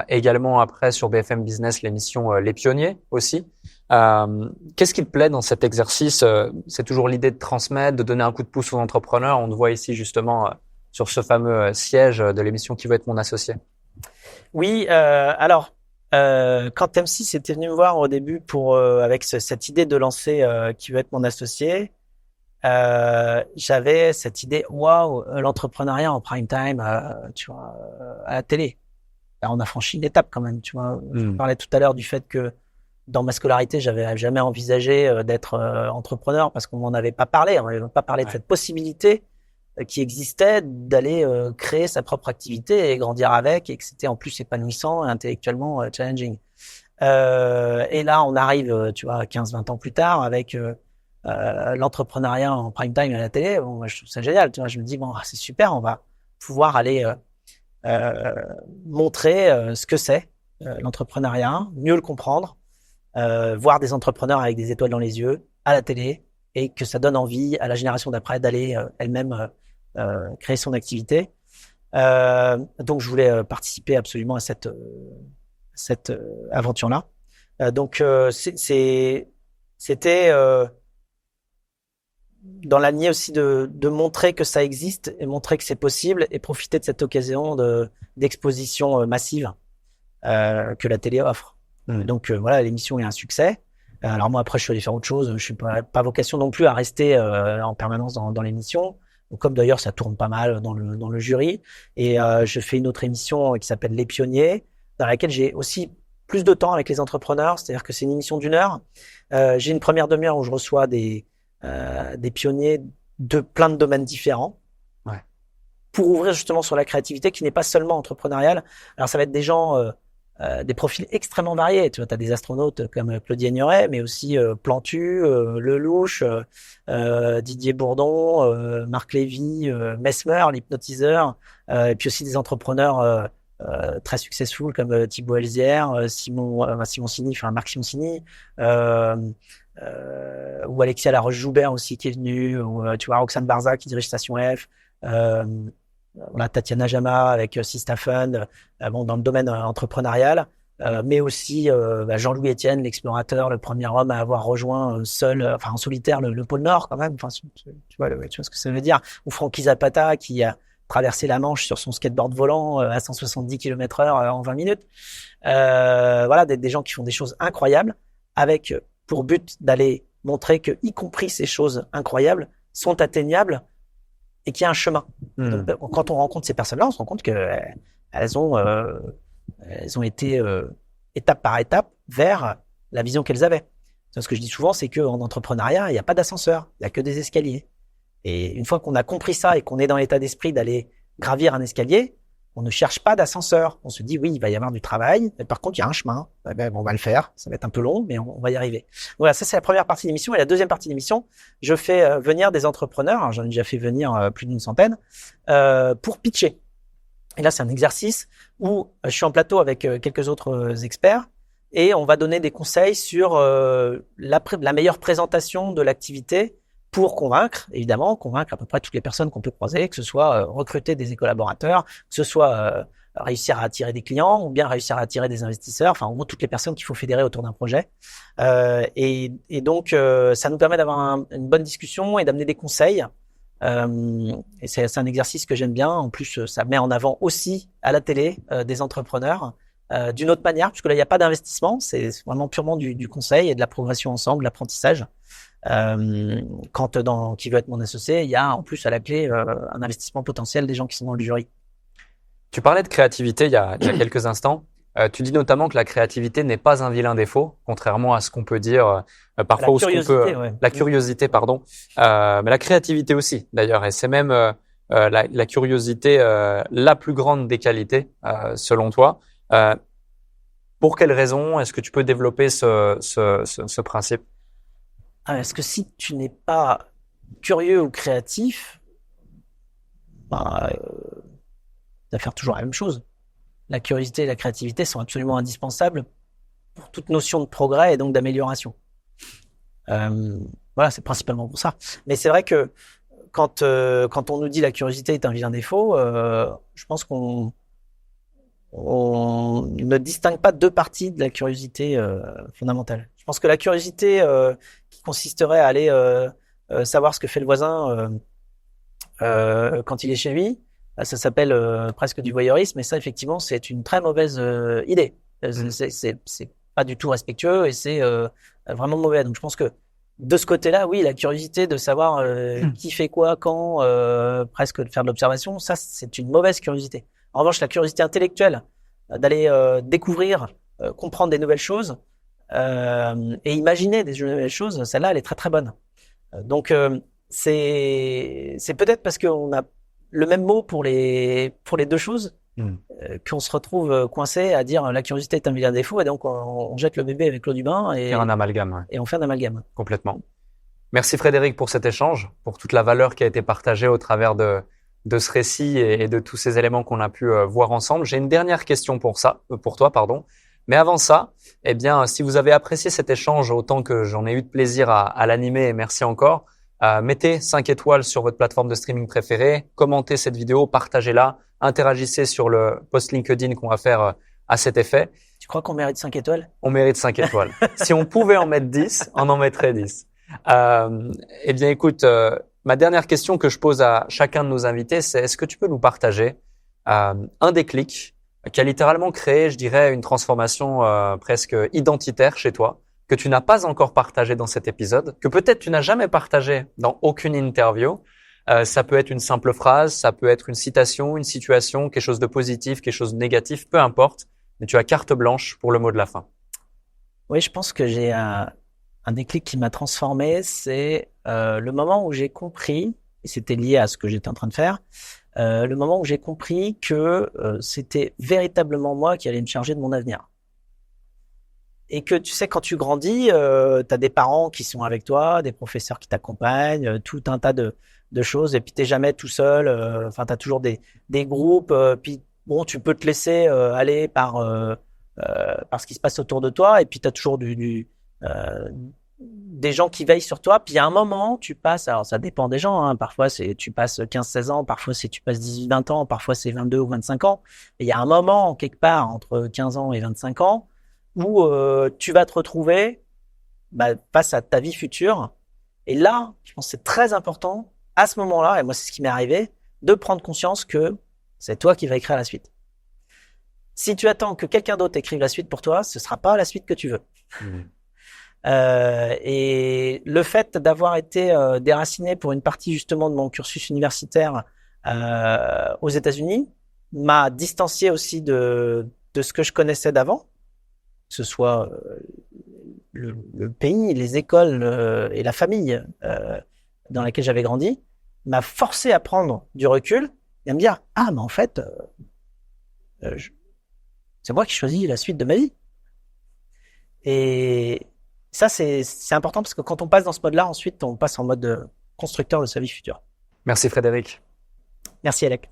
Également après sur BFM Business l'émission Les Pionniers aussi. Qu'est-ce qui te plaît dans cet exercice? C'est toujours l'idée de transmettre, de donner un coup de pouce aux entrepreneurs. On te voit ici justement sur ce fameux siège de l'émission Qui veut être mon associé. Oui, alors quand M6 était venu me voir au début pour avec cette idée de lancer Qui veut être mon associé, j'avais cette idée waouh, l'entrepreneuriat en prime time, tu vois, à la télé. Là, on a franchi une étape quand même, tu vois. Je parlais tout à l'heure du fait que dans ma scolarité, j'avais jamais envisagé d'être entrepreneur parce qu'on m'en avait pas parlé. On n'avait pas parlé de cette possibilité qui existait d'aller créer sa propre activité et grandir avec, et que c'était en plus épanouissant et intellectuellement challenging. Et là, on arrive, tu vois, 15-20 ans plus tard avec l'entrepreneuriat en prime time à la télé. Bon, moi, je trouve ça génial, tu vois. Je me dis bon, c'est super, on va pouvoir aller montrer ce que c'est l'entrepreneuriat, mieux le comprendre, voir des entrepreneurs avec des étoiles dans les yeux à la télé et que ça donne envie à la génération d'après d'aller elle-même créer son activité. Donc je voulais participer absolument à cette aventure-là. Donc c'était dans la lignée aussi de montrer que ça existe et montrer que c'est possible et profiter de cette occasion d'exposition massive que la télé offre. Donc voilà, l'émission est un succès. Alors moi après je suis allé faire autre chose, je suis pas vocation non plus à rester en permanence dans l'émission. Donc, comme d'ailleurs ça tourne pas mal dans le jury, et je fais une autre émission qui s'appelle Les Pionniers, dans laquelle j'ai aussi plus de temps avec les entrepreneurs, c'est-à-dire que c'est une émission d'1 heure. J'ai une première demi-heure où je reçois des pionniers de plein de domaines différents, pour ouvrir justement sur la créativité qui n'est pas seulement entrepreneuriale. Alors ça va être des gens des profils extrêmement variés. Tu vois, t'as des astronautes comme Claudie Aigneret, mais aussi Plantu, Lelouch, Didier Bourdon, Marc Lévy, Mesmer, l'hypnotiseur, et puis aussi des entrepreneurs très successful comme Thibaut Elzière, Simoncini, enfin Marc Simoncini, ou Alexia Laroche-Joubert aussi qui est venue, ou tu vois Roxane Barza qui dirige Station F, voilà, Tatiana Jama avec Sista Fund, bon dans le domaine entrepreneurial, mais aussi Jean-Louis Etienne, l'explorateur, le premier homme à avoir rejoint seul, enfin en solitaire le pôle Nord quand même, enfin tu vois ce que ça veut dire, ou Francky Zapata qui a traversé la Manche sur son skateboard volant à 170 km/h en 20 minutes. Voilà, des gens qui font des choses incroyables avec pour but d'aller montrer que, y compris ces choses incroyables, sont atteignables et qu'il y a un chemin. Donc, quand on rencontre ces personnes-là, on se rend compte que elles ont été étape par étape vers la vision qu'elles avaient. Ce que je dis souvent, c'est qu'en entrepreneuriat, il n'y a pas d'ascenseur, il n'y a que des escaliers. Et une fois qu'on a compris ça et qu'on est dans l'état d'esprit d'aller gravir un escalier, on ne cherche pas d'ascenseur. On se dit, oui, il va y avoir du travail, mais par contre, il y a un chemin. On va le faire. Ça va être un peu long, mais on va y arriver. Voilà, ça, c'est la première partie de l'émission. Et la deuxième partie de l'émission, je fais venir des entrepreneurs. Alors, j'en ai déjà fait venir plus d'une centaine, pour pitcher. Et là, c'est un exercice où je suis en plateau avec quelques autres experts et on va donner des conseils sur la meilleure présentation de l'activité pour convaincre à peu près toutes les personnes qu'on peut croiser, que ce soit recruter des collaborateurs, que ce soit réussir à attirer des clients ou bien réussir à attirer des investisseurs, enfin en gros toutes les personnes qu'il faut fédérer autour d'un projet. Et donc ça nous permet d'avoir une bonne discussion et d'amener des conseils. Et c'est un exercice que j'aime bien. En plus, ça met en avant aussi à la télé des entrepreneurs d'une autre manière, puisque là il n'y a pas d'investissement, c'est vraiment purement du conseil et de la progression ensemble, l'apprentissage. Qui veut être mon associé, il y a en plus à la clé un investissement potentiel des gens qui sont dans le jury. Tu parlais de créativité il y a quelques instants. Tu dis notamment que la créativité n'est pas un vilain défaut, contrairement à ce qu'on peut dire parfois ou ce qu'on peut. Ouais. La curiosité, pardon, mais la créativité aussi, d'ailleurs, et c'est même la curiosité la plus grande des qualités, selon toi. Pour quelles raisons est-ce que tu peux développer ce principe? Est-ce que si tu n'es pas curieux ou créatif, tu vas faire toujours la même chose. La curiosité et la créativité sont absolument indispensables pour toute notion de progrès et donc d'amélioration. Voilà, c'est principalement pour ça. Mais c'est vrai que quand on nous dit la curiosité est un vilain défaut, je pense qu'on ne distingue pas deux parties de la curiosité fondamentale. Je pense que la curiosité qui consisterait à aller savoir ce que fait le voisin quand il est chez lui, ça s'appelle presque du voyeurisme, et ça effectivement c'est une très mauvaise idée. C'est pas du tout respectueux et c'est vraiment mauvais. Donc je pense que de ce côté-là, oui, la curiosité de savoir qui fait quoi, quand, presque de faire de l'observation, ça c'est une mauvaise curiosité. En revanche, la curiosité intellectuelle, d'aller découvrir, comprendre des nouvelles choses et imaginer des nouvelles choses, celle-là, elle est très très bonne. Donc c'est peut-être parce qu'on a le même mot pour les deux choses qu'on se retrouve coincé à dire la curiosité est un vilain défaut et donc on jette le bébé avec l'eau du bain et un amalgame. Ouais. Et on fait un amalgame. Complètement. Merci Frédéric pour cet échange, pour toute la valeur qui a été partagée au travers de ce récit et de tous ces éléments qu'on a pu voir ensemble. J'ai une dernière question pour toi, pardon. Mais avant ça, eh bien, si vous avez apprécié cet échange autant que j'en ai eu de plaisir à l'animer, et merci encore, mettez 5 étoiles sur votre plateforme de streaming préférée, commentez cette vidéo, partagez-la, interagissez sur le post LinkedIn qu'on va faire à cet effet. Tu crois qu'on mérite 5 étoiles? On mérite 5 étoiles. Si on pouvait en mettre 10, on en mettrait 10. Eh bien, écoute, ma dernière question que je pose à chacun de nos invités, c'est est-ce que tu peux nous partager un déclic qui a littéralement créé, je dirais, une transformation presque identitaire chez toi, que tu n'as pas encore partagé dans cet épisode, que peut-être tu n'as jamais partagé dans aucune interview. Ça peut être une simple phrase, ça peut être une citation, une situation, quelque chose de positif, quelque chose de négatif, peu importe, mais tu as carte blanche pour le mot de la fin. Oui, je pense que j'ai un déclic qui m'a transformé, c'est le moment où j'ai compris, et et c'était lié à ce que j'étais en train de faire. Le moment où j'ai compris que c'était véritablement moi qui allais me charger de mon avenir. Et que tu sais, quand tu grandis, t'as des parents qui sont avec toi, des professeurs qui t'accompagnent, tout un tas de choses, et puis t'es jamais tout seul. Enfin, t'as toujours des groupes. Puis bon, tu peux te laisser aller par ce qui se passe autour de toi, et puis t'as toujours des gens qui veillent sur toi. Puis il y a un moment, tu passes. Alors ça dépend des gens. Hein, parfois c'est tu passes 15-16 ans, parfois c'est tu passes 18-20 ans, parfois c'est 22 ou 25 ans. Et il y a un moment quelque part entre 15 ans et 25 ans où tu vas te retrouver face à ta vie future. Et là, je pense que c'est très important, à ce moment-là, et moi c'est ce qui m'est arrivé, de prendre conscience que c'est toi qui vas écrire la suite. Si tu attends que quelqu'un d'autre écrive la suite pour toi, ce sera pas la suite que tu veux. Et le fait d'avoir été déraciné pour une partie justement de mon cursus universitaire aux États-Unis m'a distancié aussi de ce que je connaissais d'avant, que ce soit le pays, les écoles et la famille dans laquelle j'avais grandi, m'a forcé à prendre du recul et à me dire mais en fait c'est moi qui choisis la suite de ma vie. Et ça c'est important parce que quand on passe dans ce mode-là, ensuite on passe en mode constructeur de sa vie future. Merci Frédéric. Merci Alec.